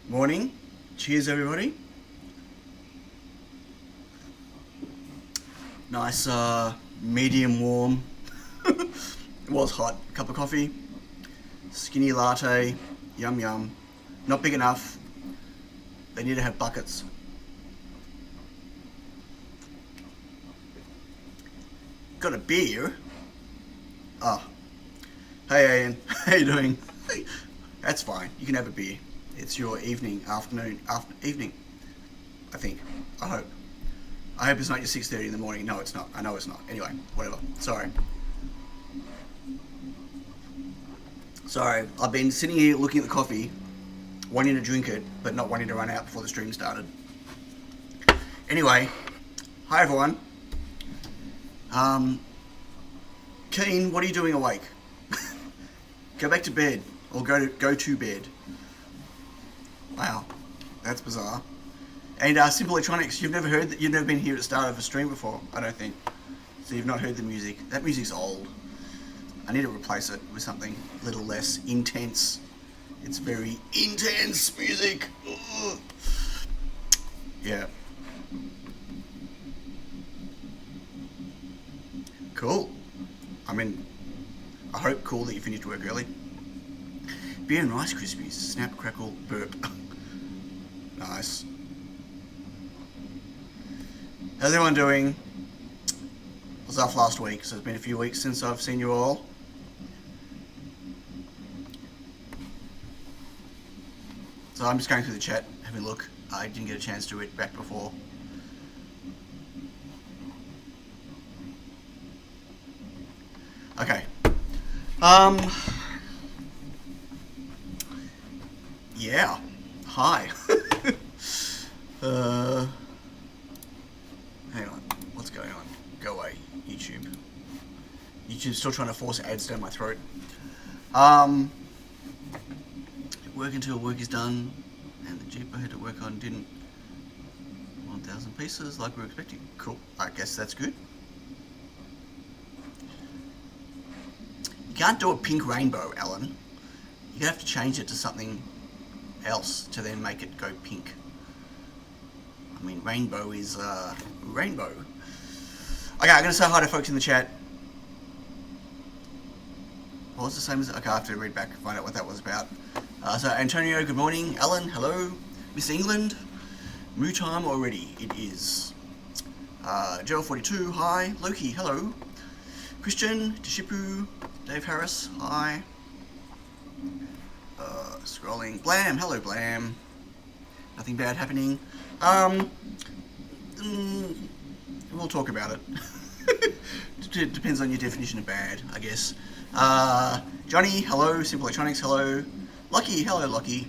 Morning. Cheers, everybody. Nice, medium warm. It was hot. Cup of coffee. Skinny latte. Yum yum. Not big enough. They need to have buckets. Got a beer. Oh. Hey Ian, how you doing? That's fine. You can have a beer. It's your evening, evening, I think. I hope. I hope it's not your 6:30 in the morning. No, it's not. I know it's not. Anyway, whatever. Sorry. Sorry. I've been sitting here looking at the coffee, wanting to drink it, but not wanting to run out before the stream started. Anyway, hi everyone. Keen, what are you doing awake? Go back to bed, or go to bed. Wow, that's bizarre. And Simple Electronics, you've never been here at the start of a stream before, I don't think. So you've not heard the music. That music's old. I need to replace it with something a little less intense. It's very intense music. Ugh. Yeah. Cool. I mean, I hope cool that you finished work early. Beer and Rice Krispies. Snap, crackle, burp. Nice. How's everyone doing? I was off last week, so it's been a few weeks since I've seen you all. So I'm just going through the chat, having a look. I didn't get a chance to do it back before. Okay. Yeah. Hi. Hang on. What's going on? Go away, YouTube. YouTube's still trying to force ads down my throat. Work until work is done, and the Jeep I had to work on didn't 1,000 pieces like we were expecting. Cool. I guess that's good. You can't do a pink rainbow, Alan. You have to change it to something else to then make it go pink. I mean, rainbow is rainbow. Okay, I'm gonna say hi to folks in the chat. What was the same as? Okay, I have to read back and find out what that was about. So Antonio, good morning. Alan, hello. Miss England, moo time already. It is. Joel42, hi. Loki, hello. Christian, Tishipu, Dave Harris, hi. Scrolling. Blam, hello Blam. Nothing bad happening. We'll talk about it. It depends on your definition of bad, I guess. Johnny, hello. Simple Electronics, hello. Lucky, hello Lucky.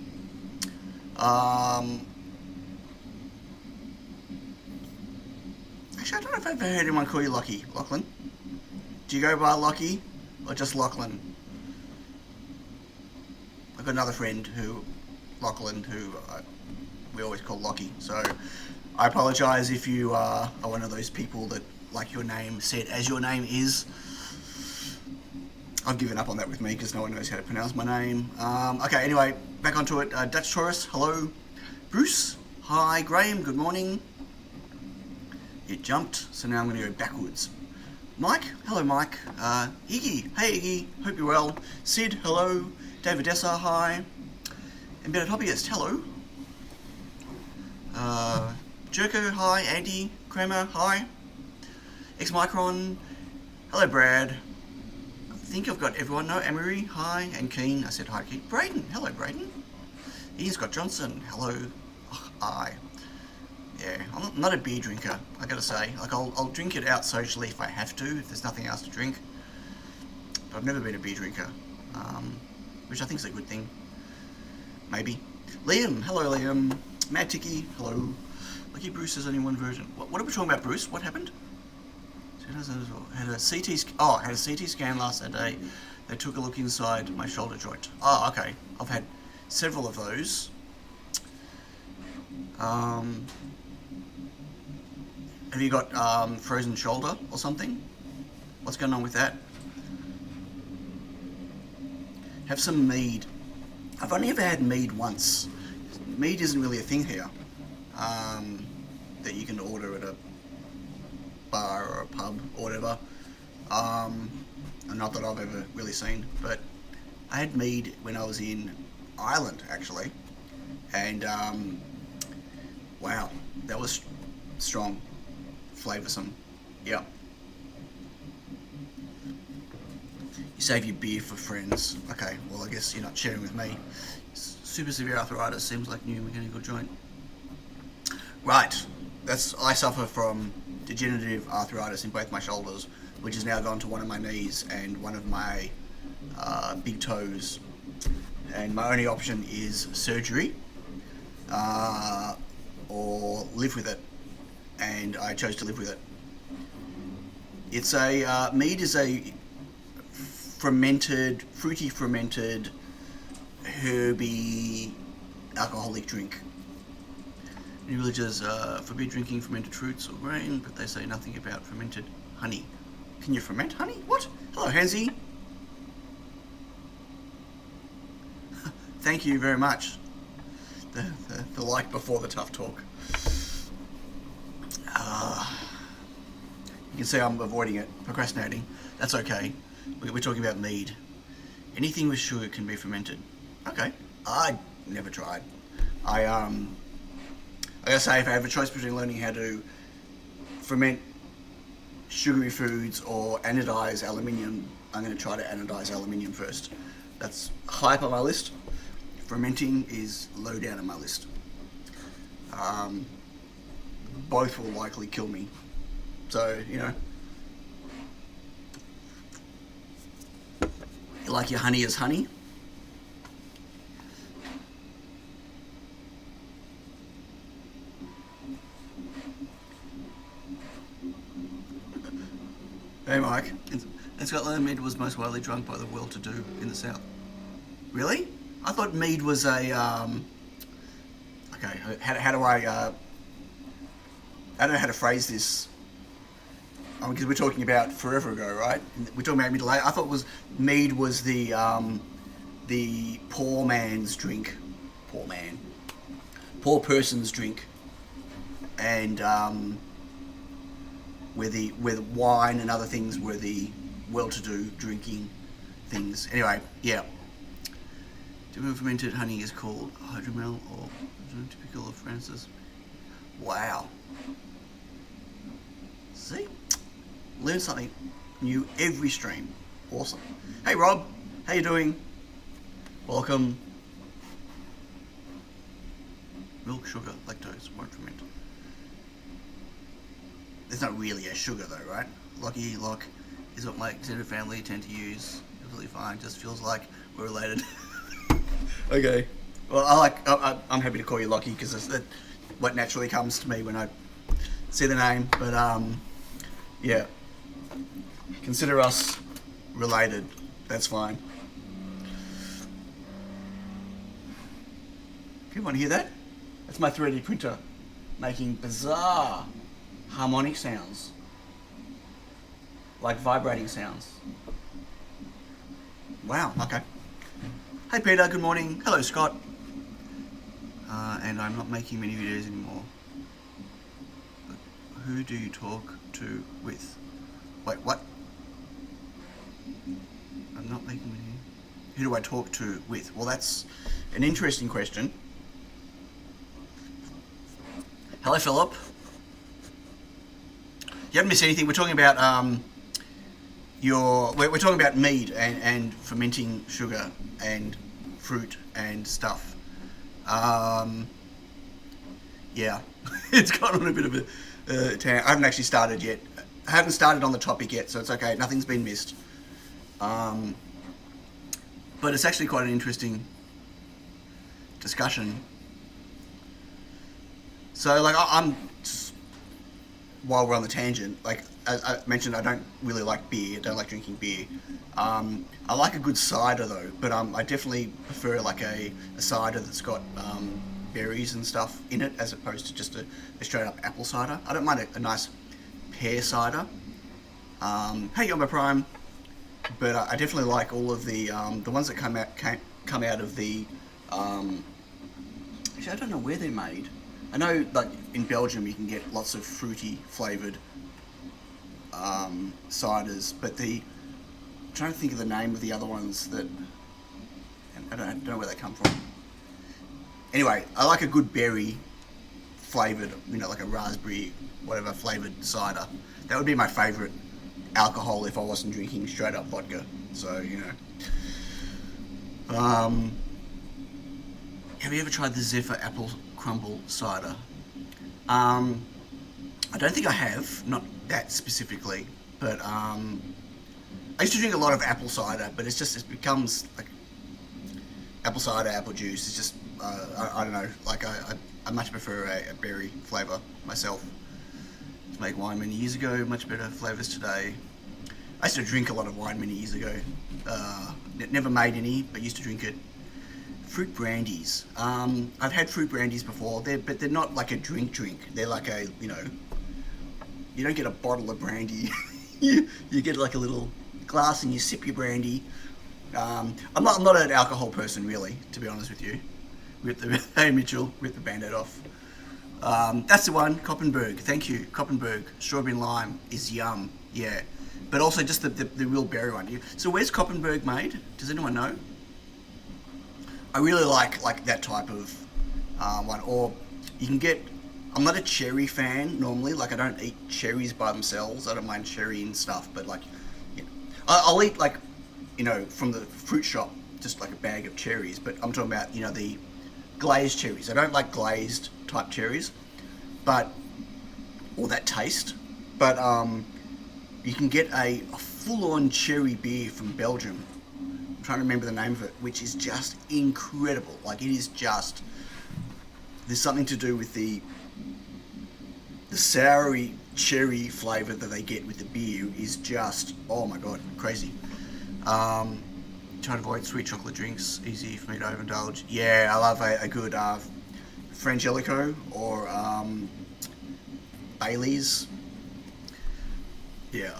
Actually, I don't know if I've ever heard anyone call you Lucky. Lachlan? Do you go by Lucky or just Lachlan? I've got another friend Lachlan, who we always call Lockie. So I apologise if you are one of those people that like your name said as your name is. I've given up on that with me because no one knows how to pronounce my name. Okay, anyway, back onto it. Dutch Taurus, hello. Bruce, hi. Graham, good morning. It jumped, so now I'm going to go backwards. Mike, hello Mike. Iggy, hey Iggy, hope you're well. Sid, hello. David Dessa, hi. Embedded Hobbyist, hello. Jerko, hi. Andy, Kramer, hi. X-Micron, hello Brad. I think I've got everyone. No, Emery, hi. And Keen, I said hi Keen. Braden, hello Braden. Ian Scott Johnson, hello. Oh, yeah, I'm not a beer drinker, I gotta say. Like, I'll drink it out socially if I have to, if there's nothing else to drink. But I've never been a beer drinker, which I think is a good thing. Maybe. Liam, hello Liam. Mad Tiki, hello. Lucky Bruce has only one version. What are we talking about, Bruce? What happened? Had a CT scan last Saturday. They took a look inside my shoulder joint. Oh, okay. I've had several of those. Have you got frozen shoulder or something? What's going on with that? Have some mead. I've only ever had mead once. Mead isn't really a thing here. That you can order at a bar or a pub or whatever. Not that I've ever really seen, but I had mead when I was in Ireland actually, and wow, that was strong, flavoursome. Yeah. You save your beer for friends. Okay, well I guess you're not sharing with me. Super severe arthritis seems like new mechanical joint. Right, I suffer from degenerative arthritis in both my shoulders, which has now gone to one of my knees and one of my big toes. And my only option is surgery or live with it. And I chose to live with it. It's mead is a fruity fermented, herby, alcoholic drink. Many villages forbid drinking fermented fruits or grain, but they say nothing about fermented honey. Can you ferment honey? What? Hello, Hansi. Thank you very much. The like before the tough talk. You can see I'm avoiding it, procrastinating. That's okay. We're talking about mead. Anything with sugar can be fermented. Okay. I never tried. I gotta say, if I have a choice between learning how to ferment sugary foods or anodize aluminium, I'm going to try to anodize aluminium first. That's high up on my list. Fermenting is low down on my list. Both will likely kill me. So, you know. You like your honey as honey? Hey Mike, in Scotland, mead was most widely drunk by the well-to-do in the south. Really? I thought mead was a, okay, how do I don't know how to phrase this, because we're talking about forever ago, right? We're talking about middle age. I thought mead was the poor man's drink, poor person's drink, and where wine and other things were the well-to-do drinking things. Anyway, yeah. Fermented honey is called hydromel, or typical of Francis. Wow. See? Learn something new every stream. Awesome. Hey Rob, how you doing? Welcome. Milk, sugar, lactose, won't ferment. There's not really a sugar though, right? Lock is what my extended family tend to use. Completely fine, just feels like we're related. Okay. Well, I'm happy to call you Lockie because that's what naturally comes to me when I see the name. But yeah, consider us related. That's fine. Everyone hear that? That's my 3D printer making bizarre harmonic sounds, like vibrating sounds. Wow. Okay. Hey Peter, good morning. Hello Scott. And I'm not making many videos anymore. But who do you talk to with? Wait, what? I'm not making many. Who do I talk to with? Well, that's an interesting question. Hello, Philip. You haven't missed anything. We're talking about we're talking about mead and fermenting sugar and fruit and stuff. Yeah, it's gone on a bit of a I haven't actually started yet. I haven't started on the topic yet, so it's okay. Nothing's been missed. But it's actually quite an interesting discussion. So, like, I'm just, while we're on the tangent, like I mentioned, I don't really like beer. I don't like drinking beer. I like a good cider though, but I definitely prefer like a cider that's got berries and stuff in it, as opposed to just a straight up apple cider. I don't mind a nice pear cider. Hey, Yomba Prime. But I definitely like all of the ones that come out of the. Actually, I don't know where they're made. I know, like in Belgium, you can get lots of fruity flavored ciders, but I'm trying to think of the name of the other ones that I don't know where they come from. Anyway, I like a good berry flavored, like a raspberry, whatever flavored cider. That would be my favorite alcohol if I wasn't drinking straight up vodka. So, have you ever tried the Zephyr apple crumble cider? I don't think I have, not that specifically, but I used to drink a lot of apple cider, but it becomes like apple cider, apple juice. It's just I don't know, like I much prefer a berry flavour myself. To make wine many years ago, much better flavours today. I used to drink a lot of wine many years ago. Never made any, but used to drink it. Fruit brandies. I've had fruit brandies before, but they're not like a drink. They're like a, you don't get a bottle of brandy. you get like a little glass and you sip your brandy. I'm not an alcohol person really, to be honest with you. Hey Mitchell, rip the band-aid off. That's the one, Koppenberg. Thank you, Koppenberg. Strawberry and lime is yum. Yeah, but also just the real berry one. So where's Koppenberg made? Does anyone know? I really like that type of one. Or you can get. I'm not a cherry fan normally. Like I don't eat cherries by themselves. I don't mind cherry and stuff, but like, I'll eat like, from the fruit shop, just like a bag of cherries. But I'm talking about the glazed cherries. I don't like glazed type cherries, or that taste. But you can get a full-on cherry beer from Belgium. I'm trying to remember the name of it, which is just incredible. Like it is just. There's something to do with the soury cherry flavour that they get with the beer is just, oh my god, crazy. Trying to avoid sweet chocolate drinks, easy for me to overindulge. Yeah, I love a good Frangelico or Bailey's. Yeah,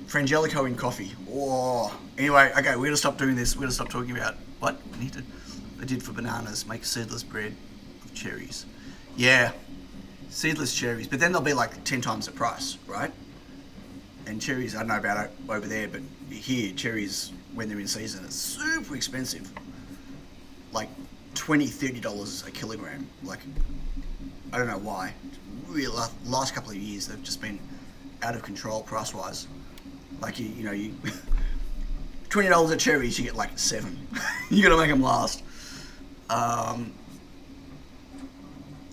Frangelico in coffee. Oh, anyway, okay, we're gonna stop doing this. We're gonna stop talking about what I did for bananas. Make seedless bread of cherries. Yeah, seedless cherries, but then they'll be like 10 times the price, right? And cherries, I don't know about it over there, but here, cherries, when they're in season, it's super expensive. Like $20-$30 a kilogram. Like, I don't know why. Really, last couple of years, they've just been out of control price-wise. Like, you $20 a cherries, you get like 7. You gotta make them last.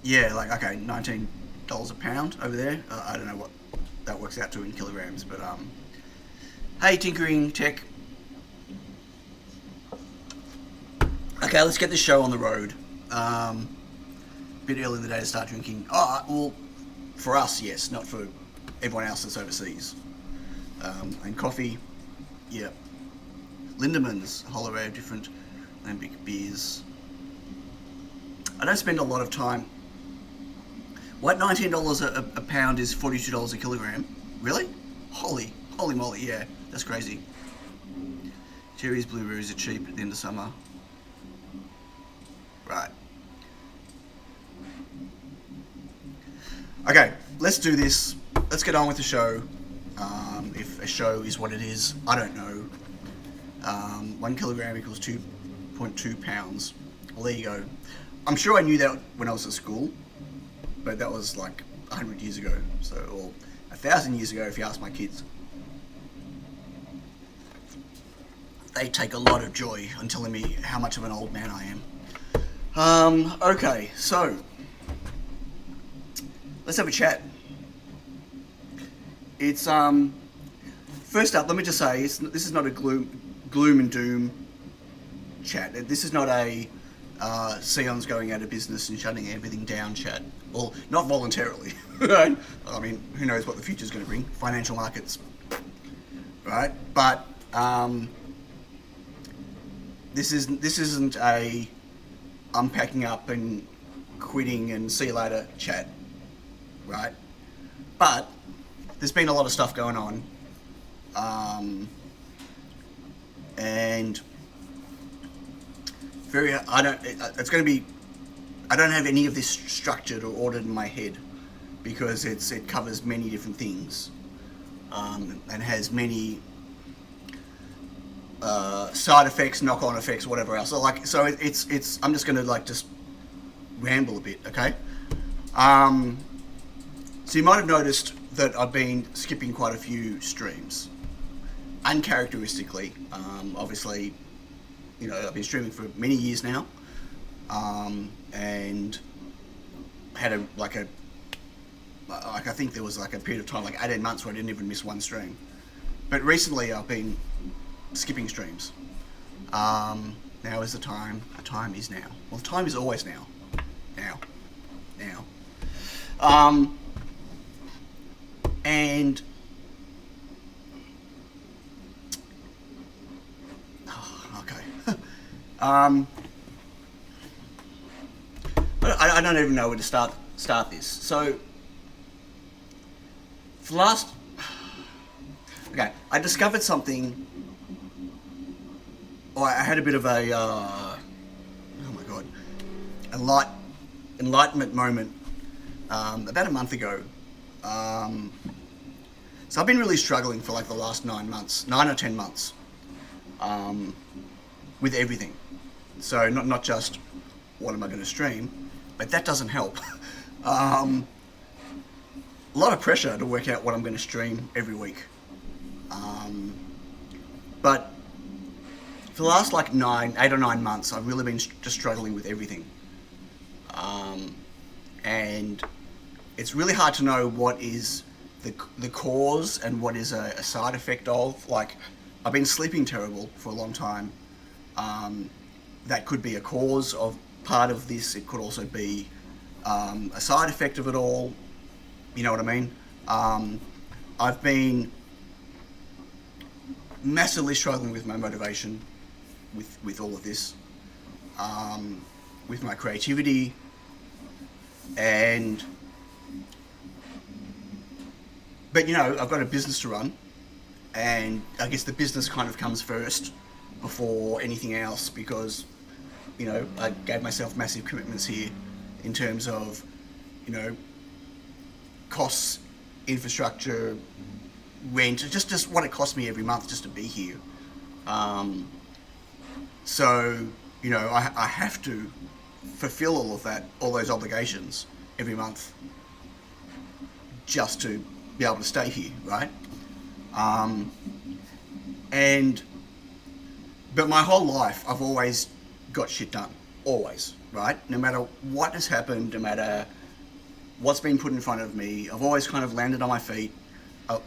Yeah, like, okay, $19 a pound over there. I don't know what that works out to in kilograms, but hey, Tinkering Tech. Okay, let's get this show on the road. A bit early in the day to start drinking. Oh, well, for us, yes, not for everyone else that's overseas. And coffee, yeah. Lindemann's, a whole array of different lambic beers. I don't spend a lot of time. What, $19 a pound is $42 a kilogram? Really? Holy moly, yeah, that's crazy. Cherries, blueberries are cheap at the end of summer. Right. Okay, let's do this. Let's get on with the show. If a show is what it is, I don't know. 1 kilogram equals 2 1.2 pounds. Well, there you go. I'm sure I knew that when I was at school, but that was like 100 years ago, so, or 1,000 years ago if you ask my kids. They take a lot of joy in telling me how much of an old man I am. Okay, so let's have a chat. It's first up, let me just say, this is not a gloom and doom chat. This is not a Sion's going out of business and shutting everything down chat. Well, not voluntarily, right? I mean, who knows what the future's going to bring? Financial markets, right? But this isn't a I'm packing up and quitting and see you later chat, right? But there's been a lot of stuff going on, and I don't have any of this structured or ordered in my head because it covers many different things, and has many side effects, knock-on effects, whatever else. So it's I'm just gonna just ramble a bit, okay? So you might have noticed that I've been skipping quite a few streams, uncharacteristically. Obviously, I've been streaming for many years now, and had I think there was a period of time, 18 months, where I didn't even miss one stream. But recently I've been skipping streams. Now is the time. The time is now. Well, the time is always now. Now. And okay. I don't even know where to start this. So for last, okay, I discovered something. I had a bit of a oh my god, enlightenment moment about a month ago. So I've been really struggling for the last 9 or 10 months, with everything. So not just what am I going to stream, but that doesn't help. A lot of pressure to work out what I'm going to stream every week. But for the last 8 or 9 months, I've really been just struggling with everything. And it's really hard to know what is the cause and what is a side effect of. I've been sleeping terrible for a long time. That could be a cause of part of this. It could also be a side effect of it all. You know what I mean? I've been massively struggling with my motivation with all of this, with my creativity, but I've got a business to run, and I guess the business kind of comes first before anything else, because I gave myself massive commitments here in terms of costs, infrastructure, rent, just what it costs me every month just to be here. So I have to fulfill all those obligations every month just to be able to stay here, right? But my whole life I've always got shit done, always, right? No matter what has happened, no matter what's been put in front of me, I've always kind of landed on my feet,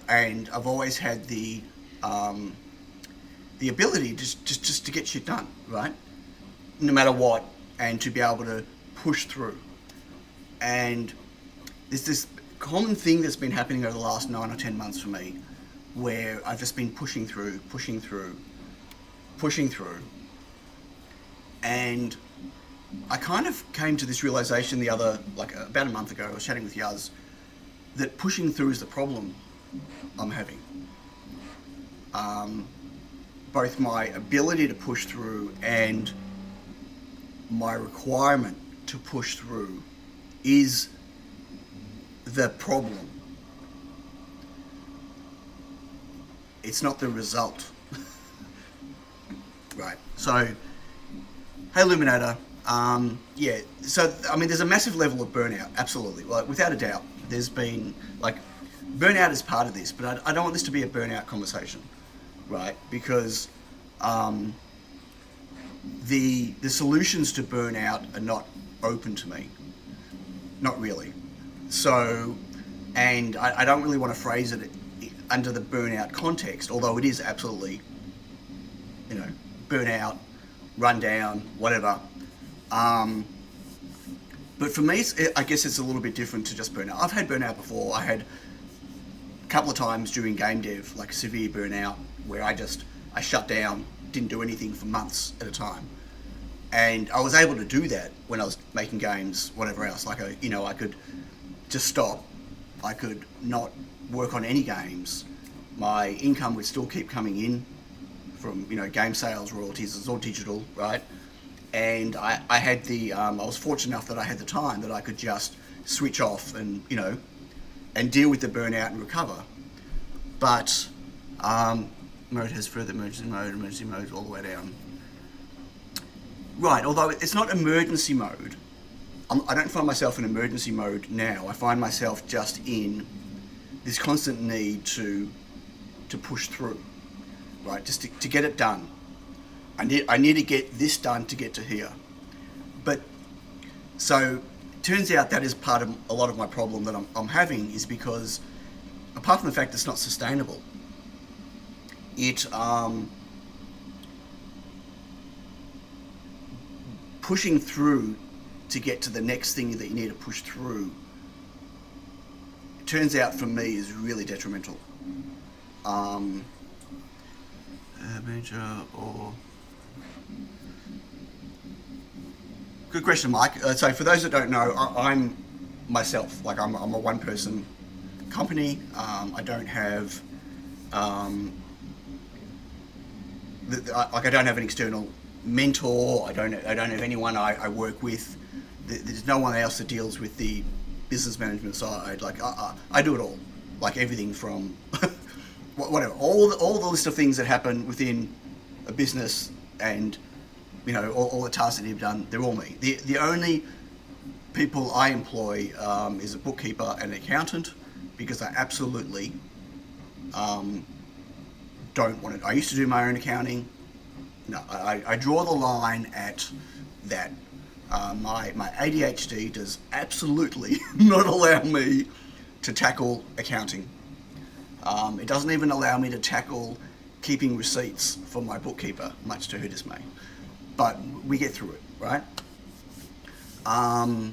and I've always had the ability just to get shit done, right? No matter what, and to be able to push through. And there's this common thing that's been happening over the last 9 or 10 months for me, where I've just been pushing through. And I kind of came to this realization about a month ago. I was chatting with Yaz, that pushing through is the problem I'm having. Both my ability to push through and my requirement to push through is the problem. It's not the result. Right. So Hey, Illuminator. Yeah, so, I mean, there's a massive level of burnout, absolutely. Like, without a doubt, there's been, like, burnout is part of this, but I don't want this to be a burnout conversation, right? Because the solutions to burnout are not open to me. Not really. So, and I don't really want to phrase it under the burnout context, although it is absolutely, burnout, run down, whatever. But for me, I guess it's a little bit different to just burnout. I've had burnout before. I had a couple of times during game dev, like severe burnout, where I shut down, didn't do anything for months at a time. And I was able to do that when I was making games, whatever else. Like, I could just stop. I could not work on any games. My income would still keep coming in from, game sales, royalties. It's all digital, right? And I had I was fortunate enough that I had the time that I could just switch off and, and deal with the burnout and recover. But mode has further emergency mode all the way down. Right, although it's not emergency mode. I don't find myself in emergency mode now. I find myself just in this constant need to push through, right? Just to get it done. I need to get this done to get to here. But so it turns out that is part of a lot of my problem that I'm having, is because apart from the fact it's not sustainable, it pushing through to get to the next thing that you need to push through, it turns out for me is really detrimental. Major or good question, Mike. So for those that don't know, I'm myself. Like I'm a one-person company. I don't have I don't have an external mentor. I don't have anyone I work with. There's no one else that deals with the business management side. Like I do it all. Like everything from whatever, all the list of things that happen within a business, and all the tasks that you've done, they're all me. The only people I employ is a bookkeeper and an accountant, because I absolutely don't want it. I used to do my own accounting. No, I draw the line at that. My ADHD does absolutely not allow me to tackle accounting. It doesn't even allow me to tackle keeping receipts for my bookkeeper, much to her dismay. But we get through it, right? A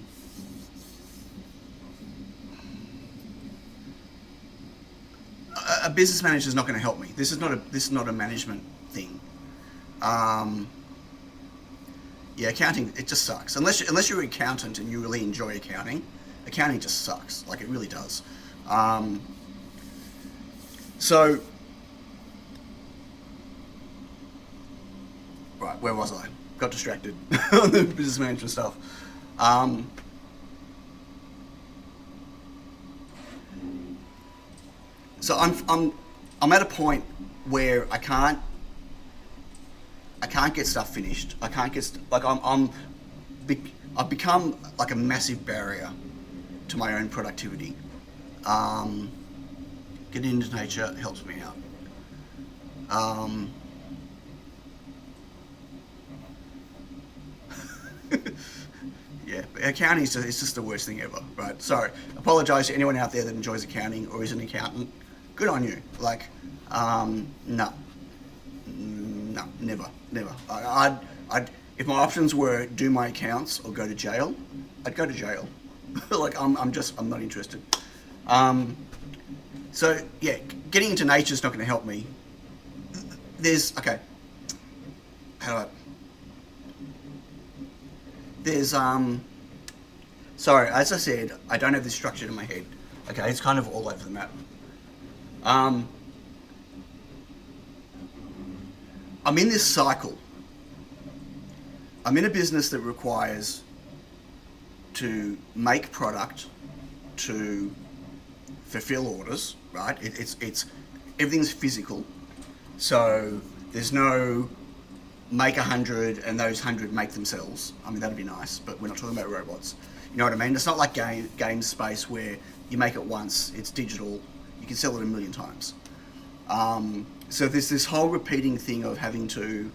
business manager is not going to help me. This is not a management thing. Yeah, accounting, it just sucks. Unless you're an accountant and you really enjoy accounting just sucks. Like, it really does. So, right, where was I? Got distracted on the business management stuff. So I'm at a point where I can't get stuff finished. I can't get I've become like a massive barrier to my own productivity. Getting into nature helps me out. Yeah, accounting is just the worst thing ever, right? So, apologise to anyone out there that enjoys accounting or is an accountant. Good on you. Like, no, never. I'd if my options were do my accounts or go to jail, I'd go to jail. Like, I'm not interested. So yeah, getting into nature is not going to help me. Sorry, as I said, I don't have this structured in my head. Okay, it's kind of all over the map. I'm in this cycle. I'm in a business that requires to make product to fulfill orders, right? It's everything's physical, so there's no make 100 and those 100 make themselves. I mean, that'd be nice, but we're not talking about robots. You know what I mean? It's not like game space where you make it once, it's digital, you can sell it a million times. So there's this whole repeating thing of having to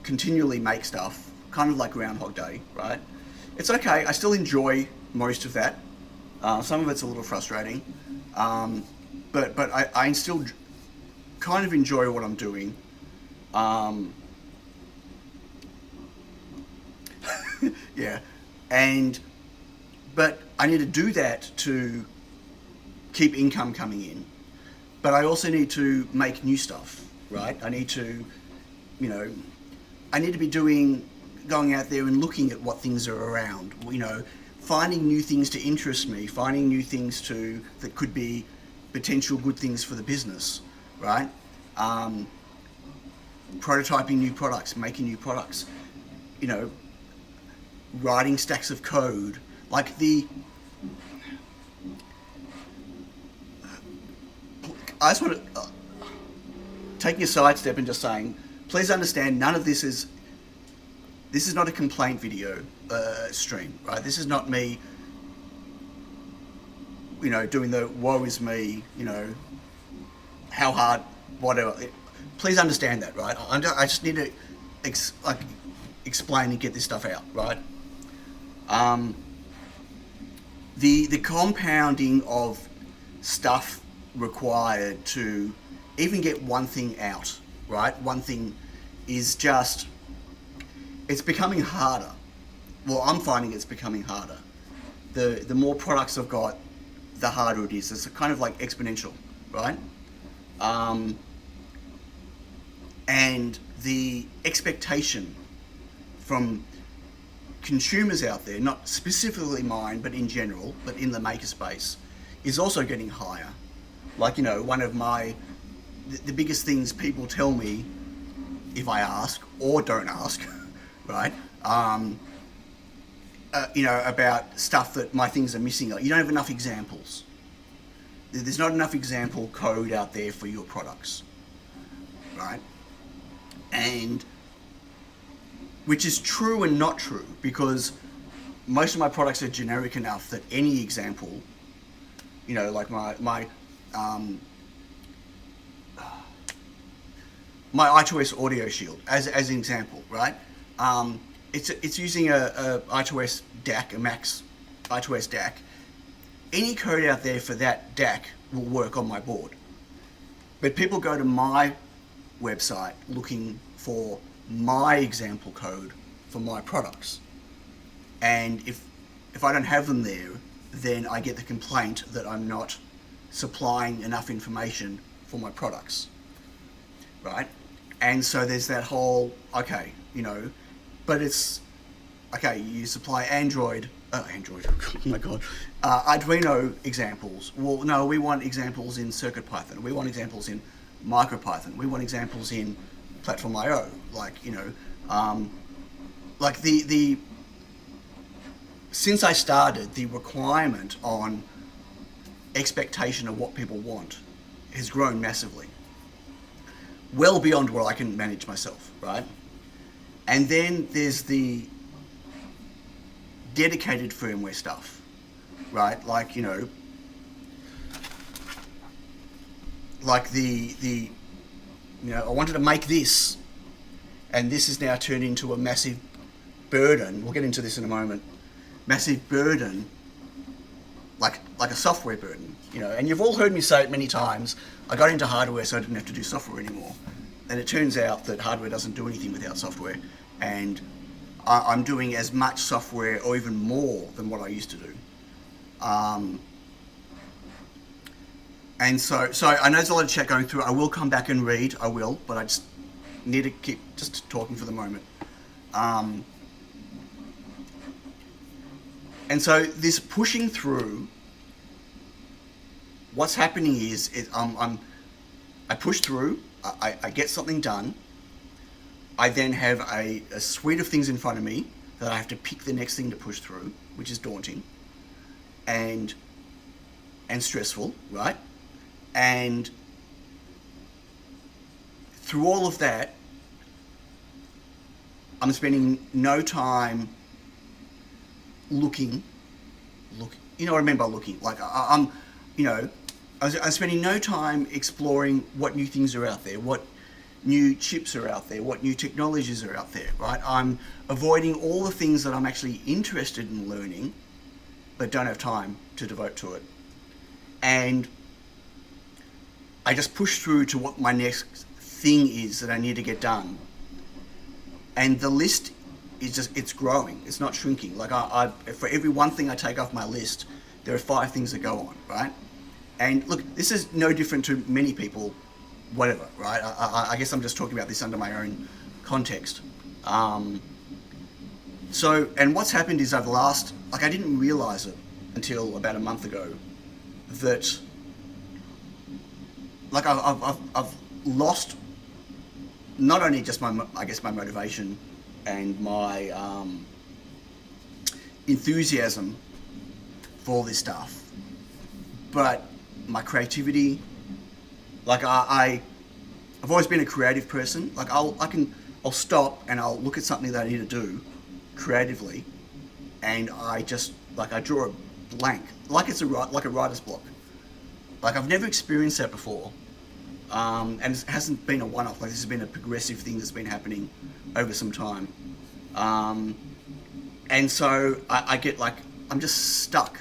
continually make stuff, kind of like Groundhog Day, right? It's okay, I still enjoy most of that. Some of it's a little frustrating, but I still kind of enjoy what I'm doing. Yeah, but I need to do that to keep income coming in. But I also need to make new stuff, right? I need to, I need to be going out there and looking at what things are around, finding new things to interest me, finding new things that could be potential good things for the business, right? Prototyping new products, making new products, writing stacks of code, like I just want to taking a sidestep and just saying, please understand, none of this is not a complaint video stream, right? This is not me, doing the woe is me, how hard, whatever. Please understand that, right? I just need to explain and get this stuff out, right? The compounding of stuff required to even get one thing out, right? One thing is just, it's becoming harder. Well, I'm finding it's becoming harder. The more products I've got, the harder it is. It's kind of like exponential, right? And the expectation from consumers out there, not specifically mine, but in general, but in the makerspace, is also getting higher. Like, one of the biggest things people tell me, if I ask or don't ask, right? About stuff that my things are missing. You don't have enough examples. There's not enough example code out there for your products, right? And which is true and not true, because most of my products are generic enough that any example, like my I2S audio shield as an example, right? It's using a I2S DAC, a Max I2S DAC. Any code out there for that DAC will work on my board. But people go to my website looking for my example code for my products. And if I don't have them there, then I get the complaint that I'm not supplying enough information for my products, right? And so there's that whole, okay, but it's, okay, you supply Android, oh my God, Arduino examples. Well, no, we want examples in CircuitPython. We want examples in MicroPython. We want examples in Platform.io. Since I started, the requirement on expectation of what people want has grown massively. Well beyond what I can manage myself, right? And then there's the dedicated firmware stuff, right? I wanted to make this, and this is now turned into a massive burden. We'll get into this in a moment. Massive burden, like a software burden, And you've all heard me say it many times. I got into hardware so I didn't have to do software anymore. And it turns out that hardware doesn't do anything without software. And I'm doing as much software or even more than what I used to do. And so I know there's a lot of chat going through. I will come back and read. I will, but I just need to keep just talking for the moment. And so this pushing through, what's happening is I push through, I get something done. I then have a suite of things in front of me that I have to pick the next thing to push through, which is daunting and stressful, right? And through all of that, I'm spending no time looking, you know what I mean by looking? Like I'm, you know, I'm spending no time exploring what new things are out there, what new chips are out there, what new technologies are out there, right? I'm avoiding all the things that I'm actually interested in learning, but don't have time to devote to it. And I just push through to what my next thing is that I need to get done. And the list is just, it's growing, it's not shrinking. Like for every one thing I take off my list, there are 5 things that go on, right? And look, this is no different to many people, whatever, right? I guess I'm just talking about this under my own context. So, and what's happened is over the last, like I didn't realize it until about a month ago, that like I've lost not only just my motivation and my enthusiasm for all this stuff, but my creativity. Like I've always been a creative person. Like I'll stop and I'll look at something that I need to do creatively, and I draw a blank, like it's a writer's block. Like I've never experienced that before, and it hasn't been a one-off. Like this has been a progressive thing that's been happening over some time, and so I get like I'm just stuck,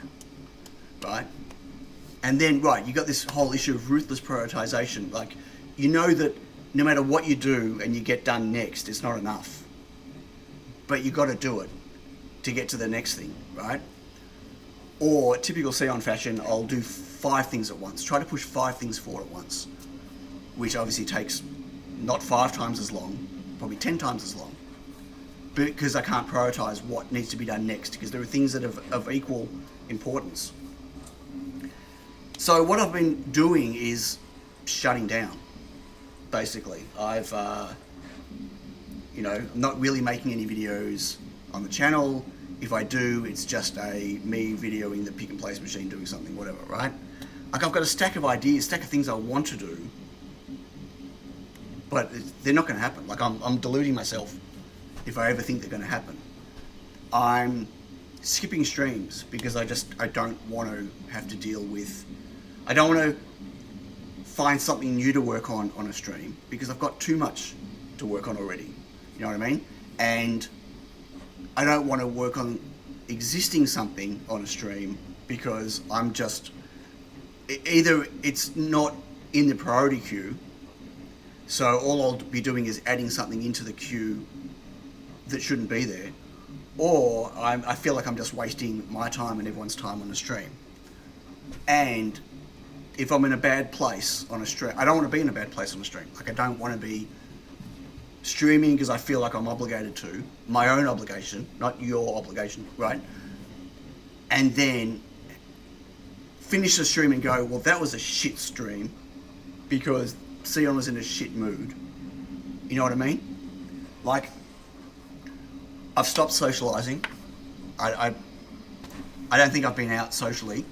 right? And then, right, you got this whole issue of ruthless prioritization. Like, you know that no matter what you do and you get done next, it's not enough. But you got to do it to get to the next thing, right? Or, typical Sion fashion, I'll do 5 things at once. Try to push 5 things forward at once, which obviously takes not 5 times as long, probably 10 times as long, because I can't prioritize what needs to be done next, because there are things that are of equal importance. So what I've been doing is shutting down, basically. I've, I'm not really making any videos on the channel. If I do, it's just me videoing the pick and place machine doing something, whatever, right? Like I've got a stack of ideas, stack of things I want to do, but they're not going to happen. Like I'm deluding myself if I ever think they're going to happen. I'm skipping streams because I don't want to have to deal with. I don't want to find something new to work on a stream because I've got too much to work on already. You know what I mean? And I don't want to work on existing something on a stream because I'm just, either it's not in the priority queue, so all I'll be doing is adding something into the queue that shouldn't be there, or I feel like I'm just wasting my time and everyone's time on the stream. And if I'm in a bad place on a stream, I don't want to be in a bad place on a stream. Like I don't want to be streaming because I feel like I'm obligated to, my own obligation, not your obligation, right? And then finish the stream and go, well, that was a shit stream because Sion was in a shit mood. You know what I mean? Like, I've stopped socializing. I don't think I've been out socially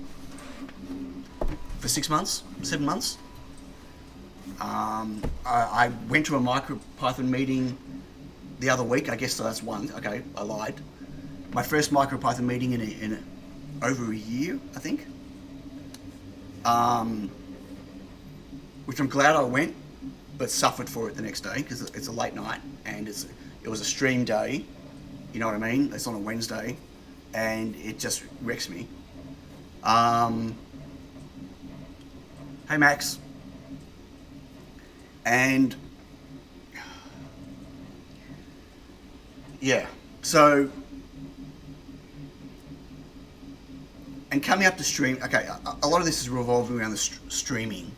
for 6 months, 7 months. I went to a MicroPython meeting the other week. I guess that's one. Okay, I lied. My first MicroPython meeting in over a year, I think. Which I'm glad I went, but suffered for it the next day because it's a late night and it was a stream day. You know what I mean? It's on a Wednesday, and it just wrecks me. Hey Max. And yeah, so, and coming up to stream, okay, a lot of this is revolving around the streaming,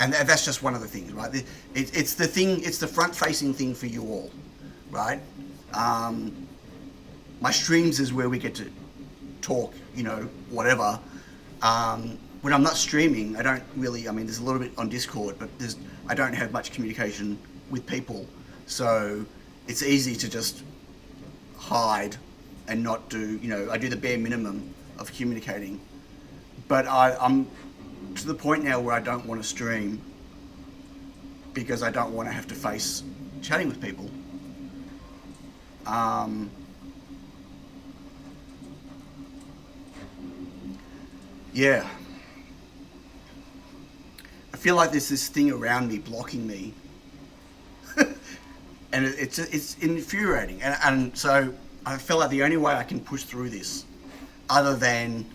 and that's just one of the things, right? It's the thing, it's the front-facing thing for you all, right? My streams is where we get to talk, whatever. When I'm not streaming, I don't really, there's a little bit on Discord, but I don't have much communication with people. So it's easy to just hide and not do, I do the bare minimum of communicating. But I'm to the point now where I don't want to stream because I don't want to have to face chatting with people. Yeah. I feel like there's this thing around me blocking me, and it's infuriating. And so I feel like the only way I can push through this, other than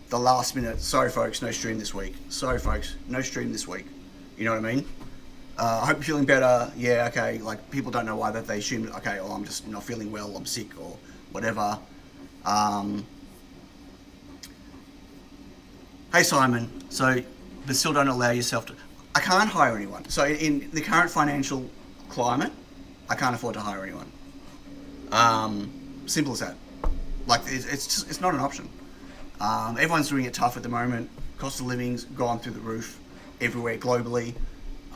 the last minute, sorry folks, no stream this week. Sorry folks, no stream this week. You know what I mean? I hope you're feeling better. Yeah, okay. Like, people don't know why, that they assume, okay, oh, I'm just not feeling well, I'm sick or whatever. Hey Simon, so, but still don't allow yourself to, I can't hire anyone. So in the current financial climate, I can't afford to hire anyone. Simple as that. Like, it's not an option. Everyone's doing it tough at the moment. Cost of living's gone through the roof everywhere globally.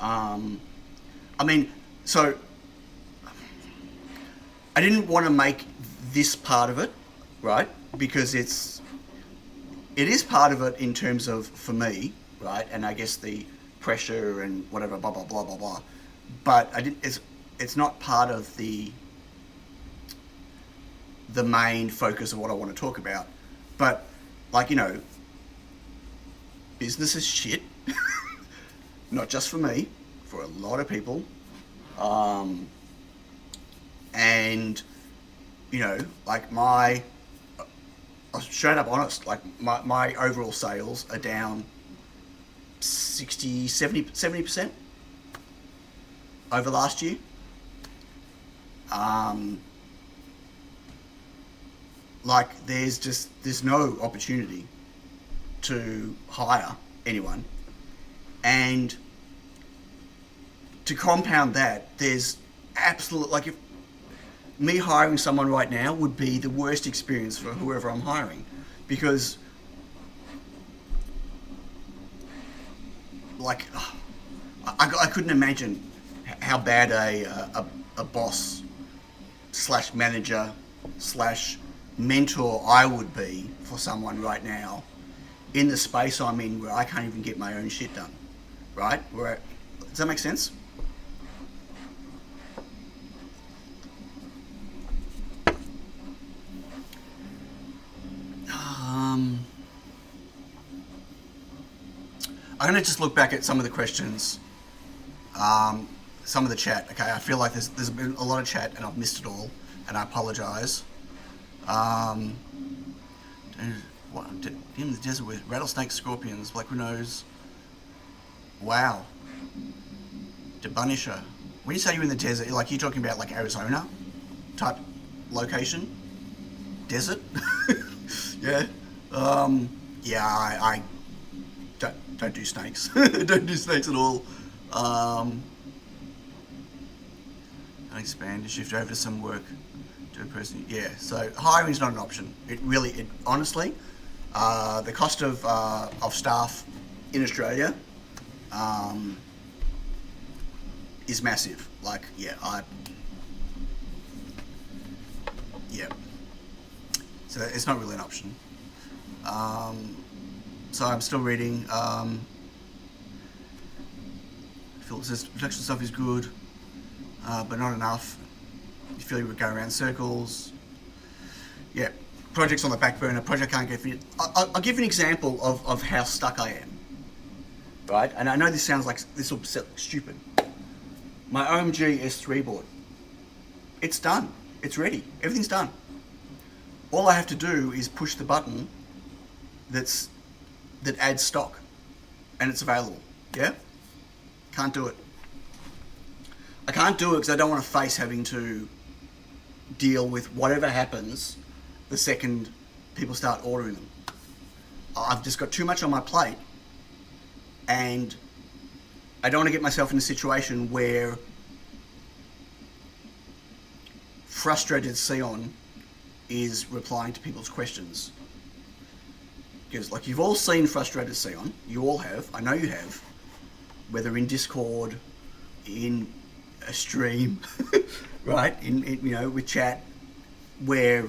I mean, so I didn't want to make this part of it, right? Because it is part of it in terms of, for me, right? And I guess the pressure and whatever, blah, blah, blah, blah, blah. But it's not part of the main focus of what I want to talk about. But, like, you know, business is shit. Not just for me, for a lot of people. And, you know, like I'm straight up honest, like my overall sales are down 60, 70% over last year. Like, there's no opportunity to hire anyone. And to compound that, there's absolute, like, if me hiring someone right now would be the worst experience for whoever I'm hiring, because, like, I couldn't imagine how bad a boss slash manager slash mentor I would be for someone right now in the space I'm in, where I can't even get my own shit done, right? Does that make sense? I'm going to just look back at some of the questions, some of the chat. Okay, I feel like there's been a lot of chat and I've missed it all, and I apologise. What, in the desert with rattlesnakes, scorpions, black widows. Wow. Debunisher. When you say you're in the desert, like, you're talking about like Arizona type location? Desert? Yeah. Yeah, I don't do snakes. Don't do snakes at all. Expand and shift over to some work to a person. Yeah, so hiring is not an option. It honestly, the cost of staff in Australia is massive. Like, yeah, so it's not really an option. So I'm still reading. Phil says protection stuff is good, but not enough. You feel you would go around circles. Yeah, projects on the back burner. Project can't get finished. I'll give you an example of how stuck I am. Right, and I know this sounds like this will sound stupid. My OMG S3 board. It's done. It's ready. Everything's done. All I have to do is push the button that adds stock, and it's available. Yeah? Can't do it. I can't do it because I don't want to face having to deal with whatever happens the second people start ordering them. I've just got too much on my plate, and I don't want to get myself in a situation where frustrated Sion is replying to people's questions. Because, like, you've all seen frustrated Sion, you all have, I know you have, whether in Discord, in a stream, right, in you know, with chat, where,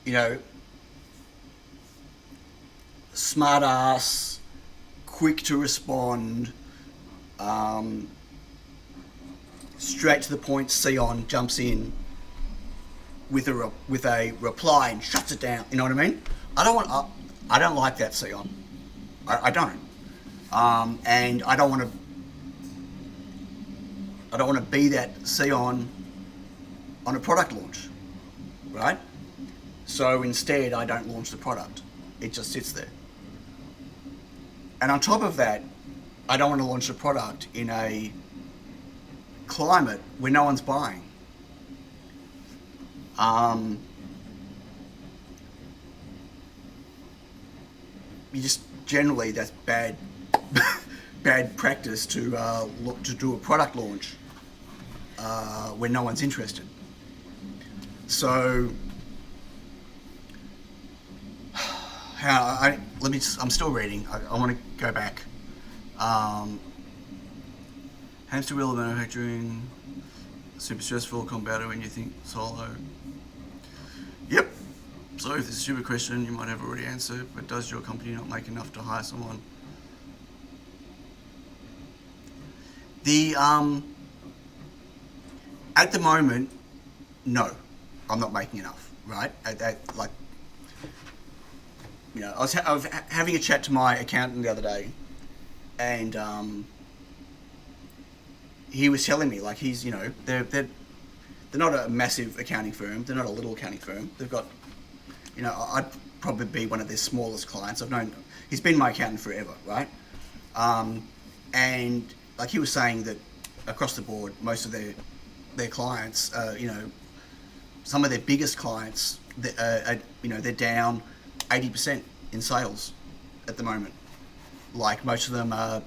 you know, smart ass, quick to respond, straight to the point Sion jumps in with a reply and shuts it down. You know what I mean? I don't like that Sion. I don't. And I don't want to be that Sion on a product launch, right? So instead, I don't launch the product. It just sits there. And on top of that, I don't want to launch a product in a climate where no one's buying. You just generally, that's bad practice to look to do a product launch when no one's interested. So I'm still reading. I want to go back. Hamster wheel of manufacturing, super stressful, combative when you think solo. Yep. So if this is a stupid question, you might have already answered, but does your company not make enough to hire someone? At the moment, no, I'm not making enough, right? I was having a chat to my accountant the other day, and he was telling me, like, he's, they're not a massive accounting firm, they're not a little accounting firm. They've got, I'd probably be one of their smallest clients. He's been my accountant forever, right? And like he was saying that across the board, most of their clients, some of their biggest clients, they're down 80% in sales at the moment. Like most of them are,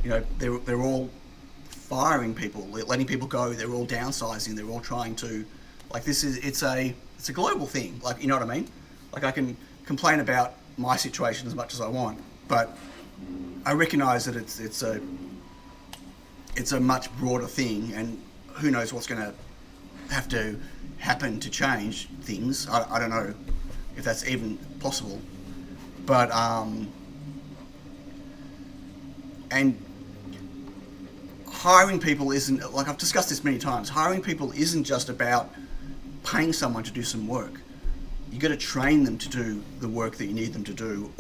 they're all firing people, letting people go. They're all downsizing. They're all trying to, like, it's a global thing. Like, you know what I mean? Like, I can complain about my situation as much as I want, but I recognise that it's a much broader thing, and who knows what's going to have to happen to change things. I don't know if that's even possible, but and hiring people isn't, like I've discussed this many times, hiring people isn't just about paying someone to do some work. You got to train them to do the work that you need them to do,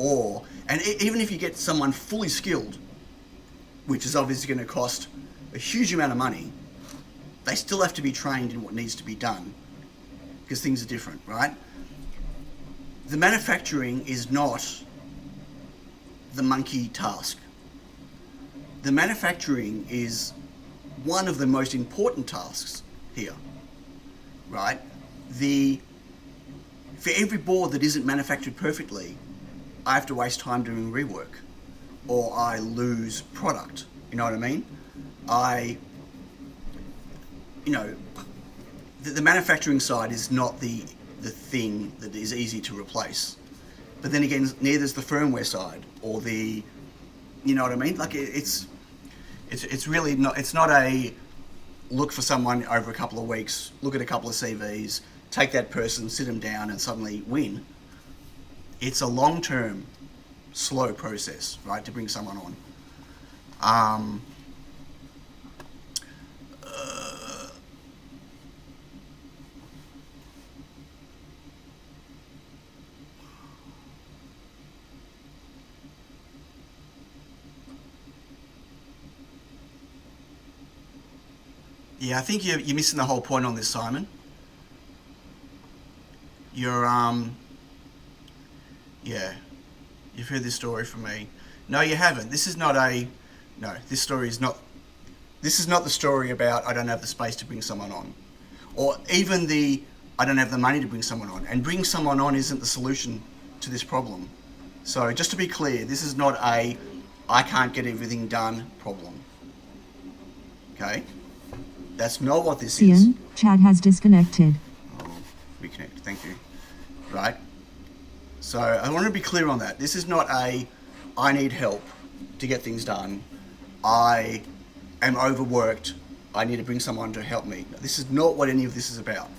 and even if you get someone fully skilled, which is obviously going to cost a huge amount of money, they still have to be trained in what needs to be done, because things are different, right? The manufacturing is not the monkey task. The manufacturing is one of the most important tasks here, right? For every board that isn't manufactured perfectly, I have to waste time doing rework, or I lose product. You know what I mean? The manufacturing side is not the thing that is easy to replace. But then again, neither is the firmware side, or you know what I mean? Like, it's really not, it's not a look for someone over a couple of weeks, look at a couple of CVs, take that person, sit them down and suddenly win. It's a long-term, slow process, right, to bring someone on. Yeah, I think you're missing the whole point on this, Simon. You've heard this story from me. No, you haven't. This is not this is not the story about I don't have the space to bring someone on. Or even I don't have the money to bring someone on. And bringing someone on isn't the solution to this problem. So just to be clear, this is not I can't get everything done problem. Okay? That's not what this is. Chad has disconnected. Oh, reconnect. Thank you. Right? So I want to be clear on that. This is not I need help to get things done. I am overworked. I need to bring someone to help me. This is not what any of this is about.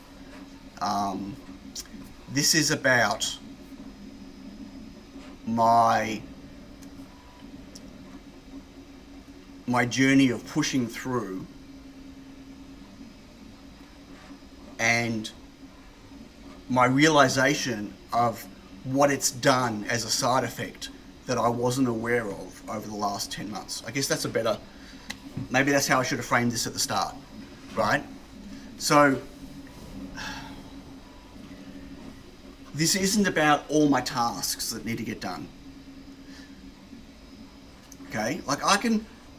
This is about my journey of pushing through and my realization of what it's done as a side effect that I wasn't aware of over the last 10 months. I guess that's a better, maybe that's how I should have framed this at the start, right? So, this isn't about all my tasks that need to get done. Okay, like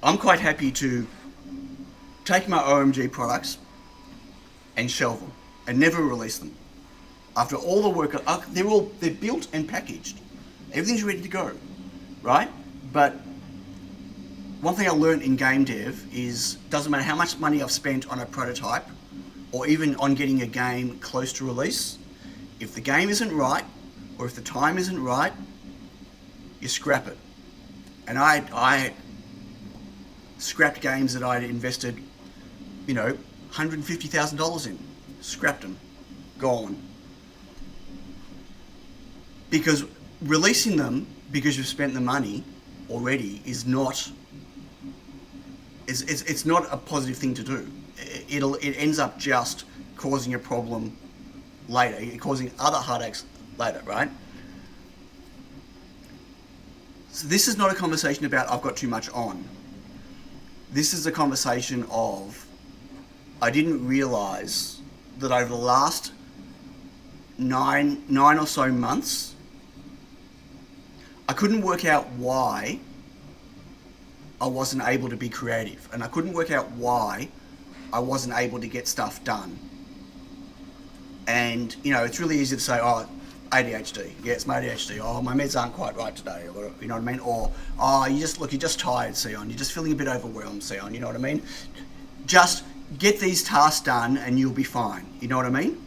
I'm quite happy to take my OMG products and shelve them and never release them. After all the work, they're built and packaged. Everything's ready to go, right? But one thing I learned in game dev is doesn't matter how much money I've spent on a prototype or even on getting a game close to release, if the game isn't right or if the time isn't right, you scrap it. And I scrapped games that I'd invested, $150,000 in. Scrapped them. Gone. Because releasing them because you've spent the money already is not, it's not a positive thing to do. It ends up just causing a problem later, causing other heartaches later, right? So this is not a conversation about I've got too much on. This is a conversation of I didn't realize that over the last nine or so months, I couldn't work out why I wasn't able to be creative, and I couldn't work out why I wasn't able to get stuff done. And it's really easy to say, oh, ADHD. Yeah, it's my ADHD. Oh, my meds aren't quite right today. Or, you know what I mean? Or, oh, you're just tired, Sion. You're just feeling a bit overwhelmed, Sion. You know what I mean? Just get these tasks done and you'll be fine. You know what I mean?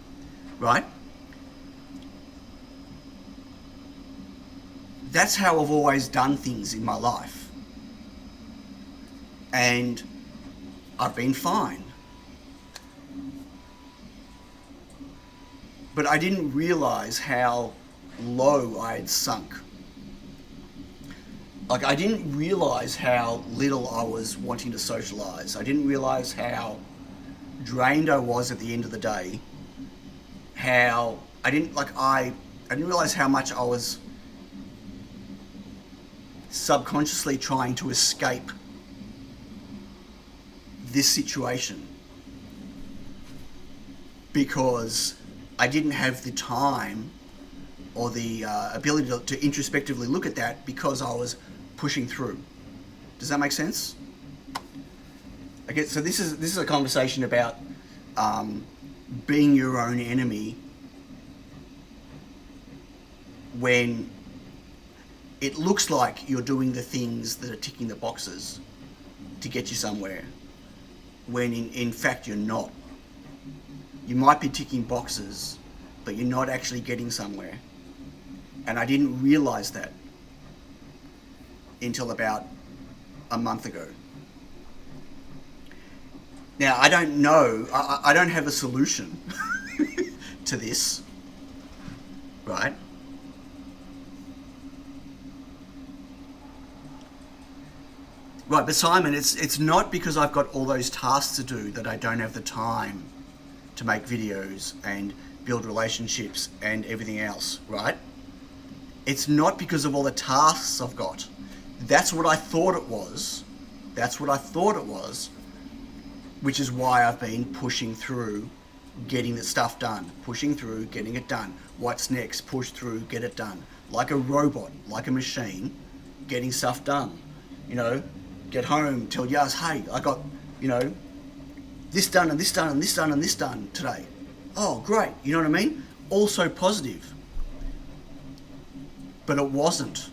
Right? That's how I've always done things in my life. And I've been fine. But I didn't realize how low I had sunk. Like, I didn't realize how little I was wanting to socialize. I didn't realize how drained I was at the end of the day. How I didn't realize how much I was subconsciously trying to escape this situation because I didn't have the time or the ability to introspectively look at that because I was pushing through. Does that make sense? Okay, so this is a conversation about being your own enemy when it looks like you're doing the things that are ticking the boxes to get you somewhere, when in fact you're not. You might be ticking boxes, but you're not actually getting somewhere. And I didn't realize that until about a month ago. Now, I don't know, I don't have a solution to this, right? Right, but Simon, it's not because I've got all those tasks to do that I don't have the time to make videos and build relationships and everything else, right? It's not because of all the tasks I've got. That's what I thought it was. Which is why I've been pushing through getting the stuff done. Pushing through, getting it done. What's next? Push through, get it done. Like a robot, like a machine, getting stuff done. Get home, tell Yaz, hey, I got, this done and this done and this done and this done today. Oh, great. You know what I mean? Also positive. But it wasn't.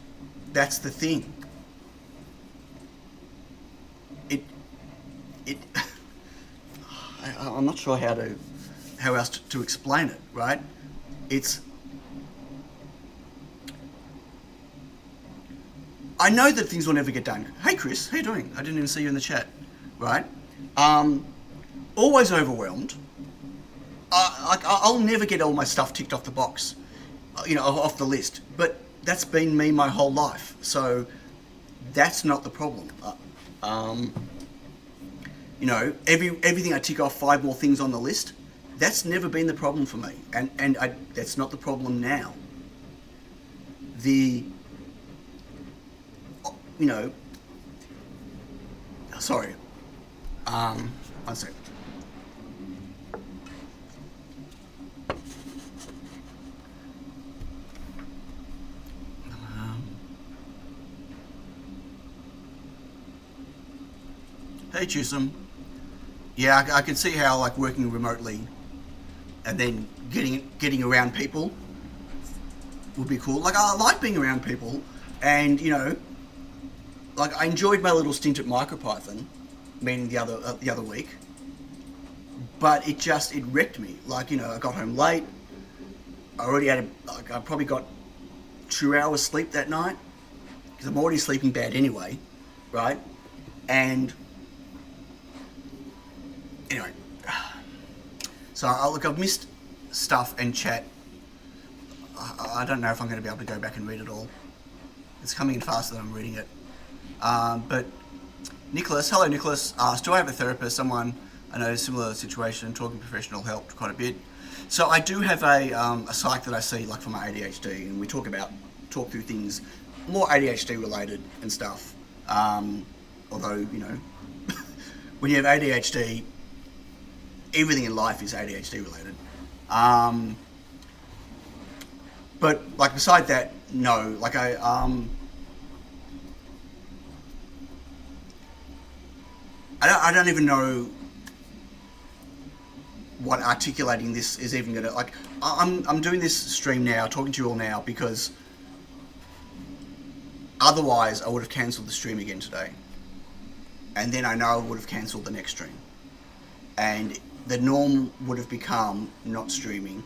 That's the thing. I'm not sure how else to explain it, right? I know that things will never get done. Hey Chris, how you doing? I didn't even see you in the chat, right? Always overwhelmed. I'll never get all my stuff ticked off the box, off the list. But that's been me my whole life, so that's not the problem. Everything I tick off 5 more things on the list, That's never been the problem for me, and that's not the problem now. The, you know, sorry, one sec. Hey Chisholm. Yeah, I can see how like working remotely and then getting around people would be cool. Like I like being around people, and you know, like I enjoyed my little stint at MicroPython, meaning the other week. But it wrecked me. Like, you know, I got home late. I already had I probably got 2 hours sleep that night because I'm already sleeping bad anyway, right? And anyway, so look, I've missed stuff and chat. I don't know if I'm going to be able to go back and read it all. It's coming in faster than I'm reading it. But Nicholas, hello Nicholas, asked, do I have a therapist, someone I know in a similar situation, talking professional helped quite a bit. So I do have a psych that I see like for my ADHD, and we talk through things more ADHD related and stuff. Although, you know, when you have ADHD, everything in life is ADHD related. But like beside that, no. Like I don't even know what articulating this is even gonna like. I'm doing this stream now, talking to you all now, because otherwise I would have cancelled the stream again today, and then I know I would have cancelled the next stream, and the norm would have become not streaming,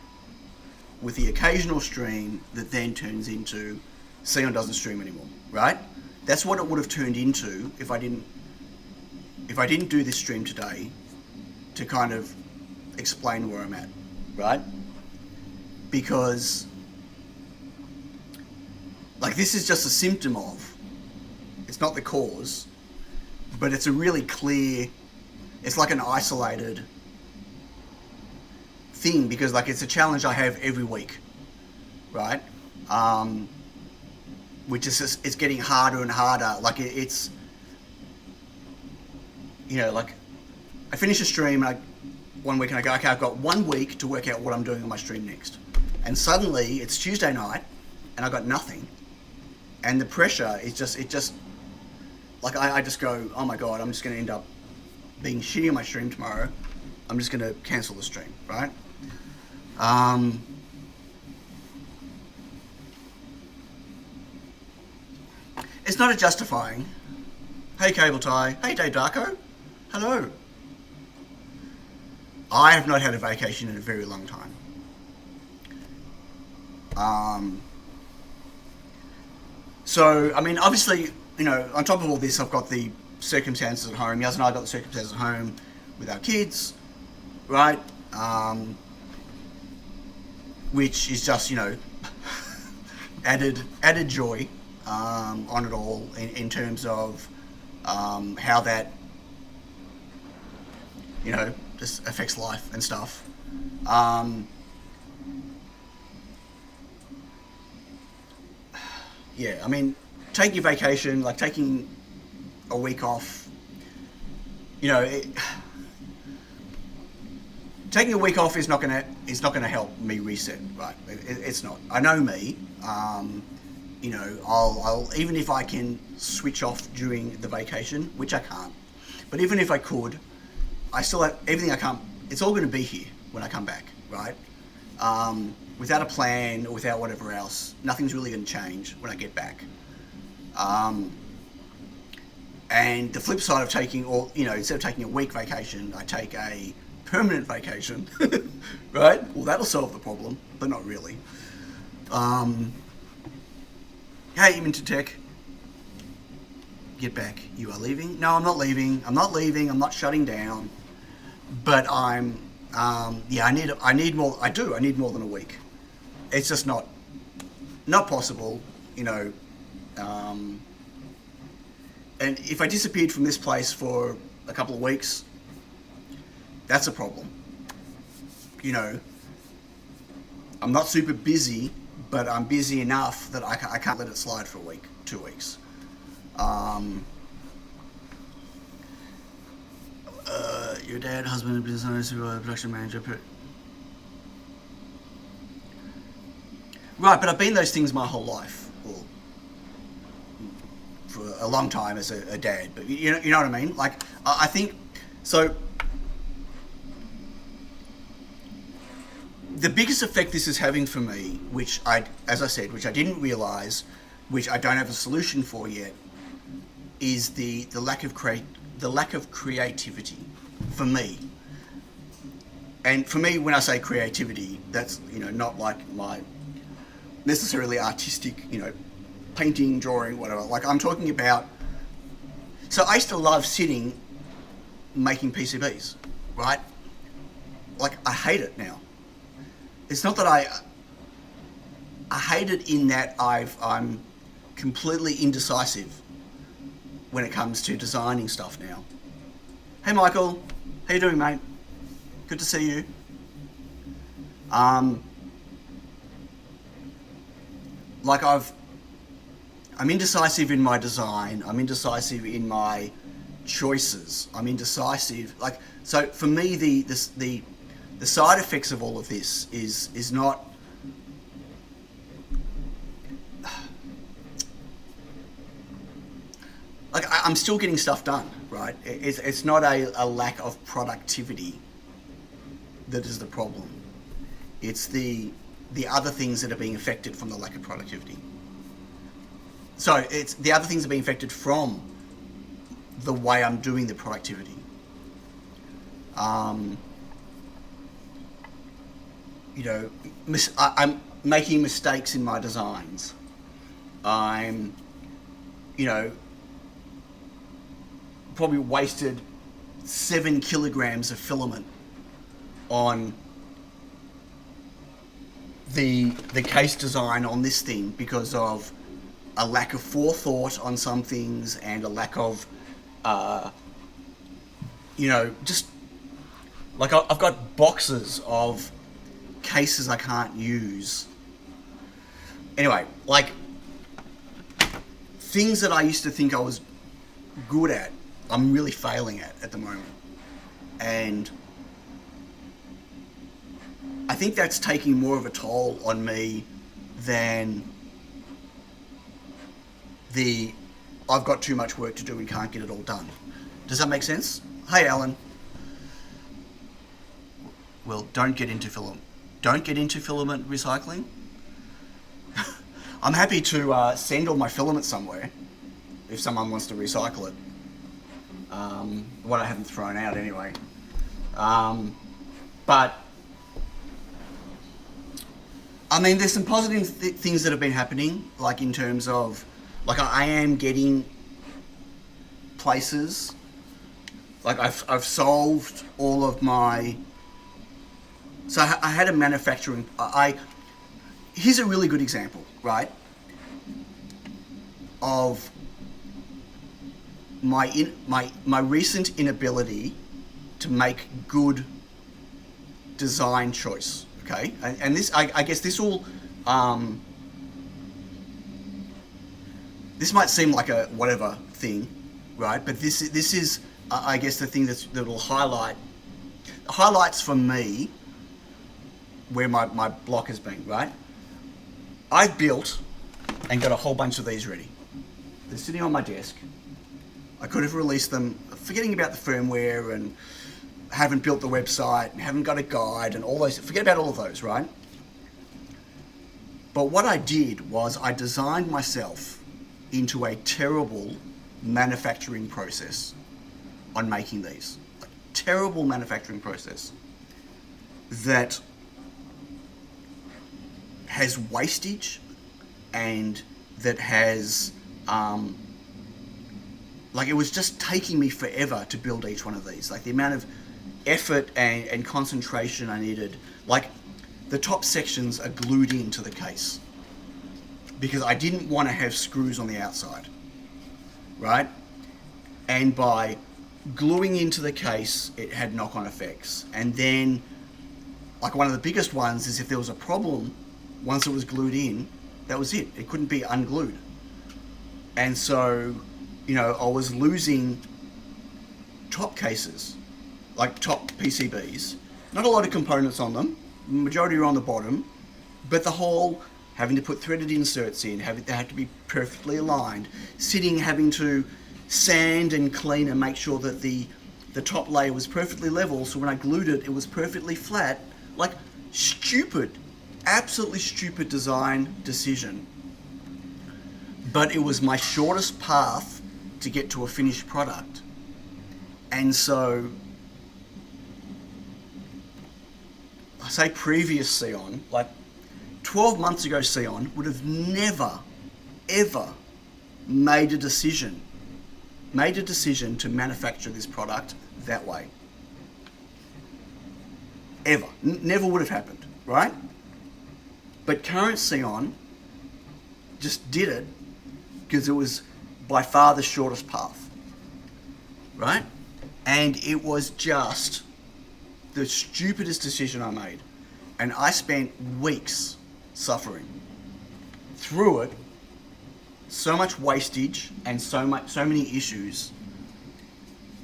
with the occasional stream that then turns into Sion doesn't stream anymore, right? That's what it would have turned into if I didn't do this stream today to kind of explain where I'm at, right? Because like this is just a symptom of, it's not the cause, but it's a really clear, it's like an isolated thing, because like it's a challenge I have every week, right? Which is just, it's getting harder and harder. Like it's, you know, like I finish a stream one week and I go, okay, I've got 1 week to work out what I'm doing on my stream next. And suddenly it's Tuesday night and I've got nothing. And the pressure is just, like I just go, oh my God, I'm just going to end up being shitty on my stream tomorrow. I'm just going to cancel the stream, right? It's not a justifying. Hey Cable Tie. Hey Dave Darko. Hello. I have not had a vacation in a very long time. So, I mean, obviously, you know, on top of all this, I've got the circumstances at home. Yaz and I got the circumstances at home with our kids, right? Which is just, you know, added joy on it all in terms of how that, you know, just affects life and stuff. Yeah, I mean, taking a vacation, like taking a week off, you know, taking a week off is not gonna help me reset, right? It's not. I know me. You know, I'll even if I can switch off during the vacation, which I can't, but even if I could, I still have everything I can't. It's all going to be here when I come back, right? Without a plan or without whatever else, nothing's really going to change when I get back. And the flip side of taking, or you know, instead of taking a week vacation, I take a permanent vacation, right? Well, that'll solve the problem, but not really. Hey, Minter Tech. Get back. You are leaving? No, I'm not leaving. I'm not leaving. I'm not shutting down. But I'm, yeah, I need more. I do. I need more than a week. It's just not possible, you know. And if I disappeared from this place for a couple of weeks, that's a problem. you know, I'm not super busy, but I'm busy enough that I can't let it slide for a week, 2 weeks. Your dad, husband, business owner, supervisor, production manager. Right, but I've been those things my whole life, or for a long time as a dad. But you know what I mean? Like, I think so. The biggest effect this is having for me, which as I said, which I didn't realise, which I don't have a solution for yet, is the lack of creativity for me. And for me, when I say creativity, that's, you know, not like my necessarily artistic, you know, painting, drawing, whatever. Like, I'm talking about. So I used to love sitting making PCBs, right? Like, I hate it now. It's not that I hate it in that I'm completely indecisive when it comes to designing stuff now. Hey Michael, how you doing, mate? Good to see you. Like I'm indecisive in my design. I'm indecisive in my choices. I'm indecisive. Like, so for me, the side effects of all of this is not. Like, I'm still getting stuff done, right? It's not a lack of productivity that is the problem. It's the other things that are being affected from the lack of productivity. So it's the other things that are being affected from the way I'm doing the productivity. You know, I'm making mistakes in my designs. I'm, you know, probably wasted 7 kilograms of filament on the case design on this thing because of a lack of forethought on some things and a lack of, you know, just like I've got boxes of cases I can't use. Anyway, like things that I used to think I was good at, I'm really failing at the moment. And I think that's taking more of a toll on me than I've got too much work to do and can't get it all done. Does that make sense? Hey, Alan. Well, don't get into filament recycling. I'm happy to send all my filament somewhere if someone wants to recycle it. What I haven't thrown out anyway. But I mean, there's some positive things that have been happening, like in terms of, like I am getting places. Like I've solved all of my. So I had a manufacturing. Here's a really good example, right? Of my recent inability to make good design choice. Okay, and this I guess this will this might seem like a whatever thing, right? But this is I guess the thing that will highlights for me where my block has been, right? I've built and got a whole bunch of these ready. They're sitting on my desk. I could have released them, forgetting about the firmware and haven't built the website and haven't got a guide and all those, forget about all of those, right? But what I did was I designed myself into a terrible manufacturing process on making these. A terrible manufacturing process that has wastage and that has, like it was just taking me forever to build each one of these. Like the amount of effort and concentration I needed. Like the top sections are glued into the case because I didn't want to have screws on the outside, right? And by gluing into the case, it had knock-on effects. And then like one of the biggest ones is if there was a problem, once it was glued in, that was it. It couldn't be unglued. And so, you know, I was losing top cases, like top PCBs. Not a lot of components on them, majority are on the bottom, but the whole having to put threaded inserts in, they had to be perfectly aligned, having to sand and clean and make sure that the top layer was perfectly level, so when I glued it, it was perfectly flat. Like, stupid, absolutely stupid design decision. But it was my shortest path to get to a finished product. And so, I say previous Xeon, like 12 months ago Xeon would have never, ever made a decision to manufacture this product that way. Ever. Never would have happened, right? But current Xeon just did it because it was by far the shortest path, right? And it was just the stupidest decision I made. And I spent weeks suffering through it. So much wastage and so many issues.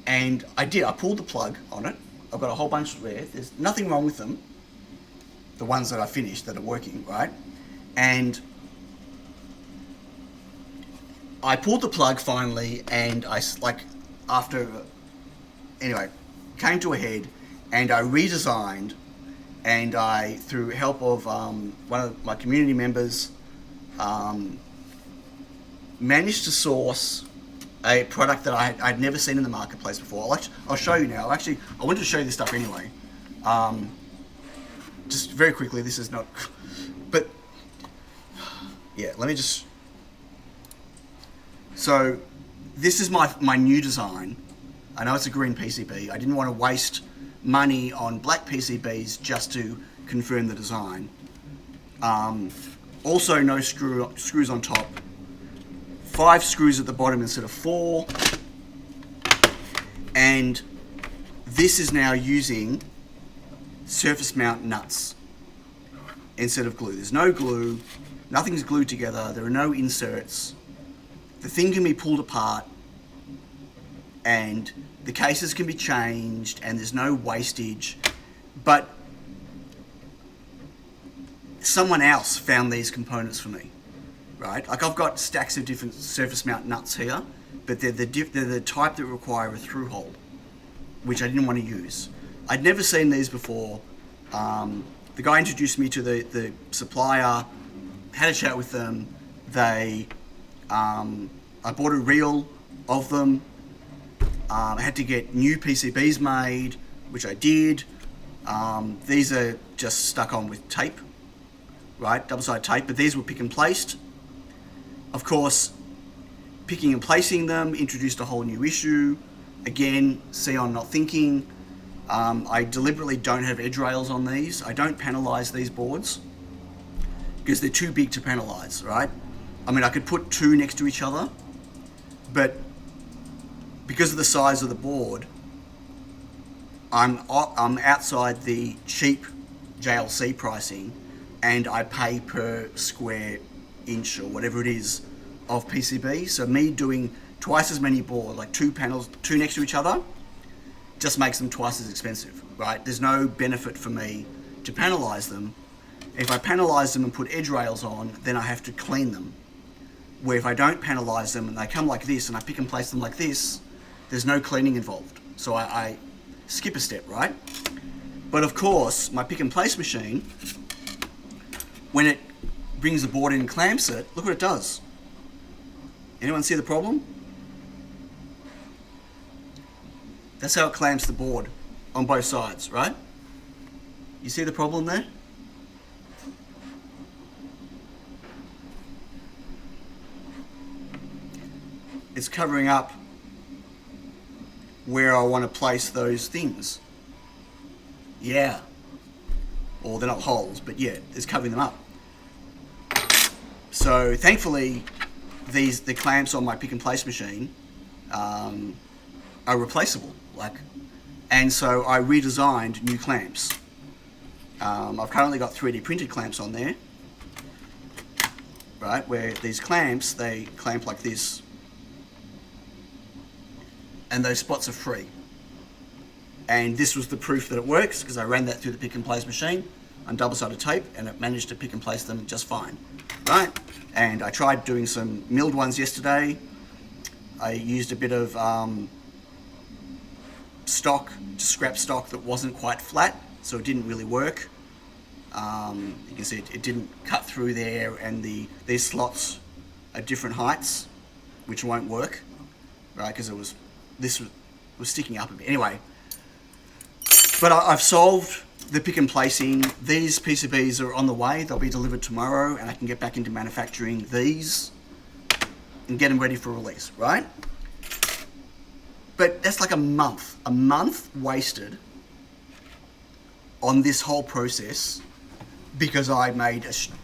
And I pulled the plug on it. I've got a whole bunch there. There's nothing wrong with them. The ones that I finished that are working, right? And I pulled the plug finally, and came to a head, and I redesigned, and I, through help of one of my community members, managed to source a product that I'd never seen in the marketplace before. I'll show you now. Actually, I wanted to show you this stuff anyway. Just very quickly, this is not... But, yeah, let me just... So, this is my new design. I know it's a green PCB. I didn't want to waste money on black PCBs just to confirm the design. Also, no screws on top. 5 screws at the bottom instead of 4. And this is now using surface mount nuts instead of glue. There's no glue, nothing's glued together, there are no inserts. The thing can be pulled apart and the cases can be changed and there's no wastage. But someone else found these components for me. Right, like I've got stacks of different surface mount nuts here, but they're the type that require a through hole, which I didn't want to use. I'd never seen these before. The guy introduced me to the supplier, had a chat with them. I bought a reel of them. I had to get new PCBs made, which I did. These are just stuck on with tape, right, double-sided tape, but these were pick and placed. Of course, picking and placing them introduced a whole new issue. Again, Xeon not thinking. I deliberately don't have edge rails on these. I don't panelize these boards because they're too big to panelize, right? I mean, I could put 2 next to each other, but because of the size of the board, I'm outside the cheap JLC pricing, and I pay per square inch or whatever it is of PCB. So me doing twice as many boards, like 2 panels, 2 next to each other, just makes them twice as expensive, right? There's no benefit for me to panelize them. If I panelize them and put edge rails on, then I have to clean them. Where if I don't panelize them and they come like this and I pick and place them like this, there's no cleaning involved. So I skip a step, right? But of course, my pick and place machine, when it brings the board in and clamps it, look what it does. Anyone see the problem? That's how it clamps the board on both sides, right? You see the problem there? It's covering up where I want to place those things. Yeah. Or they're not holes, but yeah, it's covering them up. So thankfully, the clamps on my pick and place machine are replaceable. And so I redesigned new clamps. I've currently got 3D printed clamps on there, right, where these clamps, they clamp like this, and those spots are free. And this was the proof that it works, because I ran that through the pick and place machine on double-sided tape, and it managed to pick and place them just fine, right? And I tried doing some milled ones yesterday. I used a bit of stock, just scrap stock that wasn't quite flat, so it didn't really work. You can see it didn't cut through there, and these slots are different heights, which won't work, right? Because this was sticking up a bit. Anyway, but I've solved the pick and placing. These PCBs are on the way. They'll be delivered tomorrow, and I can get back into manufacturing these and get them ready for release, right? But that's like a month wasted on this whole process, because I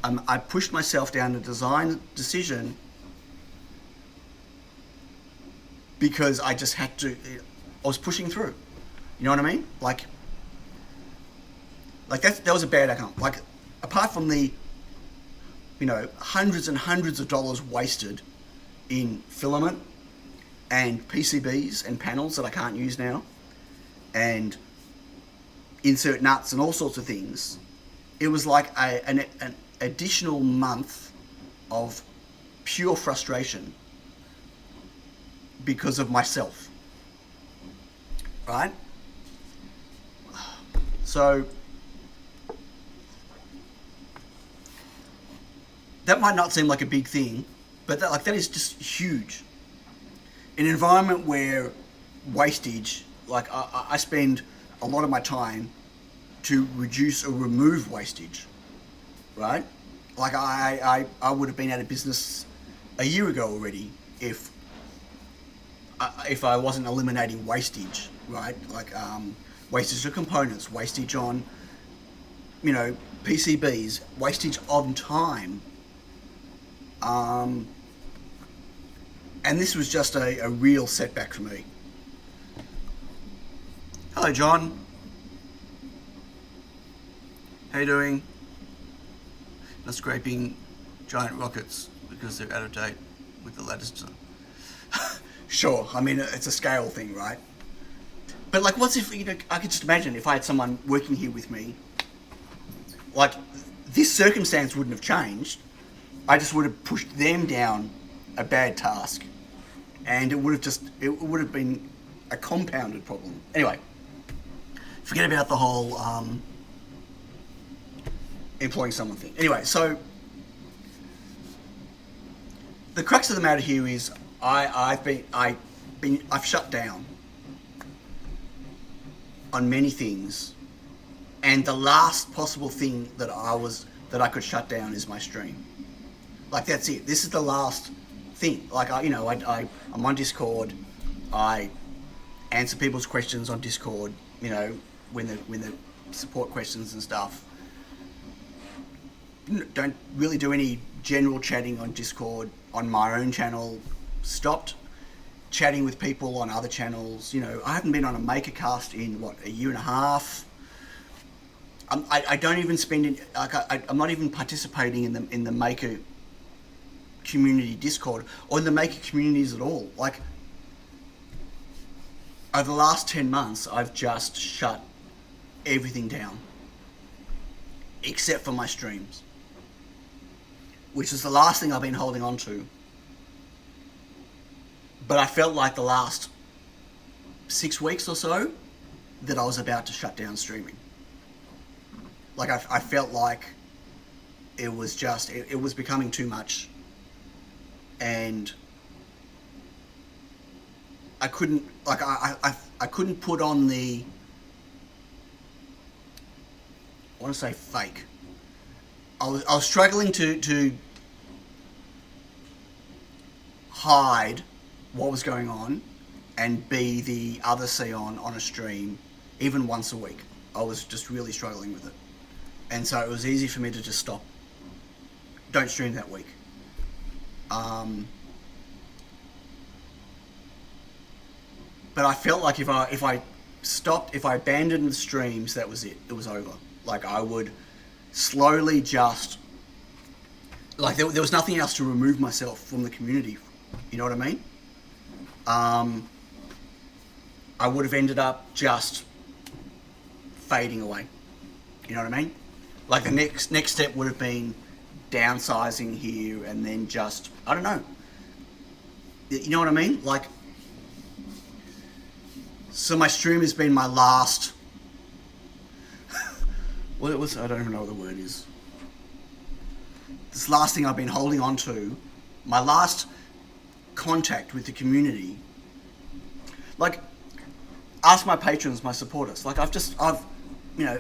I pushed myself down a design decision because I just had to. I was pushing through. You know what I mean? Like that was a bad outcome. Like, apart from the, hundreds and hundreds of dollars wasted in filament and PCBs and panels that I can't use now, and insert nuts and all sorts of things, it was like an additional month of pure frustration because of myself, right? So that might not seem like a big thing, but that is just huge. In an environment where wastage, like I spend a lot of my time to reduce or remove wastage, right? Like I would have been out of business a year ago already if I wasn't eliminating wastage, right? Like wastage of components, wastage on, PCBs, wastage on time. And this was just a real setback for me. Hello, John. How you doing? Not scraping giant rockets because they're out of date with the latest. Sure, I mean, it's a scale thing, right? But like, what's if, I could just imagine if I had someone working here with me, like, this circumstance wouldn't have changed. I just would have pushed them down a bad task, and it would have been a compounded problem. Anyway, forget about the whole employing someone thing. Anyway, so the crux of the matter here is I've shut down on many things, and the last possible thing that I could shut down is my stream. Like, that's it. This is the last thing. Like, I'm on Discord. I answer people's questions on Discord. When the support questions and stuff. Don't really do any general chatting on Discord on my own channel. Stopped chatting with people on other channels. I haven't been on a MakerCast in a year and a half. I don't even spend I'm not even participating in the Maker community Discord or in the Maker communities at all. Like, over the last 10 months, I've just shut everything down except for my streams, which is the last thing I've been holding on to. But I felt like the last 6 weeks or so that I was about to shut down streaming. Like, I felt like it was just, it was becoming too much. And I couldn't, like, I couldn't put on the, I want to say fake. I was struggling to hide what was going on and be the other Sion on a stream even once a week. I was just really struggling with it. And so it was easy for me to just stop. Don't stream that week. But I felt like if I stopped, if I abandoned the streams, that was it. It was over. Like, I would slowly just, like, there was nothing else to remove myself from the community. You know what I mean? I would have ended up just fading away. You know what I mean? Like, the next step would have been downsizing here and then just, I don't know. You know what I mean? Like, so my stream has been my last, I don't even know what the word is. This last thing I've been holding on to, my last contact with the community. Like, ask my patrons, my supporters. Like, I've, you know,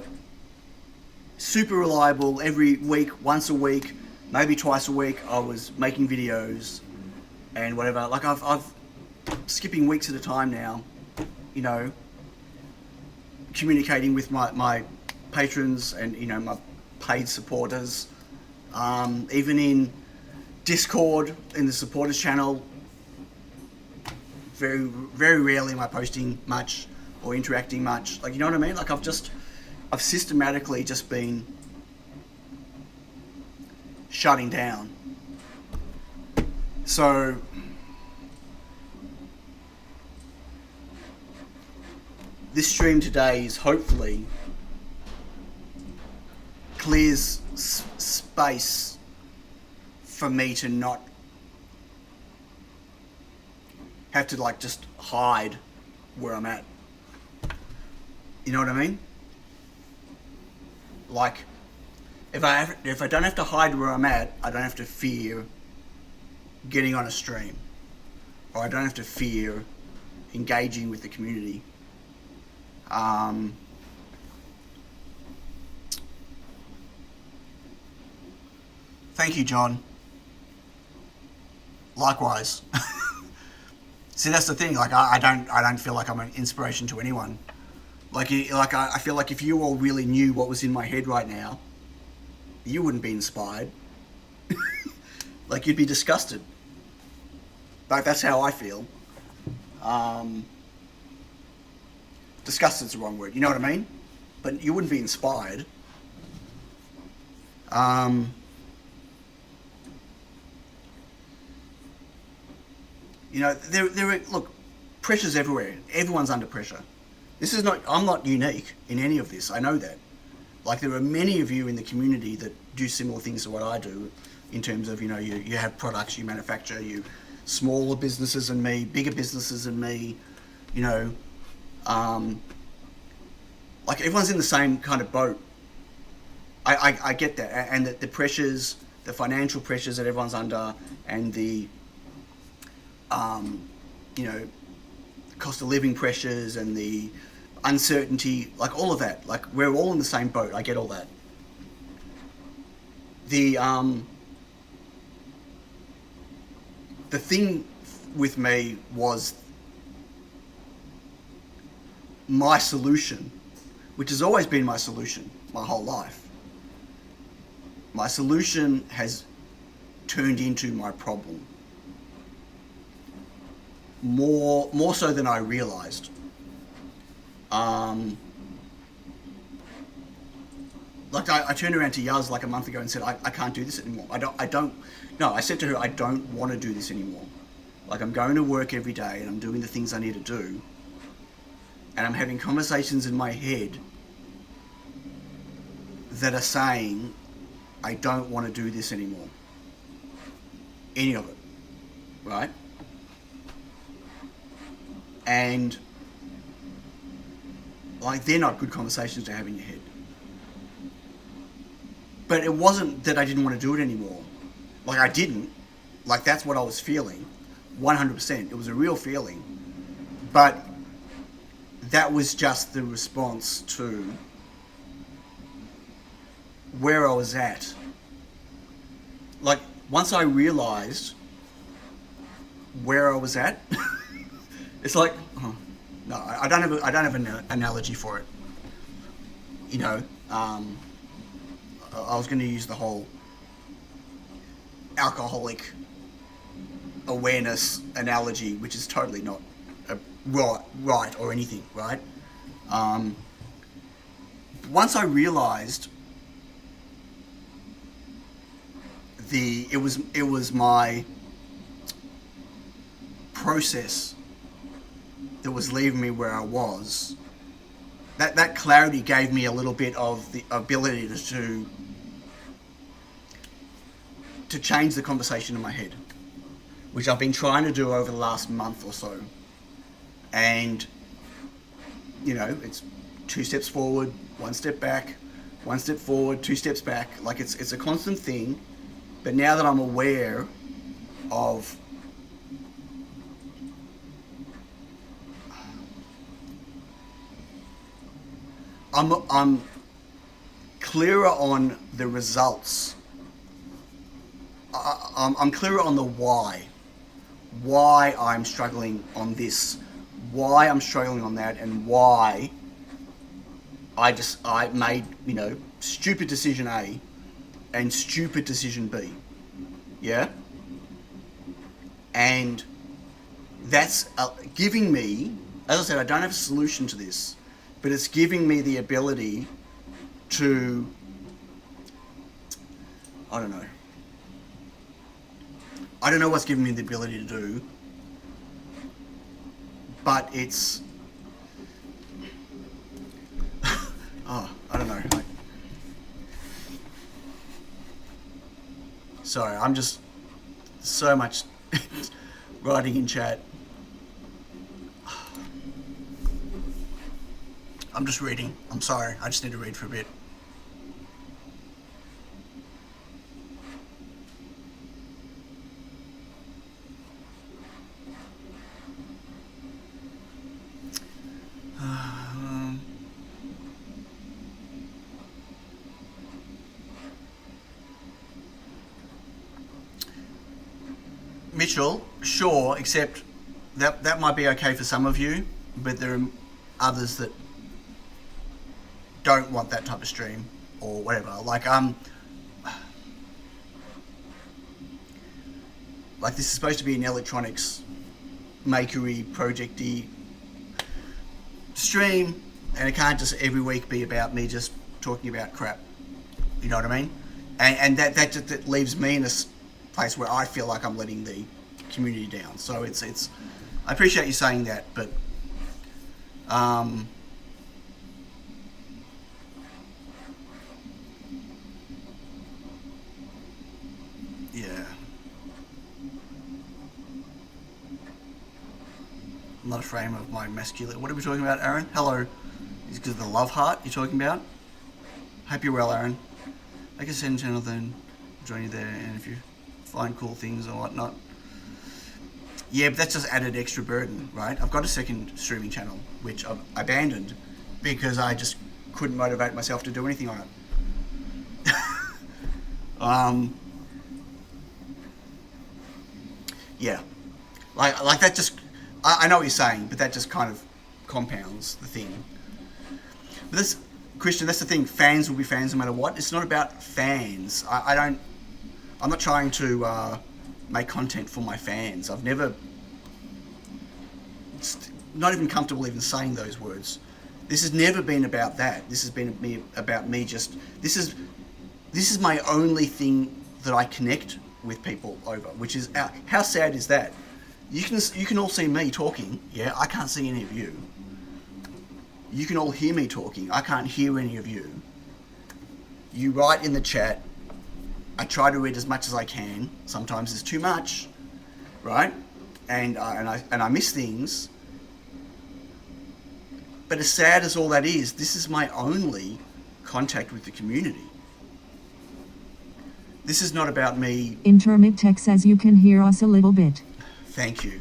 super reliable every week, once a week, maybe twice a week. I was making videos and whatever. Like, I've skipping weeks at a time now, you know, communicating with my patrons and, you know, my paid supporters. Even in Discord, in the supporters channel, very, very rarely am I posting much or interacting much. Like, you know what I mean? Like, I've systematically just been shutting down. So, this stream today is hopefully clears space for me to not have to, like, just hide where I'm at. You know what I mean? Like, if I don't have to hide where I'm at, I don't have to fear getting on a stream, or I don't have to fear engaging with the community. Thank you, John. Likewise. See, that's the thing. Like, I don't feel like I'm an inspiration to anyone. Like I feel like if you all really knew what was in my head right now, you wouldn't be inspired. Like, you'd be disgusted. Like, that's how I feel. Disgusted's the wrong word. You know what I mean? But you wouldn't be inspired. You know, there are, look, pressure's everywhere. Everyone's under pressure. I'm not unique in any of this. I know that. Like, there are many of you in the community that do similar things to what I do, in terms of, you know, you have products you manufacture, you smaller businesses than me, bigger businesses than me, you know. Like, everyone's in the same kind of boat. I get that. And the pressures, the financial pressures that everyone's under, and the, you know, cost of living pressures and the uncertainty, like, all of that. Like, we're all in the same boat. I get all that. The thing with me was my solution, which has always been my solution my whole life. My solution has turned into my problem. More so than I realized. Like, I turned around to Yaz like a month ago and said, I can't do this anymore. I said to her, I don't want to do this anymore. Like, I'm going to work every day and I'm doing the things I need to do. And I'm having conversations in my head that are saying, I don't want to do this anymore. Any of it. Right? And, like, they're not good conversations to have in your head. But it wasn't that I didn't want to do it anymore. Like, I didn't. Like, that's what I was feeling. 100%. It was a real feeling. But that was just the response to where I was at. Like, once I realized where I was at, it's like, no, I don't have an analogy for it. You know, I was going to use the whole alcoholic awareness analogy, which is totally not. 「 right or anything, right? once I realized it was my process that was leaving me where I was, that clarity gave me a little bit of the ability to change the conversation in my head, which I've been trying to do over the last month or so. And, you know, it's 2 steps forward, 1 step back, 1 step forward, 2 steps back. Like it's a constant thing. But now that I'm aware of I'm clearer on the results. I'm clearer on the why I'm struggling on this, why I'm struggling on that, and why I made, you know, stupid decision A and stupid decision B. Yeah? And that's giving me, as I said, I don't have a solution to this, but it's giving me the ability to, I don't know what's giving me the ability to do, but it's, I don't know. Sorry, I'm just so much writing in chat. I'm just reading. I'm sorry. I just need to read for a bit. Mitchell, sure, except that might be okay for some of you, but there are others that don't want that type of stream or whatever. Like this is supposed to be an electronics makery projecty stream, and it can't just every week be about me just talking about crap. You know what I mean? And that leaves me in a place where I feel like I'm letting the community down. So it's I appreciate you saying that, but yeah, I'm not afraid of my masculine. What are we talking about, Aaron? Hello. Is it because of the love heart you're talking about? Hope you're well, Aaron. I can send channel then join you there, and if you find cool things or whatnot. Yeah, but that's just added extra burden, right? I've got a second streaming channel, which I've abandoned because I just couldn't motivate myself to do anything on it. Yeah, like that just, I know what you're saying, but that just kind of compounds the thing. But this, Christian, that's the thing, fans will be fans no matter what. It's not about fans. I'm not trying to make content for my fans. I've never, not even comfortable even saying those words. This has never been about that. This has been about me just, this is my only thing that I connect with people over, which is, how sad is that? You can all see me talking, yeah? I can't see any of you. You can all hear me talking. I can't hear any of you. You write in the chat. I try to read as much as I can. Sometimes it's too much, right? And I miss things. But as sad as all that is, this is my only contact with the community. This is not about me. Intermit Tech says you can hear us a little bit. Thank you.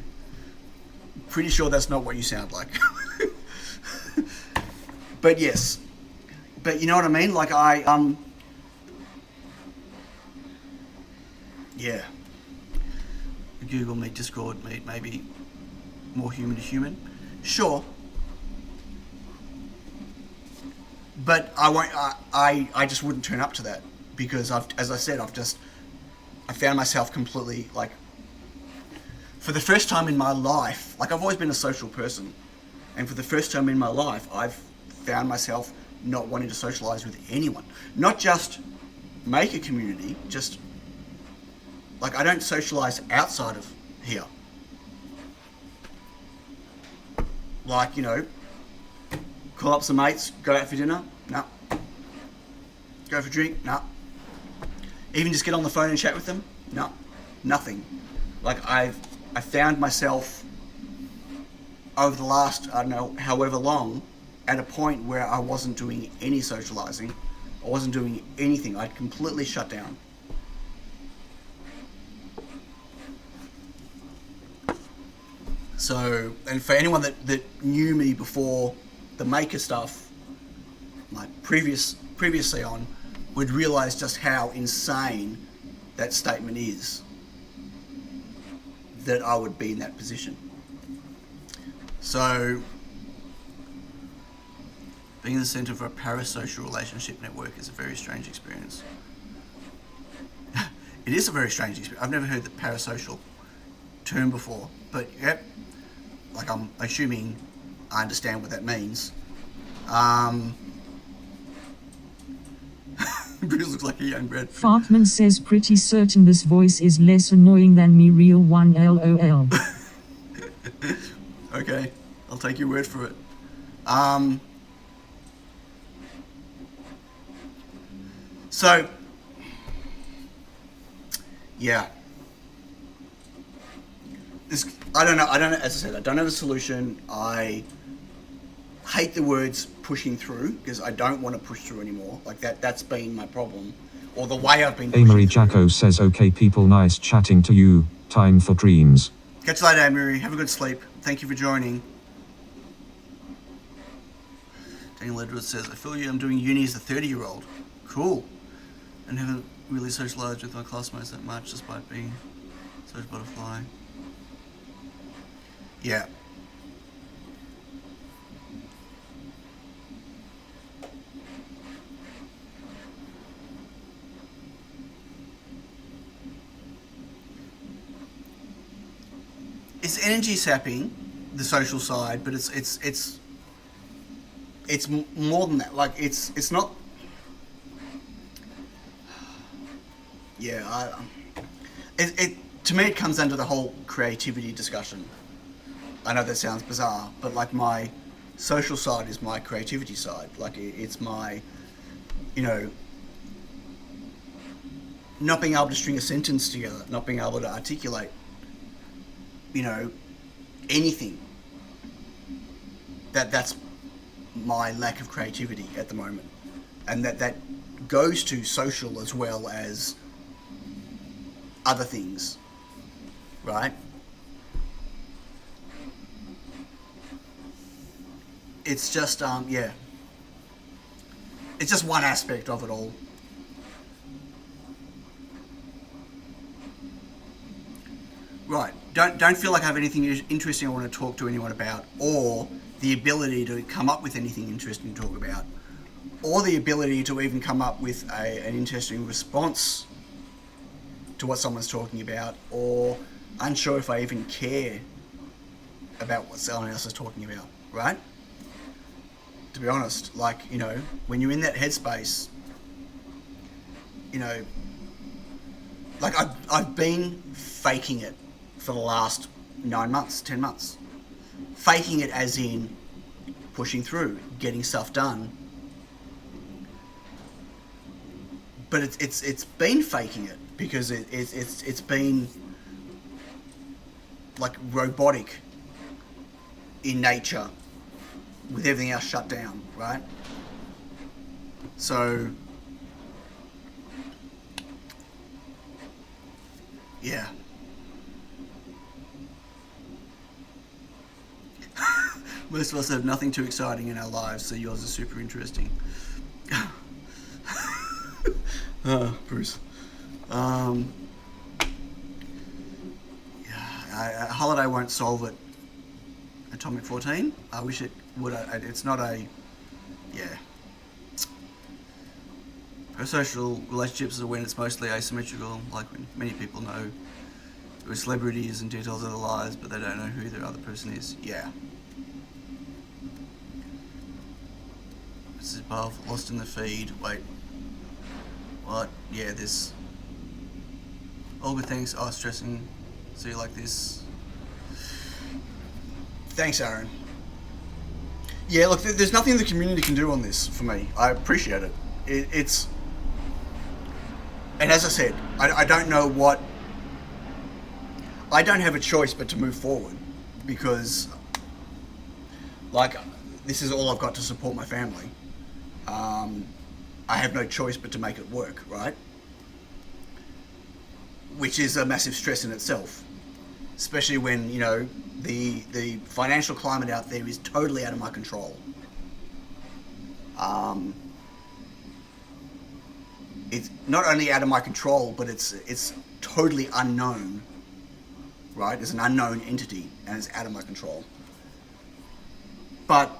Pretty sure that's not what you sound like. But yes. But you know what I mean? Like yeah. Google Meet, Discord Meet, maybe more human to human. Sure. But I won't. I just wouldn't turn up to that because as I said, I found myself completely like, for the first time in my life, like I've always been a social person, and for the first time in my life, I've found myself not wanting to socialize with anyone. Not just make a community, just like I don't socialize outside of here. Like, you know, call up some mates, go out for dinner, no. Go for a drink, no. Even just get on the phone and chat with them, no. Nothing. Like I found myself over the last, I don't know, however long, at a point where I wasn't doing any socializing. I wasn't doing anything. I'd completely shut down. So, and for anyone that knew me before the maker stuff, like previously on, would realize just how insane that statement is, that I would be in that position. So, being in the center of a parasocial relationship network is a very strange experience. It is a very strange experience. I've never heard the parasocial term before, but yep, like I'm assuming I understand what that means. Bruce looks like a young Brad. Fartman says pretty certain this voice is less annoying than me real one lol. Okay, I'll take your word for it. So, yeah. I don't know, as I said, I don't have a solution. I hate the words pushing through, because I don't want to push through anymore. Like that's been my problem. Or the way I've been pushing Amory through. Jacko says, okay people, nice chatting to you, time for dreams. Catch you later, Amory. Have a good sleep. Thank you for joining. Daniel Edwards says, I feel you, I'm doing uni as a 30-year-old. Cool. And haven't really socialized with my classmates that much, despite being social butterfly. Yeah. It's energy sapping, the social side, but it's more than that. Like it's not. Yeah, it to me it comes under the whole creativity discussion. I know that sounds bizarre, but like my social side is my creativity side. Like it's my, you know, not being able to string a sentence together, not being able to articulate, you know, anything. That's my lack of creativity at the moment, and that goes to social as well as other things, right? It's just yeah, it's just one aspect of it all. Right, don't feel like I have anything interesting I want to talk to anyone about, or the ability to come up with anything interesting to talk about, or the ability to even come up with an interesting response to what someone's talking about, or unsure if I even care about what someone else is talking about, right? To be honest, like, you know, when you're in that headspace, you know, like I've been faking it for the last 9 months, 10 months. Faking it as in pushing through, getting stuff done. But it's been faking it because it's been like robotic in nature with everything else shut down, right? So yeah. Most of us have nothing too exciting in our lives, so yours is super interesting. Bruce. Yeah, a holiday won't solve it. Atomic 14? I wish it would. It's not a... Yeah. Parasocial relationships are when it's mostly asymmetrical, like when many people know who celebrities and details of their lives, but they don't know who their other person is. Yeah. This is above, lost in the feed. Wait. What? Yeah, this. All good things. Oh, stressing. See you like this. Thanks, Aaron. Yeah, look, there's nothing the community can do on this for me. I appreciate it. It's... And as I said, I don't know what... I don't have a choice but to move forward. Because, like, this is all I've got to support my family. I have no choice but to make it work, right? Which is a massive stress in itself. Especially when, you know, the financial climate out there is totally out of my control. It's not only out of my control, but it's totally unknown, right? It's an unknown entity, and it's out of my control. But,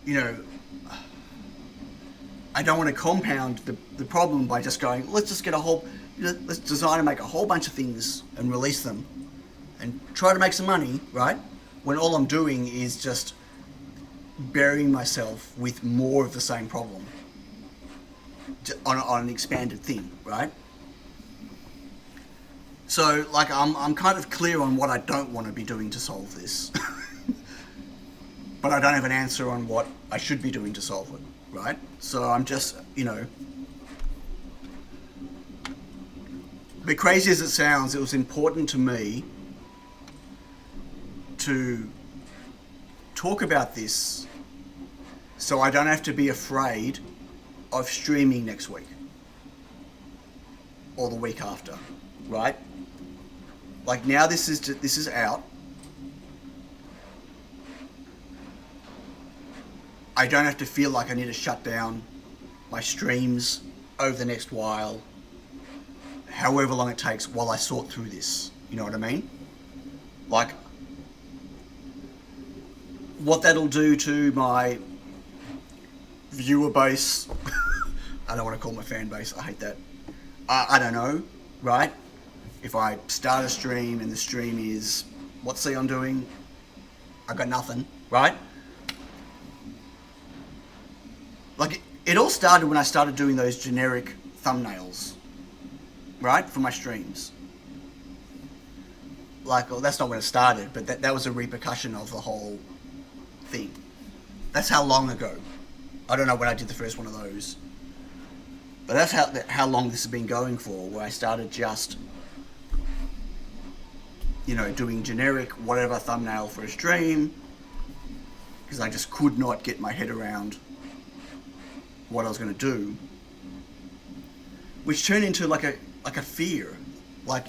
you know, I don't want to compound the problem by just going, let's just get let's design and make a whole bunch of things and release them and try to make some money, right? When all I'm doing is just burying myself with more of the same problem on an expanded thing, right? So, like, I'm kind of clear on what I don't want to be doing to solve this. But I don't have an answer on what I should be doing to solve it, right? So I'm just, you know... But crazy as it sounds, it was important to me to talk about this so I don't have to be afraid of streaming next week or the week after, right? Like, now this is out. I don't have to feel like I need to shut down my streams over the next while, however long it takes while I sort through this. You know what I mean? Like, what that'll do to my viewer base, I don't want to call my fan base, I hate that. I don't know, right? If I start a stream and the stream is, what's Leon doing? I got nothing, right? Like, it all started when I started doing those generic thumbnails, right, for my streams. Like, well, that's not when it started, but that was a repercussion of the whole thing. That's how long ago. I don't know when I did the first one of those. But that's how long this has been going for, where I started just, you know, doing generic whatever thumbnail for a stream, because I just could not get my head around what I was going to do, which turned into like a fear, like,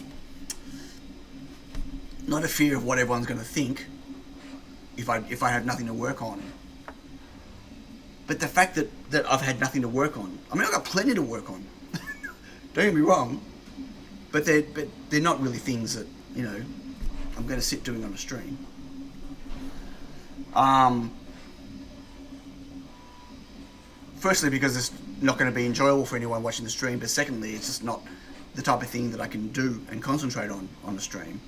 not a fear of what everyone's going to think if I have nothing to work on, but the fact that I've had nothing to work on. I mean, I've got plenty to work on. Don't get me wrong, but they're not really things that, you know, I'm going to sit doing on a stream. Firstly, because it's not going to be enjoyable for anyone watching the stream, but secondly, it's just not the type of thing that I can do and concentrate on the stream.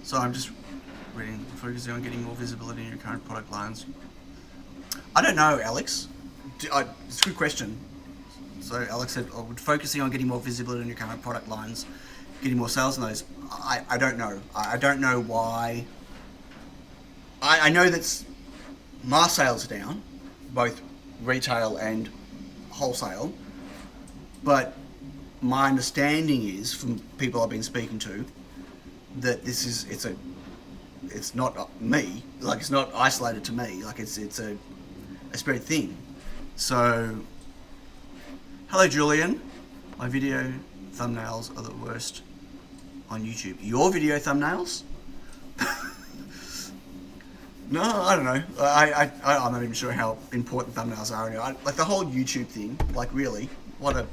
So I'm just reading, focusing on getting more visibility in your current product lines. I don't know, Alex. It's a good question. So Alex said, I would focusing on getting more visibility in your current product lines, getting more sales in those. I don't know. I don't know why. I know that my sales are down, both retail and wholesale, but my understanding is, from people I've been speaking to, that it's not me, like, it's not isolated to me, like it's a spread thing. So, hello Julian, my video thumbnails are the worst on YouTube. Your video thumbnails? No, I don't know. I'm not even sure how important thumbnails are anyway. Like, the whole YouTube thing, like, really, what a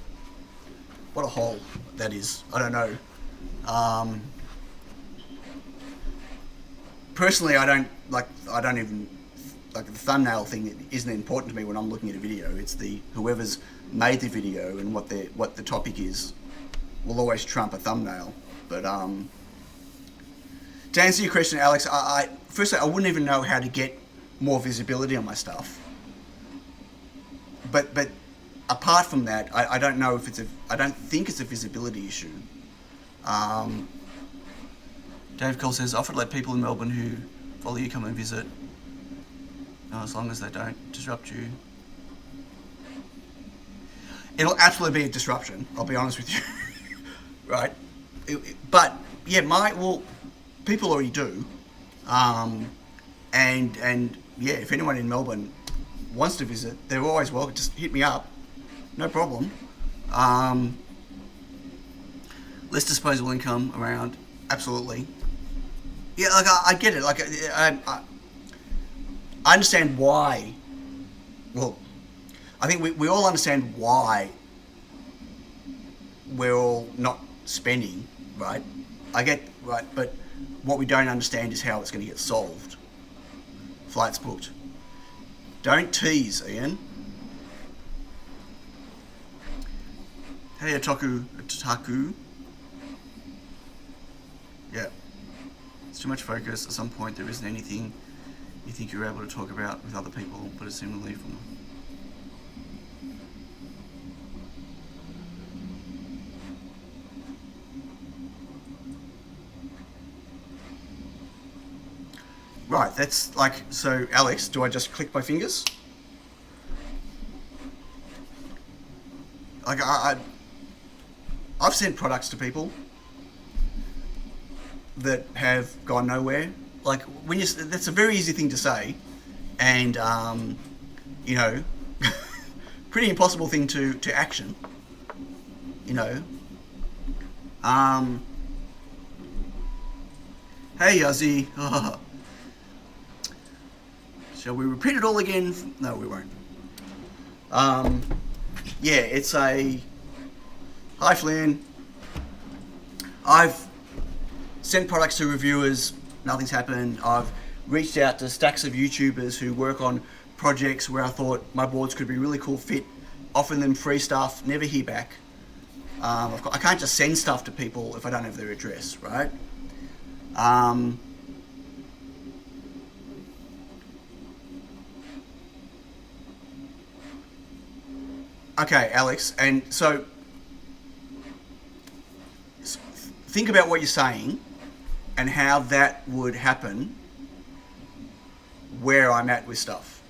hole that is. I don't know. Personally, I don't even like the thumbnail thing isn't important to me when I'm looking at a video. It's the whoever's made the video and what the topic is will always trump a thumbnail. But to answer your question, Alex, firstly, I wouldn't even know how to get more visibility on my stuff. But apart from that, I don't know if I don't think it's a visibility issue. Dave Cole says, often let people in Melbourne who follow you come and visit, as long as they don't disrupt you. It'll absolutely be a disruption, I'll be honest with you. Right? But yeah, people already do. And yeah, if anyone in Melbourne wants to visit, they're always welcome. Just hit me up, no problem. Less disposable income around, absolutely. Yeah, like I get it. Like I understand why. Well, I think we all understand why we're all not spending, right? I get right, but what we don't understand is how it's going to get solved. Flights booked. Don't tease, Ian. Hey, Otaku. Yeah. It's too much focus. At some point, there isn't anything you think you're able to talk about with other people, but it's similarly from. Right, that's like, so Alex, do I just click my fingers? Like I've sent products to people that have gone nowhere. Like that's a very easy thing to say, and you know, pretty impossible thing to action. You know. Hey Yazzie. Shall we repeat it all again? No, we won't. Yeah, it's a... Hi, Flynn. I've sent products to reviewers. Nothing's happened. I've reached out to stacks of YouTubers who work on projects where I thought my boards could be a really cool fit, offering them free stuff, never hear back. I can't just send stuff to people if I don't have their address, right? Okay, Alex, and so think about what you're saying and how that would happen where I'm at with stuff.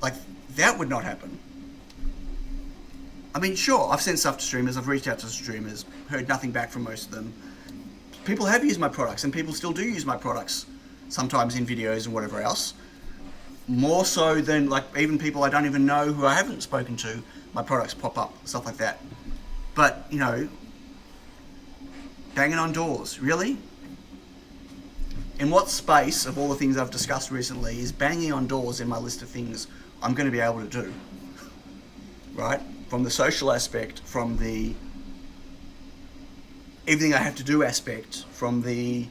Like, that would not happen. I mean, sure, I've sent stuff to streamers, I've reached out to streamers, heard nothing back from most of them. People have used my products, and people still do use my products, sometimes in videos and whatever else. More so than, like, even people I don't even know who I haven't spoken to, my products pop up, stuff like that. But, you know, banging on doors, really? In what space of all the things I've discussed recently is banging on doors in my list of things I'm going to be able to do? Right? From the social aspect, from the everything I have to do aspect, from the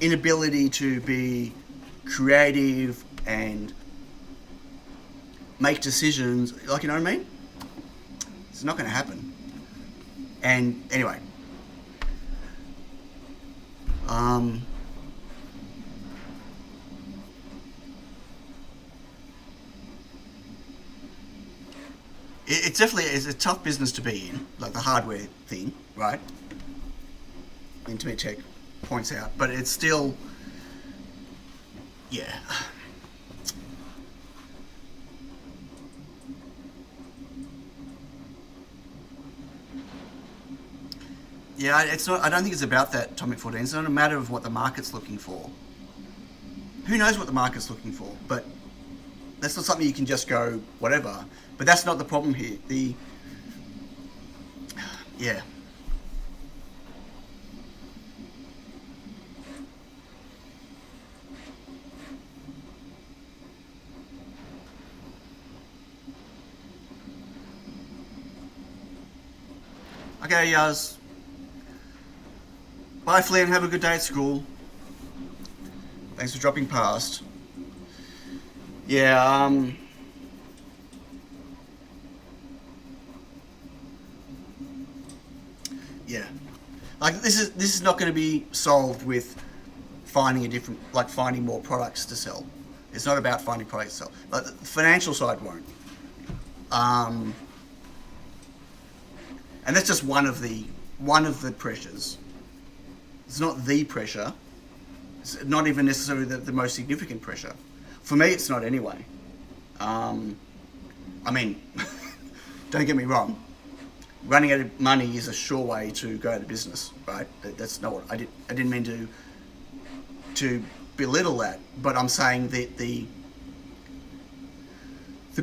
inability to be creative and make decisions, like, you know what I mean? It's not going to happen. And anyway, it's definitely it's a tough business to be in, like the hardware thing, right? Intimate Tech points out, but it's still, yeah. Yeah, it's not. I don't think it's about that, Atomic 14. It's not a matter of what the market's looking for. Who knows what the market's looking for? But that's not something you can just go whatever. But that's not the problem here. Yeah. Okay, Yaz. Bye, Flynn. Have a good day at school. Thanks for dropping past. Yeah, yeah. Like this is not going to be solved with finding more products to sell. It's not about finding products to sell. Like the financial side won't. And that's just one of the pressures. It's not the pressure. It's not even necessarily the most significant pressure. For me, it's not anyway. I mean, don't get me wrong. Running out of money is a sure way to go out of business, right? That's not what I didn't mean to belittle that, but I'm saying that the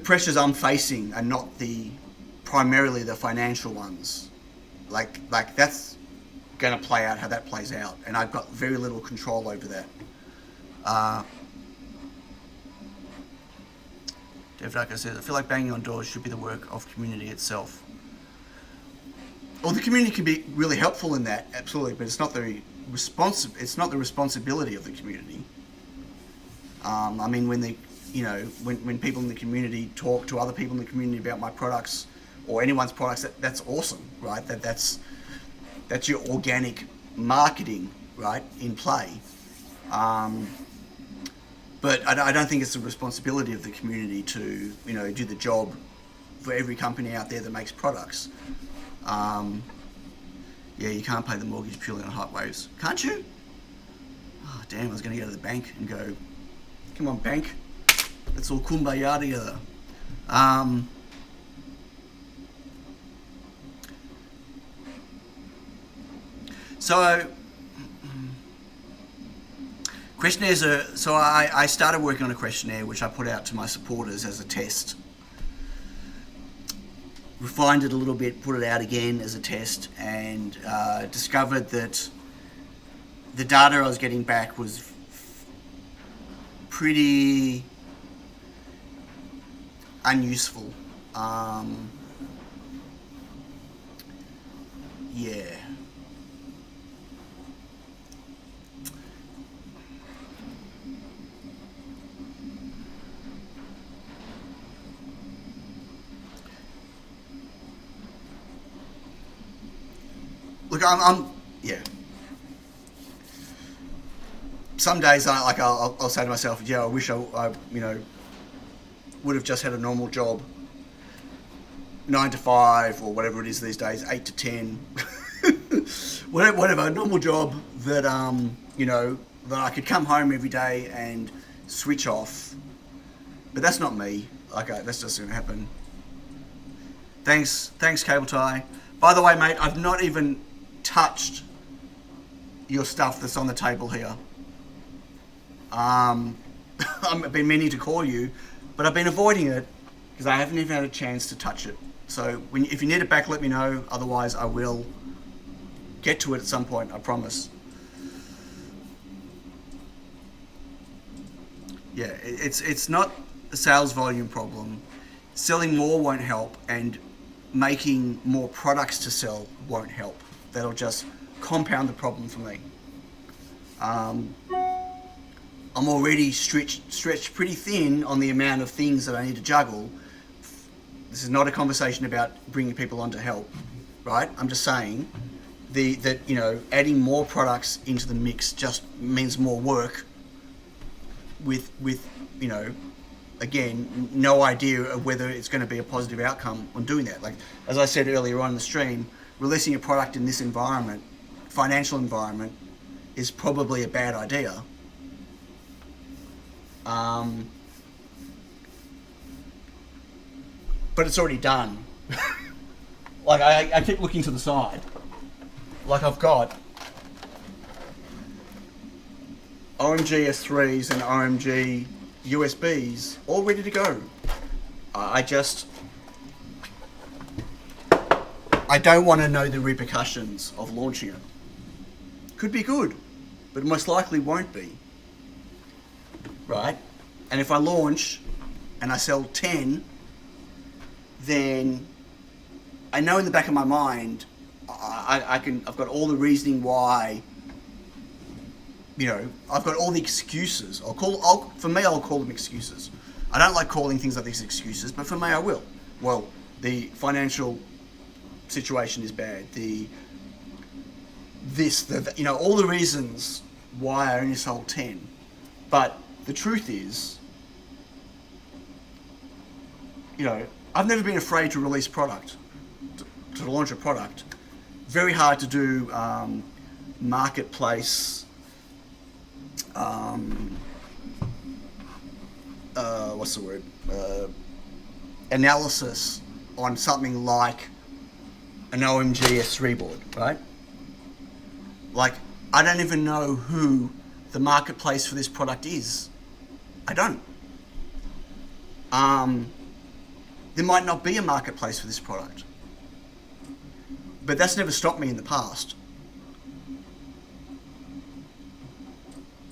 pressures I'm facing are not primarily the financial ones. Like that's going to play out how that plays out, and I've got very little control over that. Dev Ducker says, I feel like banging on doors should be the work of community itself. Well, the community can be really helpful in that, absolutely, but it's not the responsibility of the community. I mean, when people in the community talk to other people in the community about my products or anyone's products, that's awesome, right? That's your organic marketing, right, in play. But I don't think it's the responsibility of the community to, do the job for every company out there that makes products. Yeah, you can't pay the mortgage purely on hot waves. Can't you? Oh, damn, I was going to go to the bank and go, come on, bank. Let's all kumbaya together. So, questionnaires are... So I started working on a questionnaire which I put out to my supporters as a test. Refined it a little bit, put it out again as a test, and discovered that the data I was getting back was pretty unuseful. Yeah. Look, yeah. Some days I'll say to myself, yeah, I wish I would have just had a normal job, 9 to 5 or whatever it is these days, 8 to 10, whatever, a normal job that that I could come home every day and switch off. But that's not me. Okay, that's just gonna happen. Thanks, Cable Tie. By the way, mate, I've not even touched your stuff that's on the table here. I've been meaning to call you, but I've been avoiding it because I haven't even had a chance to touch it. So if you need it back, let me know. Otherwise, I will get to it at some point, I promise. Yeah, it's not a sales volume problem. Selling more won't help, and making more products to sell won't help. That'll just compound the problem for me. I'm already stretched pretty thin on the amount of things that I need to juggle. This is not a conversation about bringing people on to help, right? I'm just saying that adding more products into the mix just means more work with again, no idea of whether it's going to be a positive outcome on doing that. Like, as I said earlier on in the stream, releasing a product in this environment, financial environment, is probably a bad idea. But it's already done. Like, I keep looking to the side. Like, I've got OMG S3s and OMG USBs all ready to go. I don't want to know the repercussions of launching it. Could be good, but most likely won't be. Right? And if I launch and I sell 10, then I know in the back of my mind I've got all the reasoning why you know, I've got all the excuses. I'll call them excuses. I don't like calling things like these excuses, but for me, I will. Well, the financial situation is bad. You know, all the reasons why I only sold 10. But the truth is, you know, I've never been afraid to release product, to launch a product. Very hard to do marketplace, what's the word? Analysis on something like an OMG S3 board, right? Like, I don't even know who the marketplace for this product is. I don't. There might not be a marketplace for this product. But that's never stopped me in the past.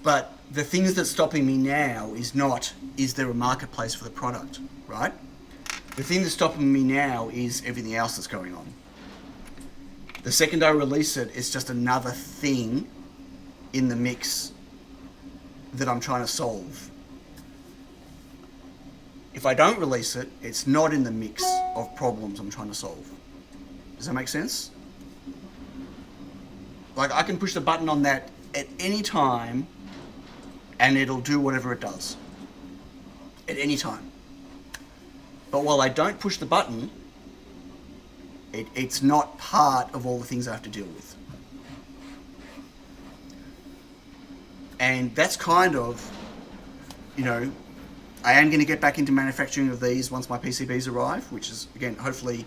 But the things that's stopping me now is not, is there a marketplace for the product, right? The thing that's stopping me now is everything else that's going on. The second I release it, it's just another thing in the mix that I'm trying to solve. If I don't release it, it's not in the mix of problems I'm trying to solve. Does that make sense? Like, I can push the button on that at any time and it'll do whatever it does. At any time. But while I don't push the button, it's not part of all the things I have to deal with. And that's kind of, you know, I am going to get back into manufacturing of these once my PCBs arrive, which is, again, hopefully,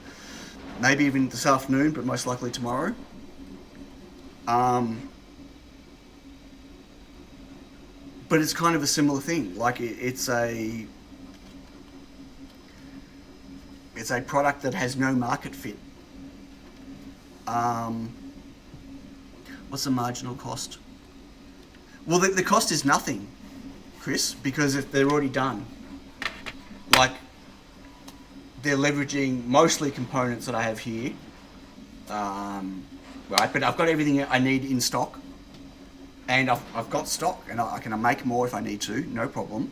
maybe even this afternoon, but most likely tomorrow. But it's kind of a similar thing. Like, it's a product that has no market fit. What's the marginal cost? Well, the cost is nothing, Chris, because if they're already done. Like, they're leveraging mostly components that I have here, right? But I've got everything I need in stock, and I've got stock, and I can make more if I need to, no problem.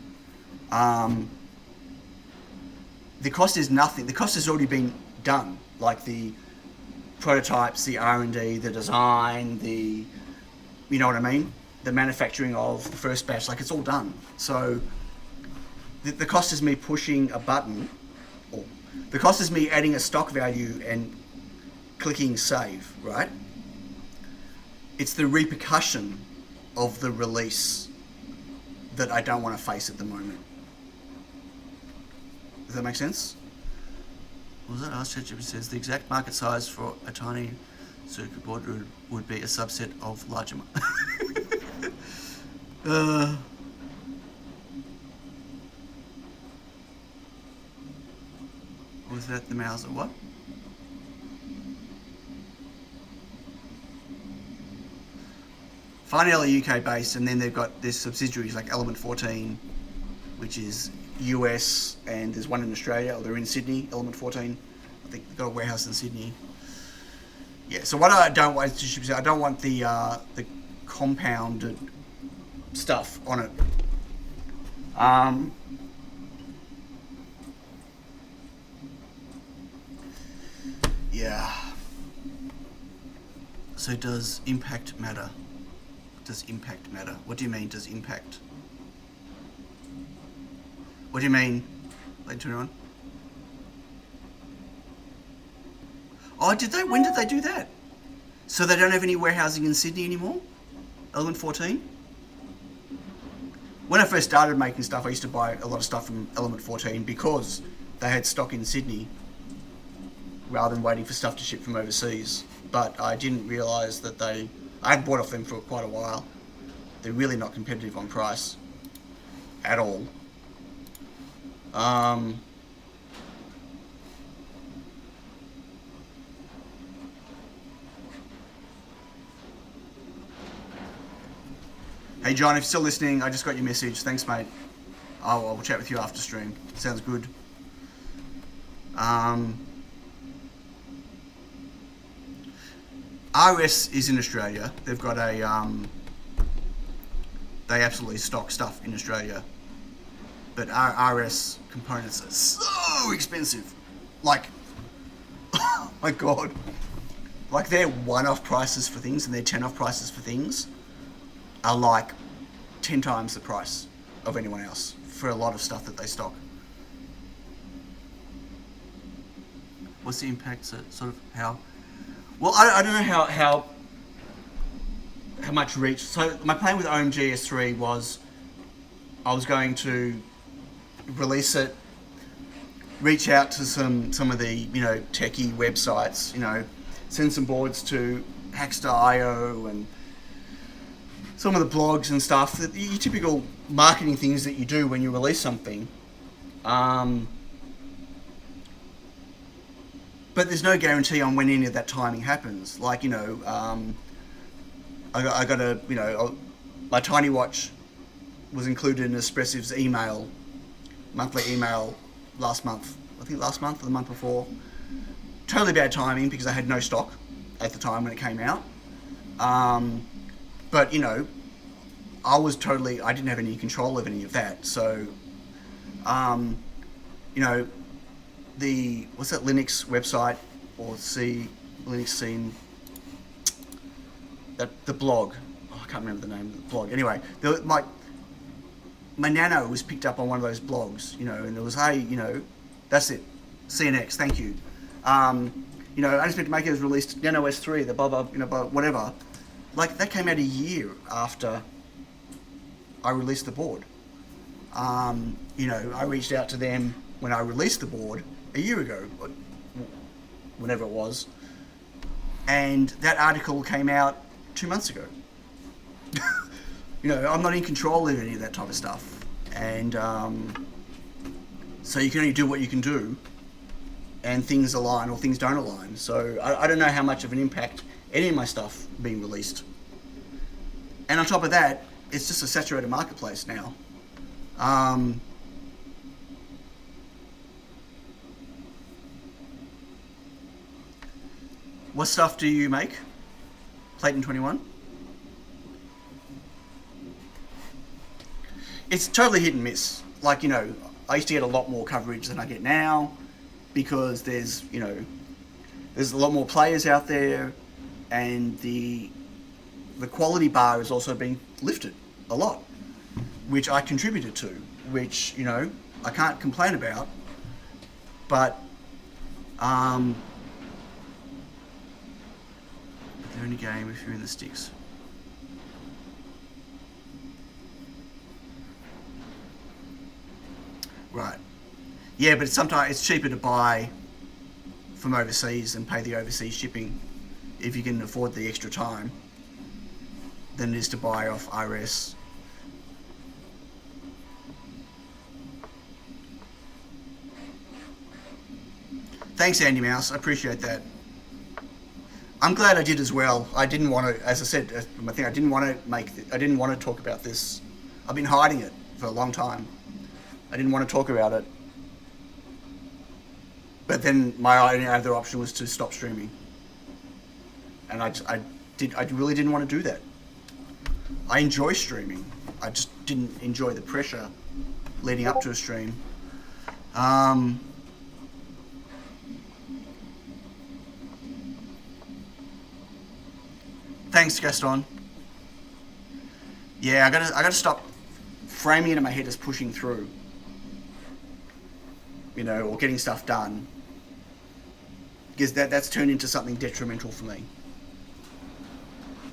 The cost is nothing. The cost has already been done, like the prototypes, the R&D, the design, you know what I mean? The manufacturing of the first batch, like, it's all done. So the cost is me pushing a button, or the cost is me adding a stock value and clicking save, right? It's the repercussion of the release that I don't want to face at the moment. Does that make sense? What was it? ChatGPT says the exact market size for a tiny circuit board would be a subset of larger. Was that the mouse or what? Finally UK based, and then they've got their subsidiaries like Element 14, which is US, and there's one in Australia, or they're in Sydney, Element 14. I think they've got a warehouse in Sydney. Yeah, so what I don't want, I don't want the compounded stuff on it. Yeah. So does impact matter? Does impact matter? What do you mean, does impact? What do you mean? Late 21? Oh, did they? When did they do that? So they don't have any warehousing in Sydney anymore? Element 14? When I first started making stuff, I used to buy a lot of stuff from Element 14 because they had stock in Sydney rather than waiting for stuff to ship from overseas. But I didn't realise that I had bought off them for quite a while. They're really not competitive on price at all. Hey John, if you're still listening, I just got your message. Thanks, mate. I'll chat with you after stream. Sounds good. RS is in Australia. They've got a they absolutely stock stuff in Australia. But our RS components are so expensive. Like, oh my god. Like their one-off prices for things and their 10-off prices for things are like 10 times the price of anyone else for a lot of stuff that they stock. What's the impact? Sort of how? Well, I don't know how much reach. So my plan with OMG S3 was I was going to release it, reach out to some of the techie websites, send some boards to Hackstar.io and some of the blogs and stuff, your typical marketing things that you do when you release something. But there's no guarantee on when any of that timing happens. Like, I got a, my Tiny Watch was included in Espressive's monthly email last month. I think last month or the month before. Totally bad timing because I had no stock at the time when it came out. But, I didn't have any control of any of that. So, what's that Linux website or Linux scene, the blog, I can't remember the name of the blog. Anyway, my Nano was picked up on one of those blogs, and it was, hey, that's it, CNX, thank you. Unexpected Maker has released Nano S3, the blah, blah, blah, whatever. Like, that came out a year after I released the board. I reached out to them when I released the board a year ago, whenever it was, and that article came out 2 months ago. I'm not in control of any of that type of stuff, and so you can only do what you can do, and things align or things don't align. So I don't know how much of an impact any of my stuff being released. And on top of that, it's just a saturated marketplace now. What stuff do you make? Platinum 21? It's totally hit and miss. Like, I used to get a lot more coverage than I get now because there's a lot more players out there, and the quality bar is also being lifted a lot, which I contributed to, which, I can't complain about, but they're in a game if you're in the sticks. Right. Yeah, but sometimes it's cheaper to buy from overseas and pay the overseas shipping if you can afford the extra time than it is to buy off RS. Thanks, Andy Mouse. I appreciate that. I'm glad I did as well. I didn't want to, as I said, I think I didn't want to talk about this. I've been hiding it for a long time. I didn't want to talk about it. But then my only other option was to stop streaming. And I really didn't want to do that. I enjoy streaming. I just didn't enjoy the pressure leading up to a stream. Thanks, Gaston. Yeah, I gotta stop framing it in my head as pushing through, or getting stuff done, because that's turned into something detrimental for me.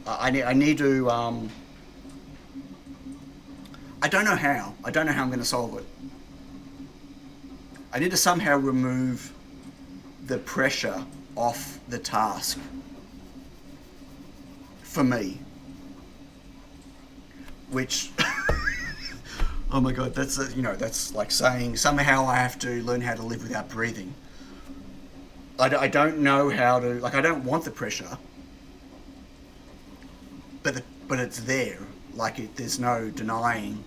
I need to. I don't know how. I don't know how I'm going to solve it. I need to somehow remove the pressure off the task. For me, which, oh my god, that's like saying somehow I have to learn how to live without breathing. I don't know how to, I don't want the pressure, but it's there. There's no denying.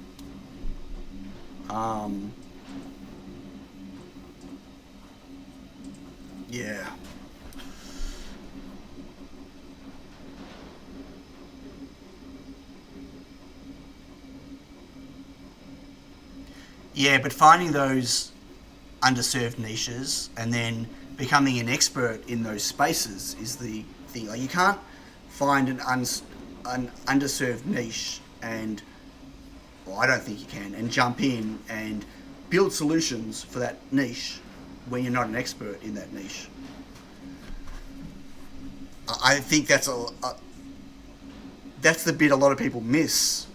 Yeah. Yeah, but finding those underserved niches and then becoming an expert in those spaces is the thing. Like, you can't find an underserved niche and, well, I don't think you can, and jump in and build solutions for that niche when you're not an expert in that niche. I think that's the bit a lot of people miss.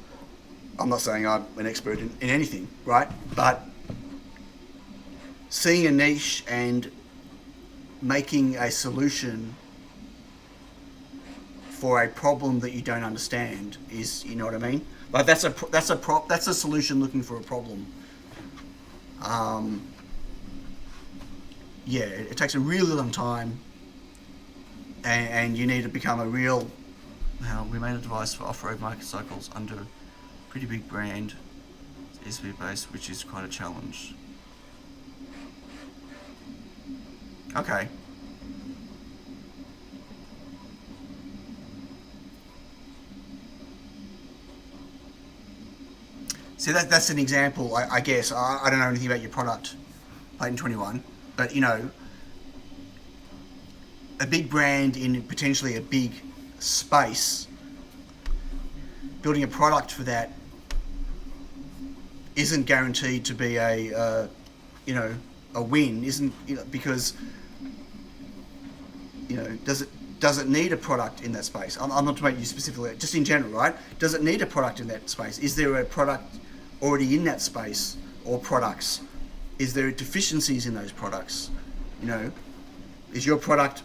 I'm not saying I'm an expert in anything, right? But seeing a niche and making a solution for a problem that you don't understand is, you know what I mean? Like, that's a solution looking for a problem. Yeah, it takes a really long time, and you need to become a real. Now, we made a device for off-road motorcycles under a pretty big brand, SV based, which is quite a challenge. Okay. So that's an example, I guess. I don't know anything about your product, Patron 21, but, you know, a big brand in potentially a big space, building a product for that isn't guaranteed to be a win, isn't, you know, because, you know, does it need a product in that space? I'm not talking about you specifically, just in general, right? Does it need a product in that space? Is there a product already in that space, or products? Is there deficiencies in those products? You know, is your product,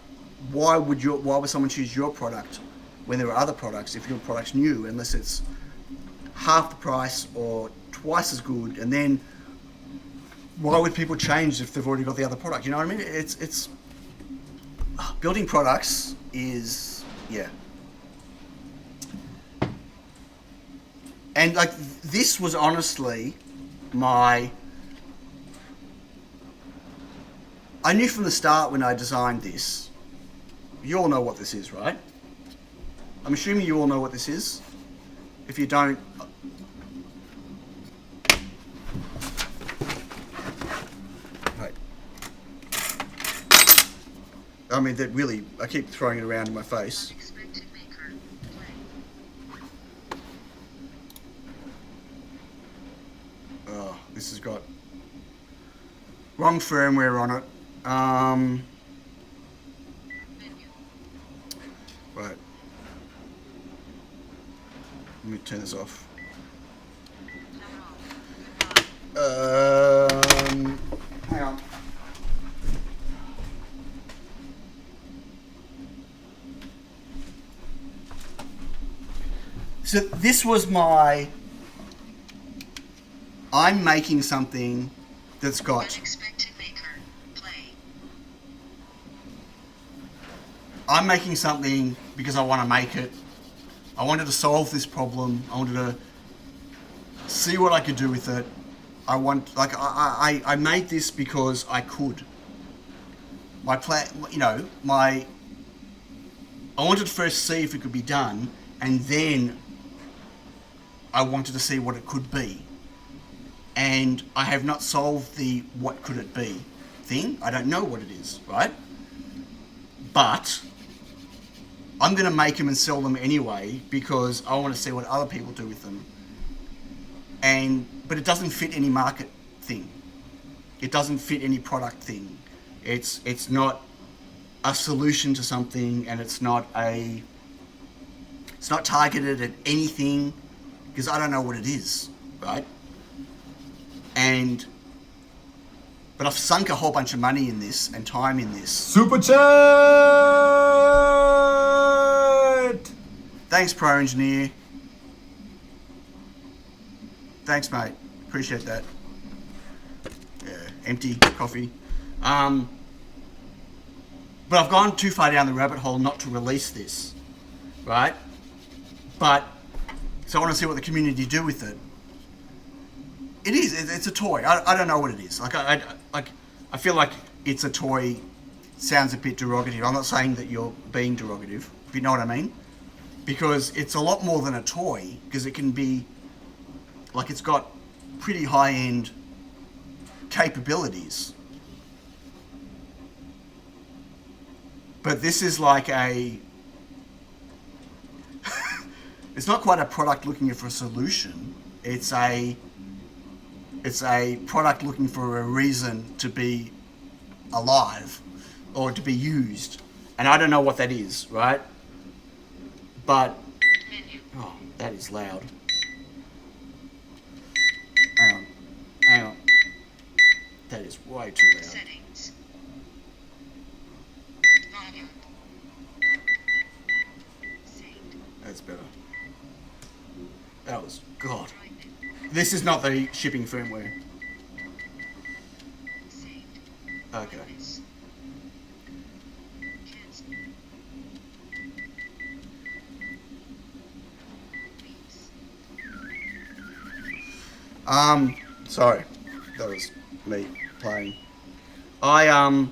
why would someone choose your product when there are other products if your product's new, unless it's half the price or twice as good? And then why would people change if they've already got the other product? You know what I mean? It's building products is, yeah. And like, this was honestly I knew from the start when I designed this, you all know what this is, right? I'm assuming you all know what this is. If you don't, right. I mean, that really, I keep throwing it around in my face. Oh, this has got wrong firmware on it. Right. Let me turn this off. Hang on. So this was I'm making something that's got Unexpected maker. Play. I'm making something because I want to make it. I wanted to solve this problem. I wanted to see what I could do with it. I made this because I could. My plan, I wanted to first see if it could be done, and then I wanted to see what it could be. And I have not solved the what could it be thing. I don't know what it is, right? But I'm going to make them and sell them anyway because I want to see what other people do with them. But it doesn't fit any market thing. It doesn't fit any product thing. It's not a solution to something, and it's not targeted at anything because I don't know what it is, right? But I've sunk a whole bunch of money in this and time in this. Super chat! Thanks, Pro Engineer. Thanks, mate. Appreciate that. Yeah, empty coffee. But I've gone too far down the rabbit hole not to release this, right? So I want to see what the community do with it. It is. It's a toy. I don't know what it is. I feel like it's a toy. Sounds a bit derogative. I'm not saying that you're being derogative, if you know what I mean. Because it's a lot more than a toy. Because it can be, like, it's got pretty high-end capabilities. But this is like a... it's not quite a product looking for a solution. It's a product looking for a reason to be alive or to be used. And I don't know what that is, right? But... Menu. oh, that is loud. Hang on. That is way too loud. Settings. Volume. Saved. That's better. That was... God. Brightness. This is not the shipping firmware. Saved. Okay. Brightness. Cancel. Leaves. Sorry. That was me playing. But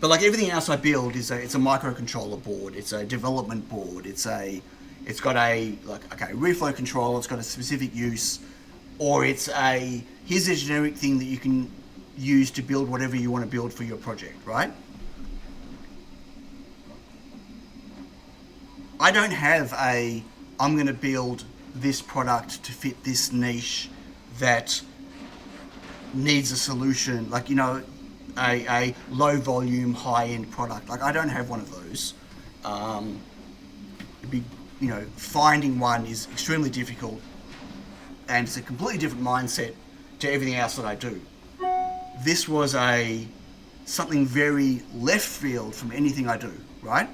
like everything else I build it's a microcontroller board. It's a development board. It's got a reflow controller. It's got a specific use, or it's here's a generic thing that you can use to build whatever you want to build for your project, right? I don't have I'm going to build this product to fit this niche that needs a solution, like, you know, a low volume, high end product. Like, I don't have one of those. It'd be, you know, finding one is extremely difficult, and it's a completely different mindset to everything else that I do. This was something very left field from anything I do, right?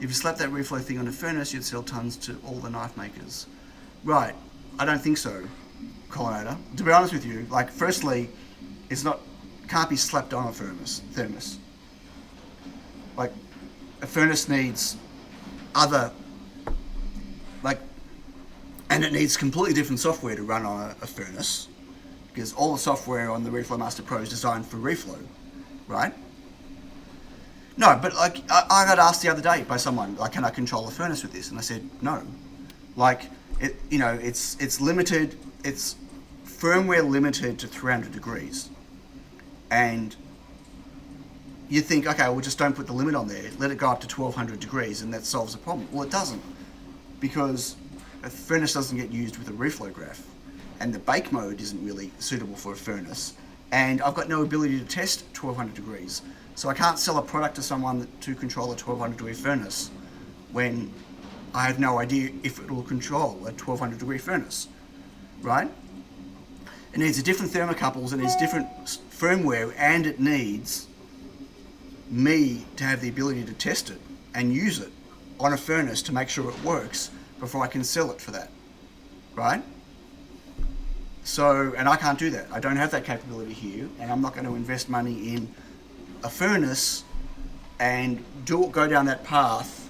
If you slap that reflow thing on a furnace, you'd sell tons to all the knife makers. Right, I don't think so, Colinator. To be honest with you, like, firstly, can't be slapped on a thermos. Like, a furnace needs other, like, and it needs completely different software to run on a furnace, because all the software on the Reflow Master Pro is designed for reflow, right? No, but like, I got asked the other day by someone, like, can I control a furnace with this? And I said, no. Like, it's limited, it's firmware limited to 300 degrees. And you think, okay, well, just don't put the limit on there, let it go up to 1200 degrees and that solves the problem. Well, it doesn't, because a furnace doesn't get used with a reflow graph, and the bake mode isn't really suitable for a furnace. And I've got no ability to test 1200 degrees. So I can't sell a product to someone to control a 1200 degree furnace when I have no idea if it will control a 1200 degree furnace, right? It needs a different thermocouples, it needs different firmware, and it needs me to have the ability to test it and use it on a furnace to make sure it works before I can sell it for that, right? So, and I can't do that. I don't have that capability here, and I'm not going to invest money in a furnace and go down that path.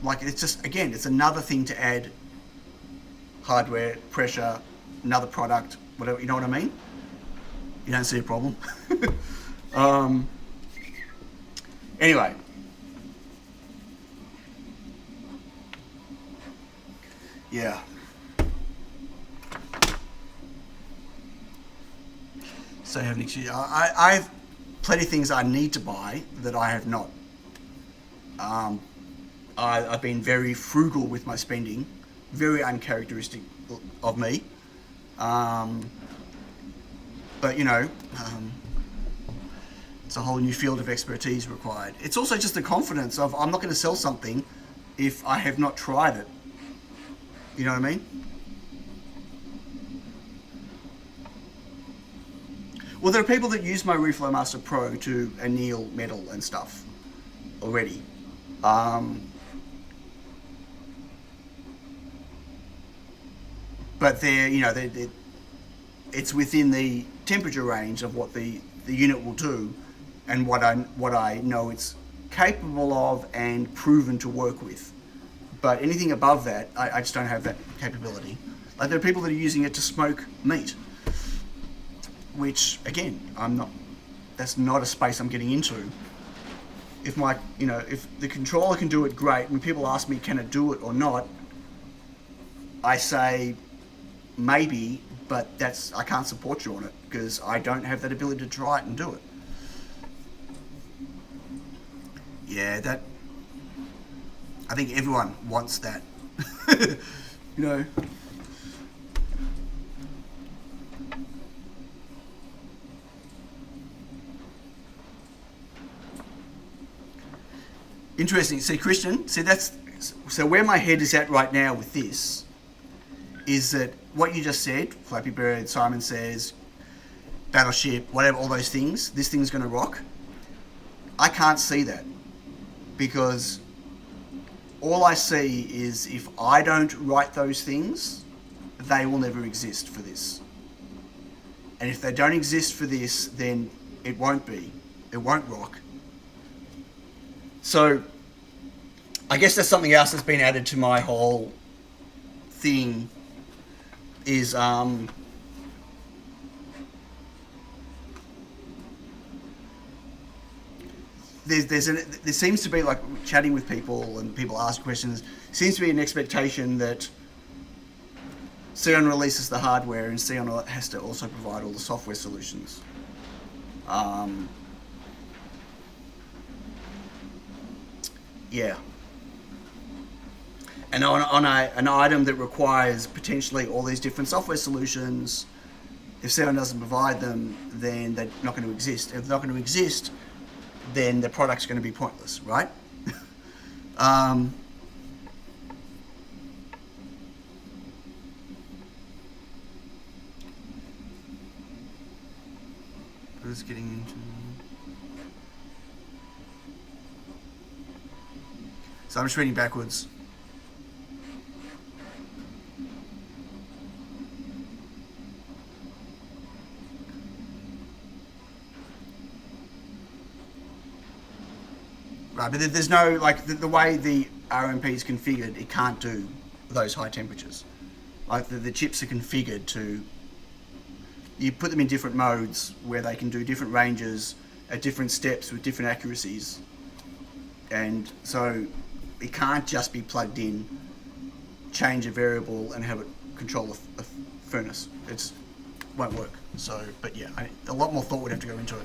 Like, it's just, again, it's another thing to add hardware, pressure, another product, whatever, you know what I mean? You don't see a problem? Anyway. Yeah. So I have next year. I have plenty of things I need to buy that I have not. I've been very frugal with my spending, very uncharacteristic of me. But you know, it's a whole new field of expertise required. It's also just the confidence of I'm not going to sell something if I have not tried it. You know what I mean? Well, there are people that use my Reflow Master Pro to anneal metal and stuff already. But they're, you know, it's within the temperature range of what the unit will do and what I know it's capable of and proven to work with. But anything above that, I just don't have that capability. Like, there are people that are using it to smoke meat, which, again, that's not a space I'm getting into. If if the controller can do it, great. When people ask me, can it do it or not, I say maybe, but I can't support you on it because I don't have that ability to try it and do it. Yeah, I think everyone wants that. You know. Interesting. See, Christian, so where my head is at right now with this is that what you just said, Flappy Bird, Simon Says, Battleship, whatever, all those things, this thing's going to rock. I can't see that because all I see is if I don't write those things, they will never exist for this. And if they don't exist for this, then it won't rock. So I guess that's something else that's been added to my whole thing is there seems to be, like, chatting with people and people ask questions, seems to be an expectation that Xeon releases the hardware and Xeon has to also provide all the software solutions. Yeah. And on an item that requires potentially all these different software solutions, if Xeon doesn't provide them, then they're not going to exist. If they're not going to exist, then the product's going to be pointless, right? Who's getting into... So I'm just reading backwards. Right, but there's no, like, the way the RMP is configured, it can't do those high temperatures. Like, the chips are configured to... You put them in different modes where they can do different ranges at different steps with different accuracies. And so it can't just be plugged in, change a variable and have it control a furnace. It won't work. So, but yeah, a lot more thought would have to go into it.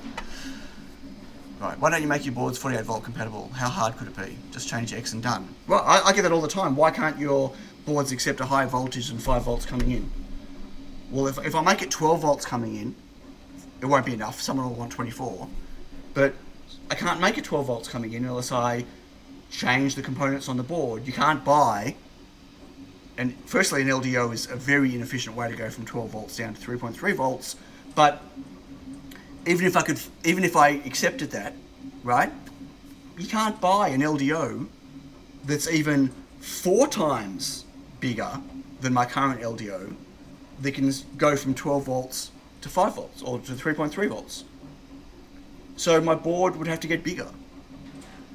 Right, why don't you make your boards 48 volt compatible? How hard could it be? Just change X and done. Well, I get that all the time. Why can't your boards accept a high voltage and 5 volts coming in? Well, if I make it 12 volts coming in, it won't be enough. Someone will want 24. But I can't make it 12 volts coming in unless I change the components on the board. You can't buy... And firstly, an LDO is a very inefficient way to go from 12 volts down to 3.3 volts. But even if I accepted that, right? You can't buy an LDO that's even 4 times bigger than my current LDO that can go from 12 volts to 5 volts or to 3.3 volts. So my board would have to get bigger.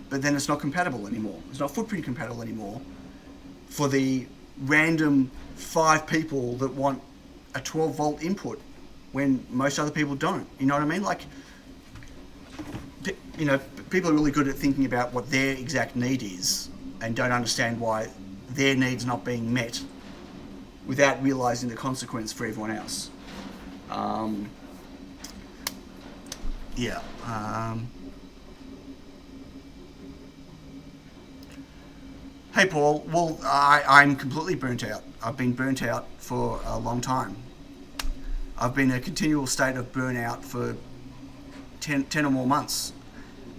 But then it's not compatible anymore. It's not footprint compatible anymore for the random 5 people that want a 12 volt input when most other people don't. You know what I mean? Like, you know, people are really good at thinking about what their exact need is and don't understand why their need's not being met without realizing the consequence for everyone else. Hey Paul, well, I'm completely burnt out. I've been burnt out for a long time. I've been in a continual state of burnout for 10 or more months,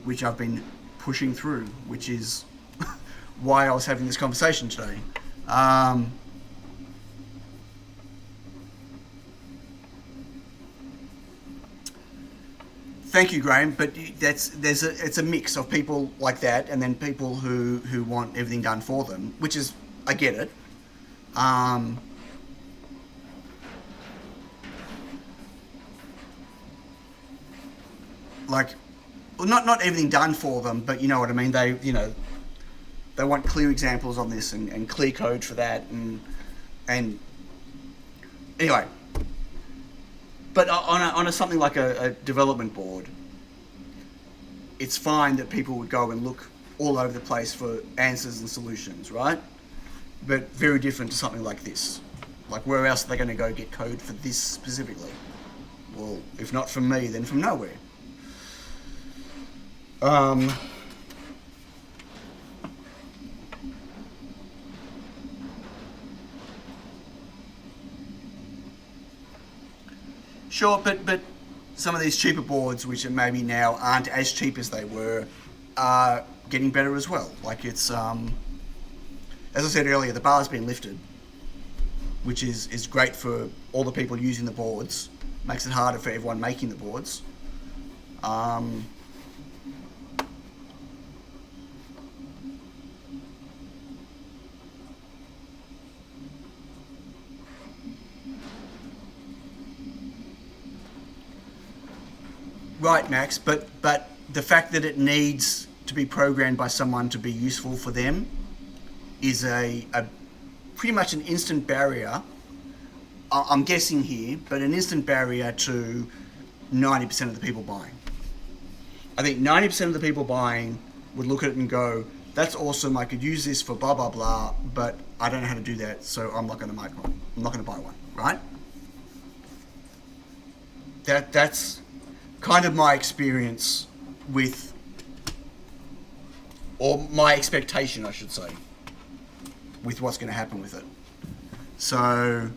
which I've been pushing through, which is why I was having this conversation today. Thank you, Graham, but it's a mix of people like that and then people who want everything done for them, which is, I get it. Like, well, not everything done for them, but you know what I mean. They want clear examples on this and clear code for that, and anyway. But on a something like a development board, it's fine that people would go and look all over the place for answers and solutions, right? but very different to something like this. Like, where else are they going to go get code for this specifically? Well, if not from me, then from nowhere. Sure, but some of these cheaper boards, which maybe now aren't as cheap as they were, are getting better as well. Like, it's, as I said earlier, the bar's been lifted, which is great for all the people using the boards. Makes it harder for everyone making the boards. Right, Max, but the fact that it needs to be programmed by someone to be useful for them is a pretty much an instant barrier. I'm guessing here, but an instant barrier to 90% of the people buying. I think 90% of the people buying would look at it and go, that's awesome, I could use this for blah, blah, blah, but I don't know how to do that, so I'm not going to make one. I'm not going to buy one, right? That's kind of my experience with, or my expectation, I should say, with what's going to happen with it. So,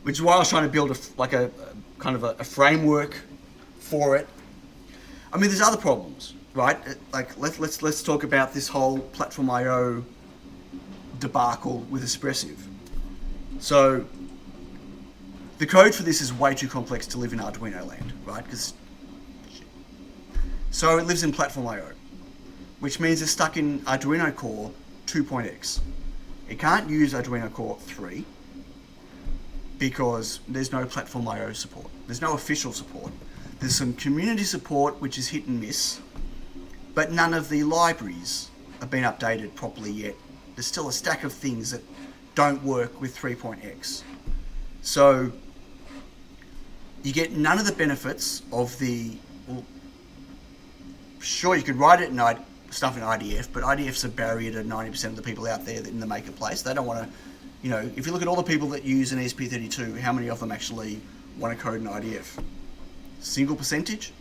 which is why I was trying to build a kind of a framework for it. I mean, there's other problems, right? Like, let's talk about this whole Platform IO debacle with Espressive. So, the code for this is way too complex to live in Arduino land, right? So it lives in Platform IO, which means it's stuck in Arduino Core 2.x. It can't use Arduino Core 3 because there's no Platform IO support. There's no official support. There's some community support, which is hit and miss, but none of the libraries have been updated properly yet. There's still a stack of things that don't work with 3.x. So you get none of the benefits of the, well, sure, you could write it in stuff in IDF, but IDF's a barrier to 90% of the people out there in the marketplace. They don't want to, you know, if you look at all the people that use an ESP32, how many of them actually want to code in IDF? Single percentage?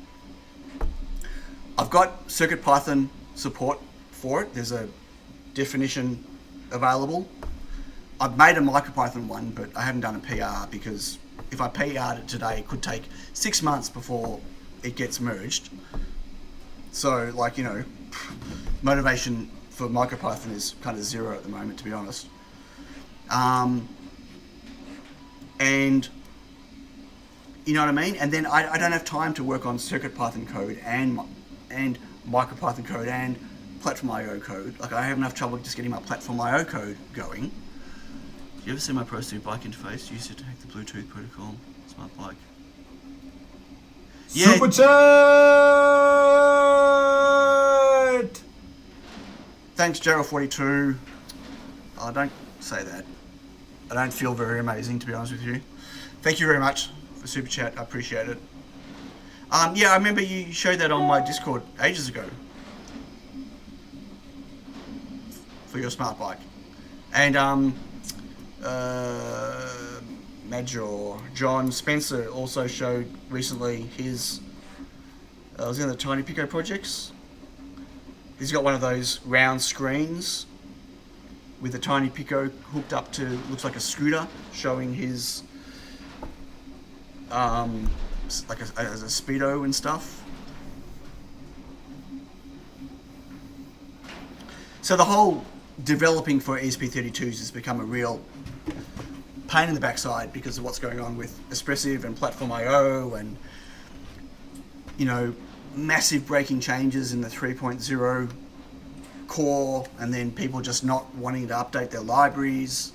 I've got CircuitPython support for it. There's a definition available. I've made a MicroPython one, but I haven't done a PR because if I PR'd it today, it could take 6 months before it gets merged. So, like, you know, motivation for MicroPython is kind of zero at the moment, to be honest. And you know what I mean? And then I don't have time to work on CircuitPython code and MicroPython code and Platform IO code. Like, I have enough trouble just getting my Platform IO code going. Do you ever see my Pro Street bike interface? Use it to hack the Bluetooth protocol. Smart bike. Yeah. Super chat! Thanks, Gerald42. Oh, don't say that. I don't feel very amazing, to be honest with you. Thank you very much for Super Chat. I appreciate it. Yeah, I remember you showed that on my Discord ages ago for your smart bike. And Major John Spencer also showed recently his, was in the Tiny Pico projects. He's got one of those round screens with a Tiny Pico hooked up to, looks like a scooter, showing his, like as a speedo and stuff. So the whole developing for ESP32s has become a real pain in the backside because of what's going on with Espressive and Platform IO and, you know, massive breaking changes in the 3.0 core, and then people just not wanting to update their libraries,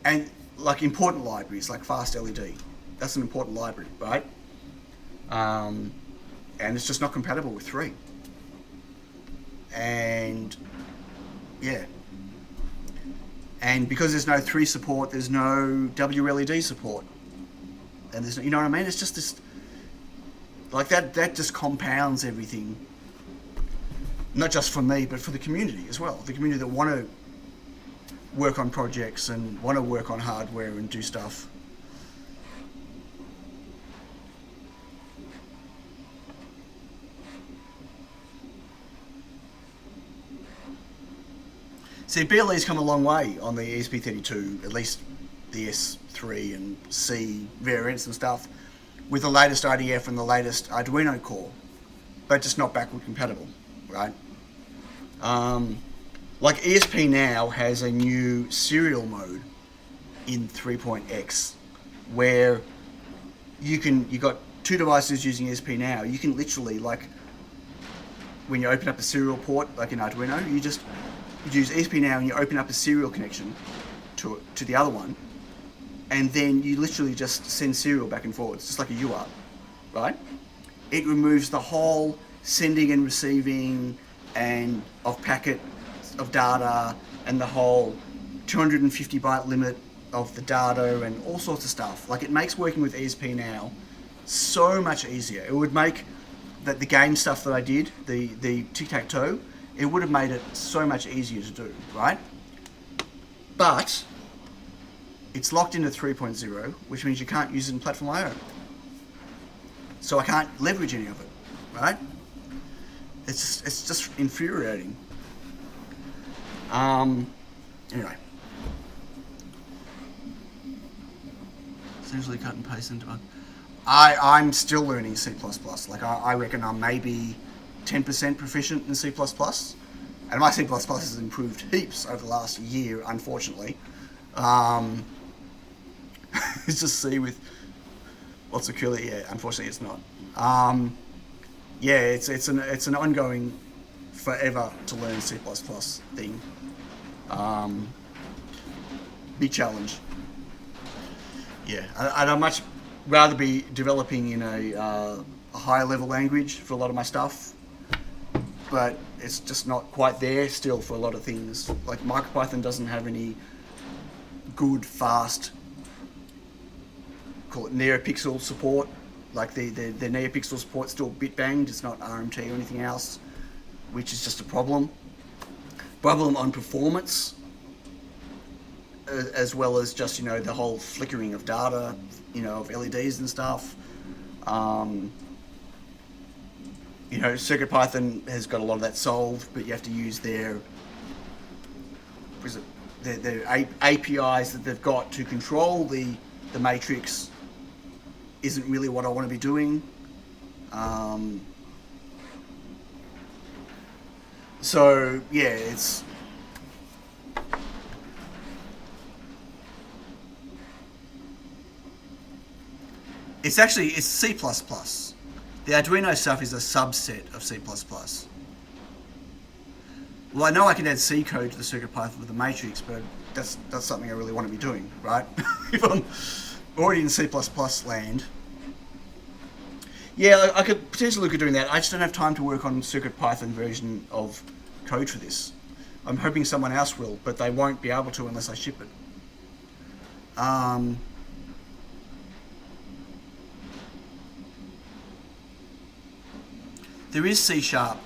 and like important libraries like Fast LED. That's an important library, right? And it's just not compatible with 3. And yeah. And because there's no 3 support, there's no WLED support. And there's no, you know what I mean? It's just this, like that just compounds everything. not just for me, but for the community as well. The community that want to work on projects and want to work on hardware and do stuff. See, BLE's come a long way on the ESP32, at least the S3 and C variants and stuff, with the latest IDF and the latest Arduino core, but just not backward compatible, right? Like ESP now has a new serial mode in 3.x where you got two devices using ESP now. You can literally, like, when you open up a serial port, like in Arduino, you just use ESP now and you open up a serial connection to the other one, and then you literally just send serial back and forwards, just like a UART, right? It removes the whole sending and receiving and of packet of data and the whole 250 byte limit of the data and all sorts of stuff. Like, it makes working with ESP now so much easier. It would make the game stuff that I did, the tic-tac-toe, it would have made it so much easier to do, right? But it's locked into 3.0, which means you can't use it in Platform IO. So I can't leverage any of it, right? It's just infuriating. Anyway. Essentially cut and paste and debug. I'm still learning C++. Like, I reckon I'm maybe 10% proficient in C++. And my C++ has improved heaps over the last year, unfortunately. It's just C with lots of curly. Yeah, unfortunately it's not. Yeah, it's an ongoing, forever to learn C++ thing. Big challenge. Yeah, I'd much rather be developing in a higher level language for a lot of my stuff, but it's just not quite there still for a lot of things. Like, MicroPython doesn't have any good, fast, call it NeoPixel support. Like, the NeoPixel support still bit banged, it's not RMT or anything else, which is just a problem. Problem on performance, as well as just, the whole flickering of data, of LEDs and stuff. CircuitPython has got a lot of that solved, but you have to use their APIs that they've got to control the matrix. Isn't really what I want to be doing. So yeah, it's C++. The Arduino stuff is a subset of C++. Well, I know I can add C code to the CircuitPython with the matrix, but that's something I really want to be doing, right? If I'm already in C++ land. Yeah, I could potentially look at doing that. I just don't have time to work on CircuitPython version of code for this. I'm hoping someone else will, but they won't be able to unless I ship it. There is C#. I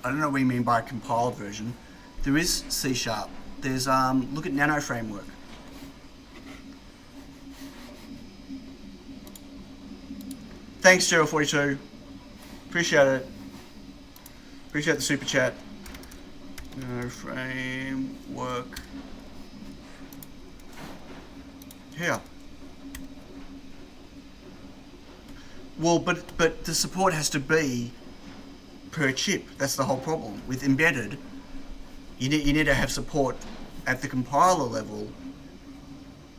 don't know what you mean by a compiled version. There is C#. There's, look at Nano Framework. Thanks, Gerald42. Appreciate it. Appreciate the super chat. Nano Framework. Yeah. Well, but the support has to be per chip. That's the whole problem. With embedded, you need to have support at the compiler level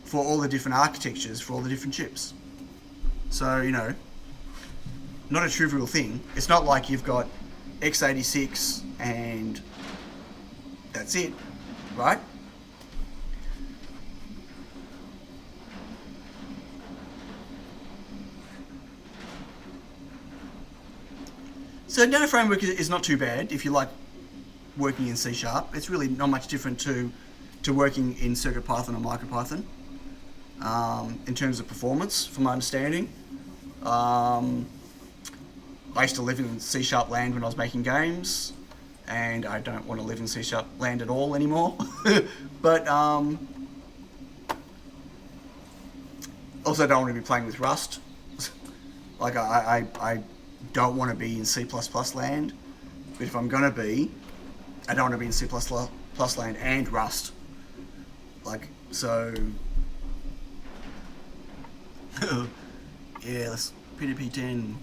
for all the different architectures, for all the different chips. So, not a trivial thing. It's not like you've got x86 and that's it, right? So Nano Framework is not too bad if you like working in C#. It's really not much different to working in CircuitPython or MicroPython in terms of performance, from my understanding. I used to live in C# land when I was making games. and I don't want to live in C# land at all anymore. But also don't want to be playing with Rust. Like I don't want to be in C++ land, but if I'm gonna be, I don't want to be in C++ land and Rust. Like, so yeah, let's PDP-10.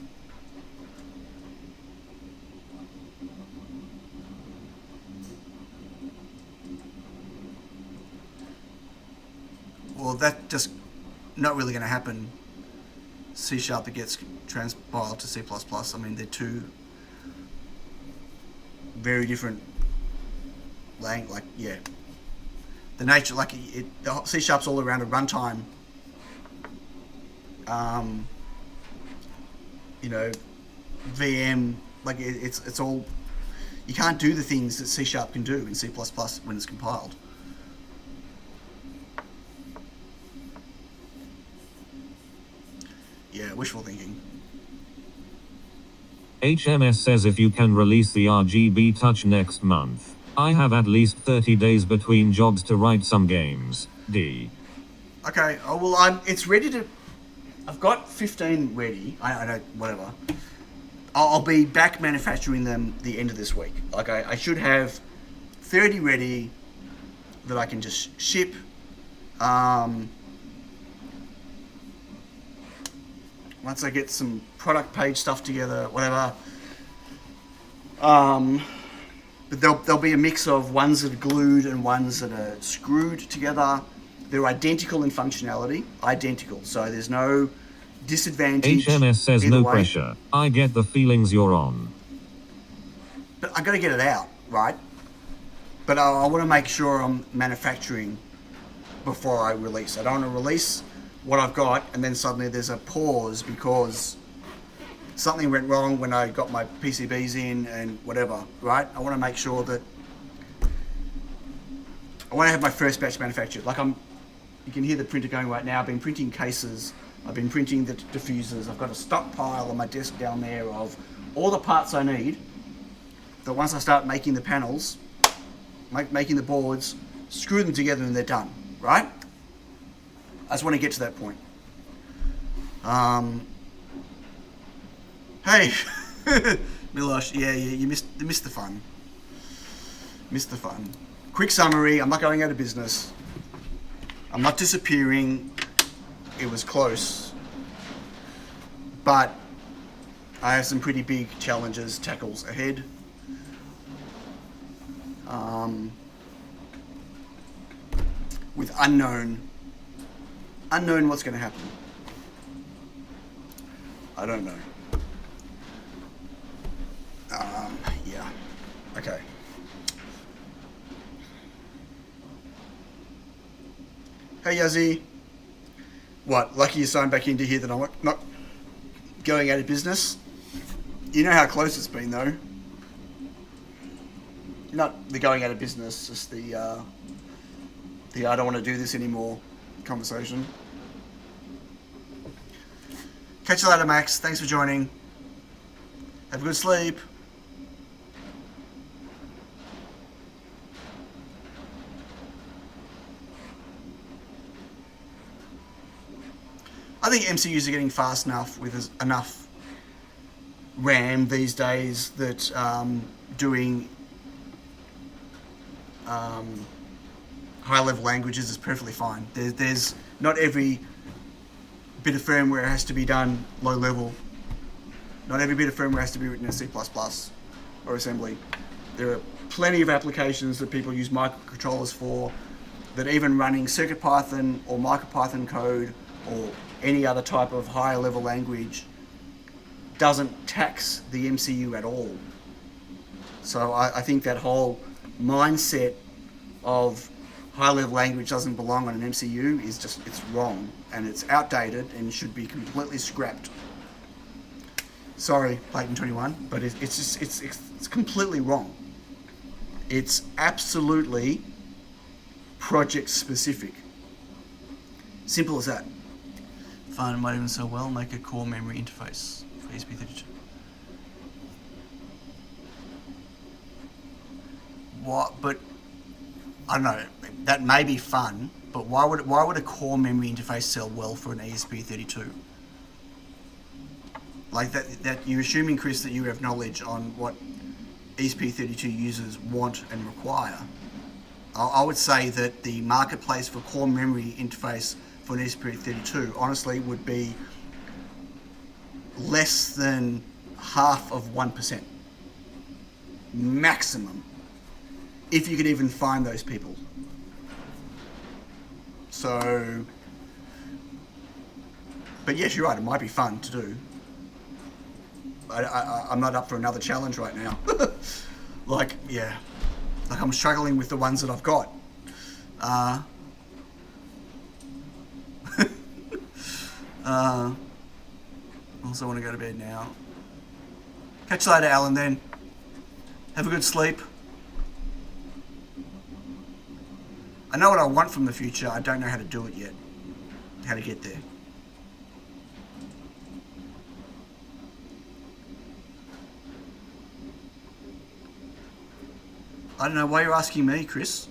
Well, that just not really going to happen. C# that gets transpiled to C++. I mean, they're two very different like, yeah. The nature, like, the C# all around a runtime. You know, VM, like it's all. You can't do the things that C# can do in C++ when it's compiled. Yeah, wishful thinking. HMS says if you can release the RGB touch next month. I have at least 30 days between jobs to write some games. D. Okay, oh well, it's ready to. I've got 15 ready. I don't, whatever. I'll be back manufacturing them the end of this week. Like I should have 30 ready that I can just ship. Once I get some product page stuff together, whatever. But there'll be a mix of ones that are glued and ones that are screwed together. They're identical in functionality, identical. So there's no disadvantage. HMS says either no way. pressure. I get the feelings you're on. But I got to get it out, right? But I want to make sure I'm manufacturing before I release. I don't want to release what I've got and then suddenly there's a pause because something went wrong when I got my PCBs in and whatever, right? I want to make sure that I want to have my first batch manufactured. Like you can hear the printer going right now. I've been printing cases. I've been printing the diffusers. I've got a stockpile on my desk down there of all the parts I need. That once I start making the panels, making the boards, screw them together and they're done, right? I just want to get to that point. Hey, Milosh, yeah, you missed the fun. Missed the fun. Quick summary, I'm not going out of business. I'm not disappearing. It was close. But I have some pretty big challenges, tackles ahead. With unknown what's going to happen. I don't know. Yeah. Okay. Hey Yazzie. What? Lucky you signed back in to hear that I'm not going out of business. You know how close it's been though. Not the going out of business, just the I don't want to do this anymore conversation. Catch you later, Max. Thanks for joining. Have a good sleep. I think MCUs are getting fast enough with enough RAM these days that doing high-level languages is perfectly fine. There's not every bit of firmware has to be done low-level. Not every bit of firmware has to be written in C++ or assembly. There are plenty of applications that people use microcontrollers for that even running CircuitPython or MicroPython code or any other type of higher level language doesn't tax the MCU at all. So I think that whole mindset of high level language doesn't belong on an MCU is just, it's wrong and it's outdated and should be completely scrapped. Sorry, Platon21, but it's completely wrong. It's absolutely project specific. Simple as that. Fun, might even so well make a core memory interface for ESP32. what? But I don't know. That may be fun, but why would a core memory interface sell well for an ESP32? Like that you're assuming, Chris, that you have knowledge on what ESP32 users want and require. I would say that the marketplace for core memory interface for an ESP32 honestly would be less than half of 1%. Maximum. If you could even find those people. So, but yes, you're right, it might be fun to do. I'm not up for another challenge right now. Like I'm struggling with the ones that I've got. Also want to go to bed now. Catch you later, Alan, then. Have a good sleep. I know what I want from the future, I don't know how to do it yet. How to get there. I don't know why you're asking me, Chris.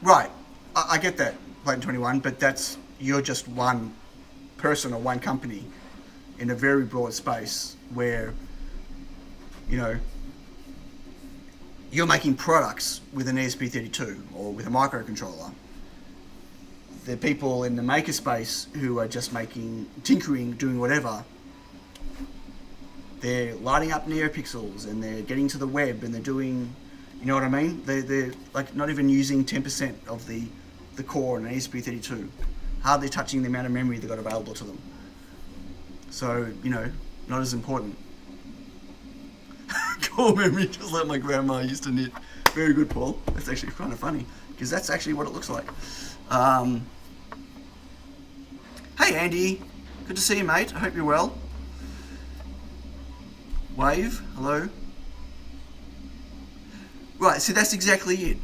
Right, I get that, Platin 21, but you're just one person or one company in a very broad space where, you know, you're making products with an ESP32 or with a microcontroller. The people in the makerspace who are just tinkering, doing whatever, they're lighting up NeoPixels and they're getting to the web and they're doing, you know what I mean? They're like not even using 10% of the core in an ESP32, hardly touching the amount of memory they've got available to them. So, you know, not as important. Core memory, just like my grandma used to knit. Very good, Paul. That's actually kind of funny, because that's actually what it looks like. Hey, Andy. Good to see you, mate. I hope you're well. Wave, hello. Right, so that's exactly it.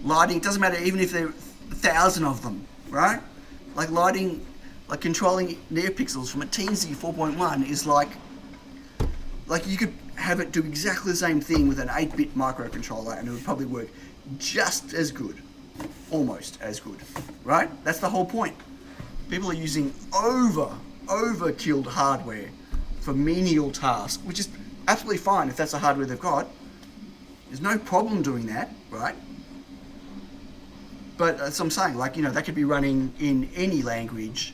Lighting, doesn't matter even if there are 1,000 of them, right? Like lighting, like controlling NeoPixels from a teensy 4.1 is like you could have it do exactly the same thing with an 8-bit microcontroller and it would probably work just as good, almost as good, right? That's the whole point. People are using overkilled hardware for menial tasks, which is absolutely fine if that's the hardware they've got. There's no problem doing that, right? But as I'm saying, like, you know, that could be running in any language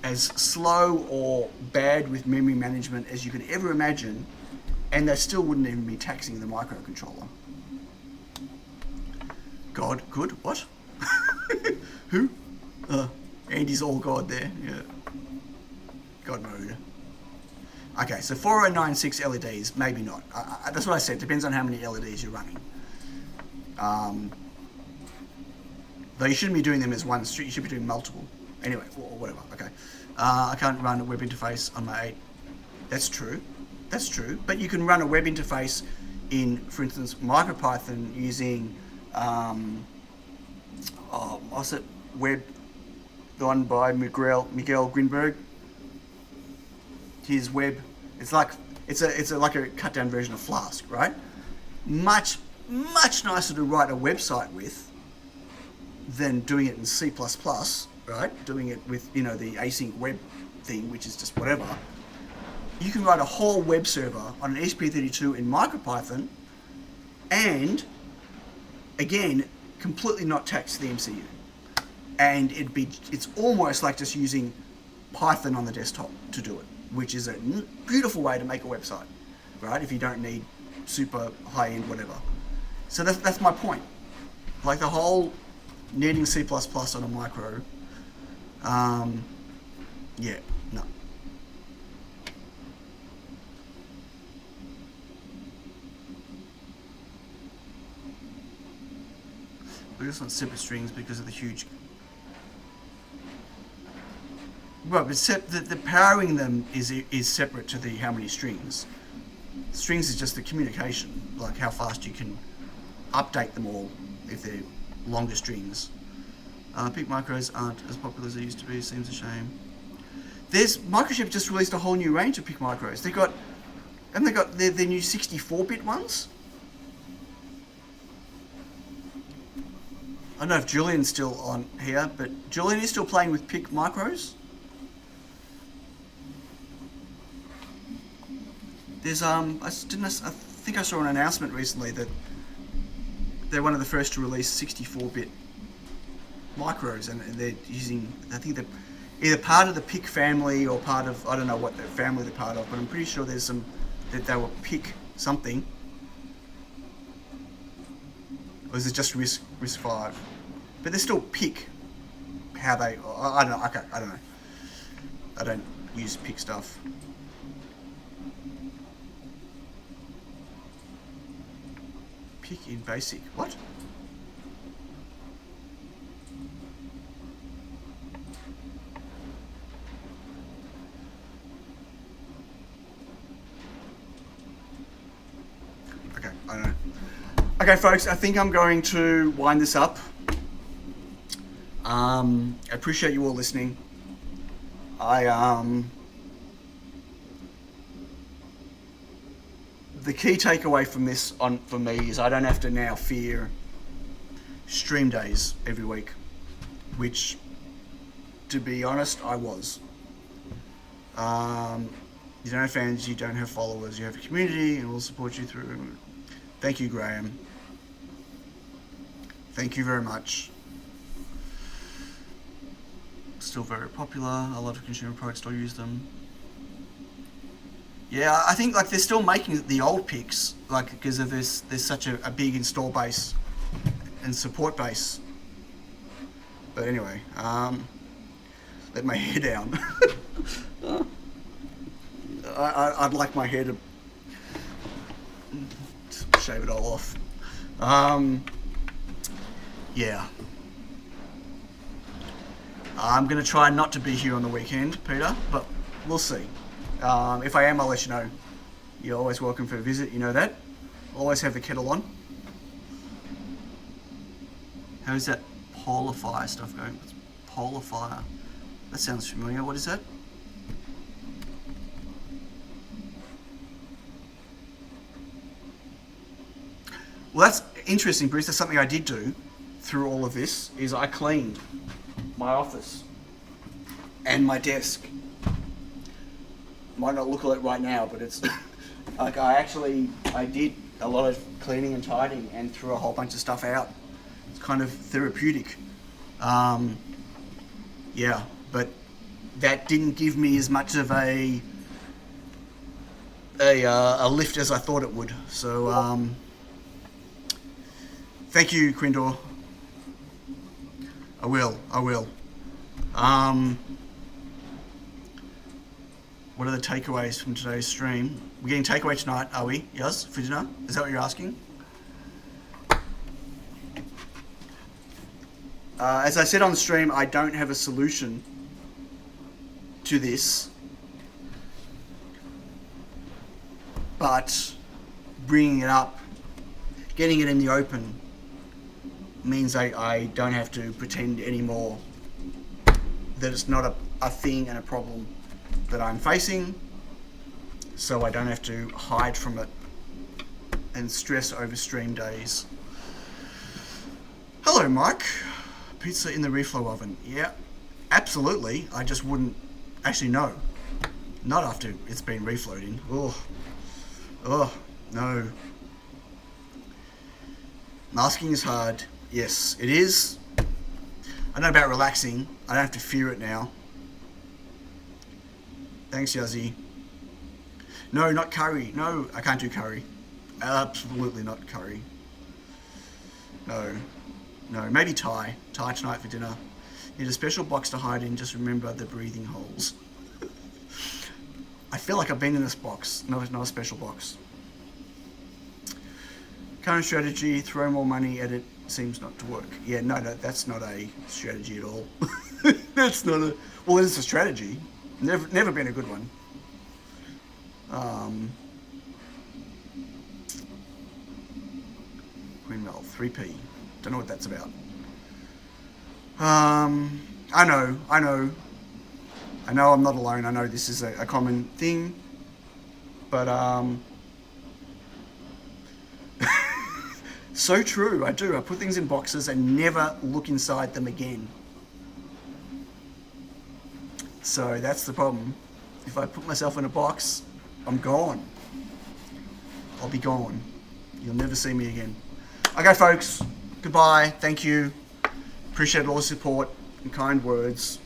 as slow or bad with memory management as you could ever imagine, and they still wouldn't even be taxing the microcontroller. God, good, what? Who? Andy's all God there, yeah. God mode. Okay, so 4096 LEDs, maybe not. That's what I said, depends on how many LEDs you're running. Though you shouldn't be doing them as one street, you should be doing multiple. Anyway, or whatever, okay. I can't run a web interface on my 8. That's true, but you can run a web interface in, for instance, MicroPython using, what's it, web, the one by Miguel Grinberg. His web, it's like a cut down version of Flask, right? Much nicer to write a website with than doing it in C++, right? Doing it with, you know, the async web thing, which is just whatever. You can write a whole web server on an ESP32 in MicroPython and, again, completely not tax the MCU. And it's almost like just using Python on the desktop to do it, which is a beautiful way to make a website, right? If you don't need super high-end whatever. So that's my point. Like the whole needing C++ on a micro, yeah, no. We just want separate strings because of the huge... Right, but the powering them is separate to the how many strings. Strings is just the communication, like how fast you can update them all if they're longer strings. Peak micros aren't as popular as they used to be, seems a shame. There's Microchip just released a whole new range of pick micros. They got their new 64-bit ones. I don't know if Julian's still on here, but Julian is still playing with pick micros. There's I think I saw an announcement recently that they're one of the first to release 64-bit micros, and they're using, I think they're either part of the pick family or part of, I don't know what family they're part of, but I'm pretty sure there's some that they were pick something. Or is it just RISC 5? But they're still pick. How they, I don't know. Okay, I don't know. I don't use pick stuff. Pick in basic. What? Okay, I don't know. Okay, folks, I think I'm going to wind this up. I appreciate you all listening. The key takeaway from this for me is I don't have to now fear stream days every week, which, to be honest, I was. You don't have fans, you don't have followers, you have a community, and we'll support you through. Thank you, Graham. Thank you very much. Still very popular. A lot of consumer products still use them. Yeah, I think like they're still making the old picks, like because of this. There's such a big install base and support base. But anyway, let my hair down. I'd like my hair to shave it all off. Yeah. I'm going to try not to be here on the weekend, Peter, but we'll see. If I am, I'll let you know. You're always welcome for a visit, you know that. Always have the kettle on. How's that polar fire stuff going? Polar fire. That sounds familiar. What is that? Well, that's interesting, Bruce. That's something I did do through all of this, is I cleaned my office and my desk. Might not look like it right now, but it's like I did a lot of cleaning and tidying and threw a whole bunch of stuff out. It's kind of therapeutic. Yeah, but that didn't give me as much of a lift as I thought it would. So thank you, Quindor. I will. What are the takeaways from today's stream? We're getting takeaway tonight, are we? Yes, for dinner? Is that what you're asking? As I said on the stream, I don't have a solution to this, but bringing it up, getting it in the open, means I don't have to pretend anymore that it's not a thing and a problem that I'm facing, so I don't have to hide from it and stress over stream days. Hello, Mike. Pizza in the reflow oven. Yeah, absolutely. I just wouldn't actually know. Not after it's been reflowed in. Oh, no. Masking is hard. Yes, it is. I know about relaxing. I don't have to fear it now. Thanks, Yazzie. No, not curry. No, I can't do curry. Absolutely not curry. No, maybe Thai. Thai tonight for dinner. Need a special box to hide in. Just remember the breathing holes. I feel like I've been in this box. No, it's not a special box. Current strategy, throw more money at it, seems not to work. Yeah, no, that's not a strategy at all. That's not a... Well, it's a strategy. Never been a good one. Windmill, 3p. Don't know what that's about. I know. I know I'm not alone. I know this is a common thing. But, so true. I do. I put things in boxes and never look inside them again. So that's the problem. If I put myself in a box, I'm gone. I'll be gone. You'll never see me again. Okay, folks. Goodbye. Thank you. Appreciate all the support and kind words.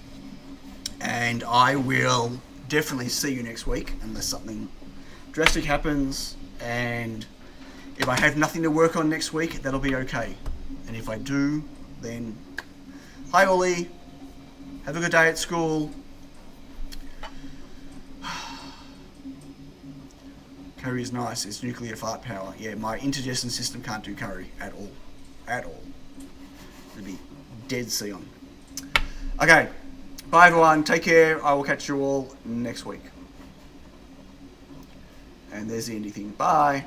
And I will definitely see you next week unless something drastic happens. And if I have nothing to work on next week, that'll be okay. And if I do, then hi Ollie. Have a good day at school. Curry is nice. It's nuclear fart power. Yeah, my indigestion system can't do curry at all. At all. It'd be dead sea on. Okay. Bye everyone. Take care. I will catch you all next week. And there's the ending thing. Bye.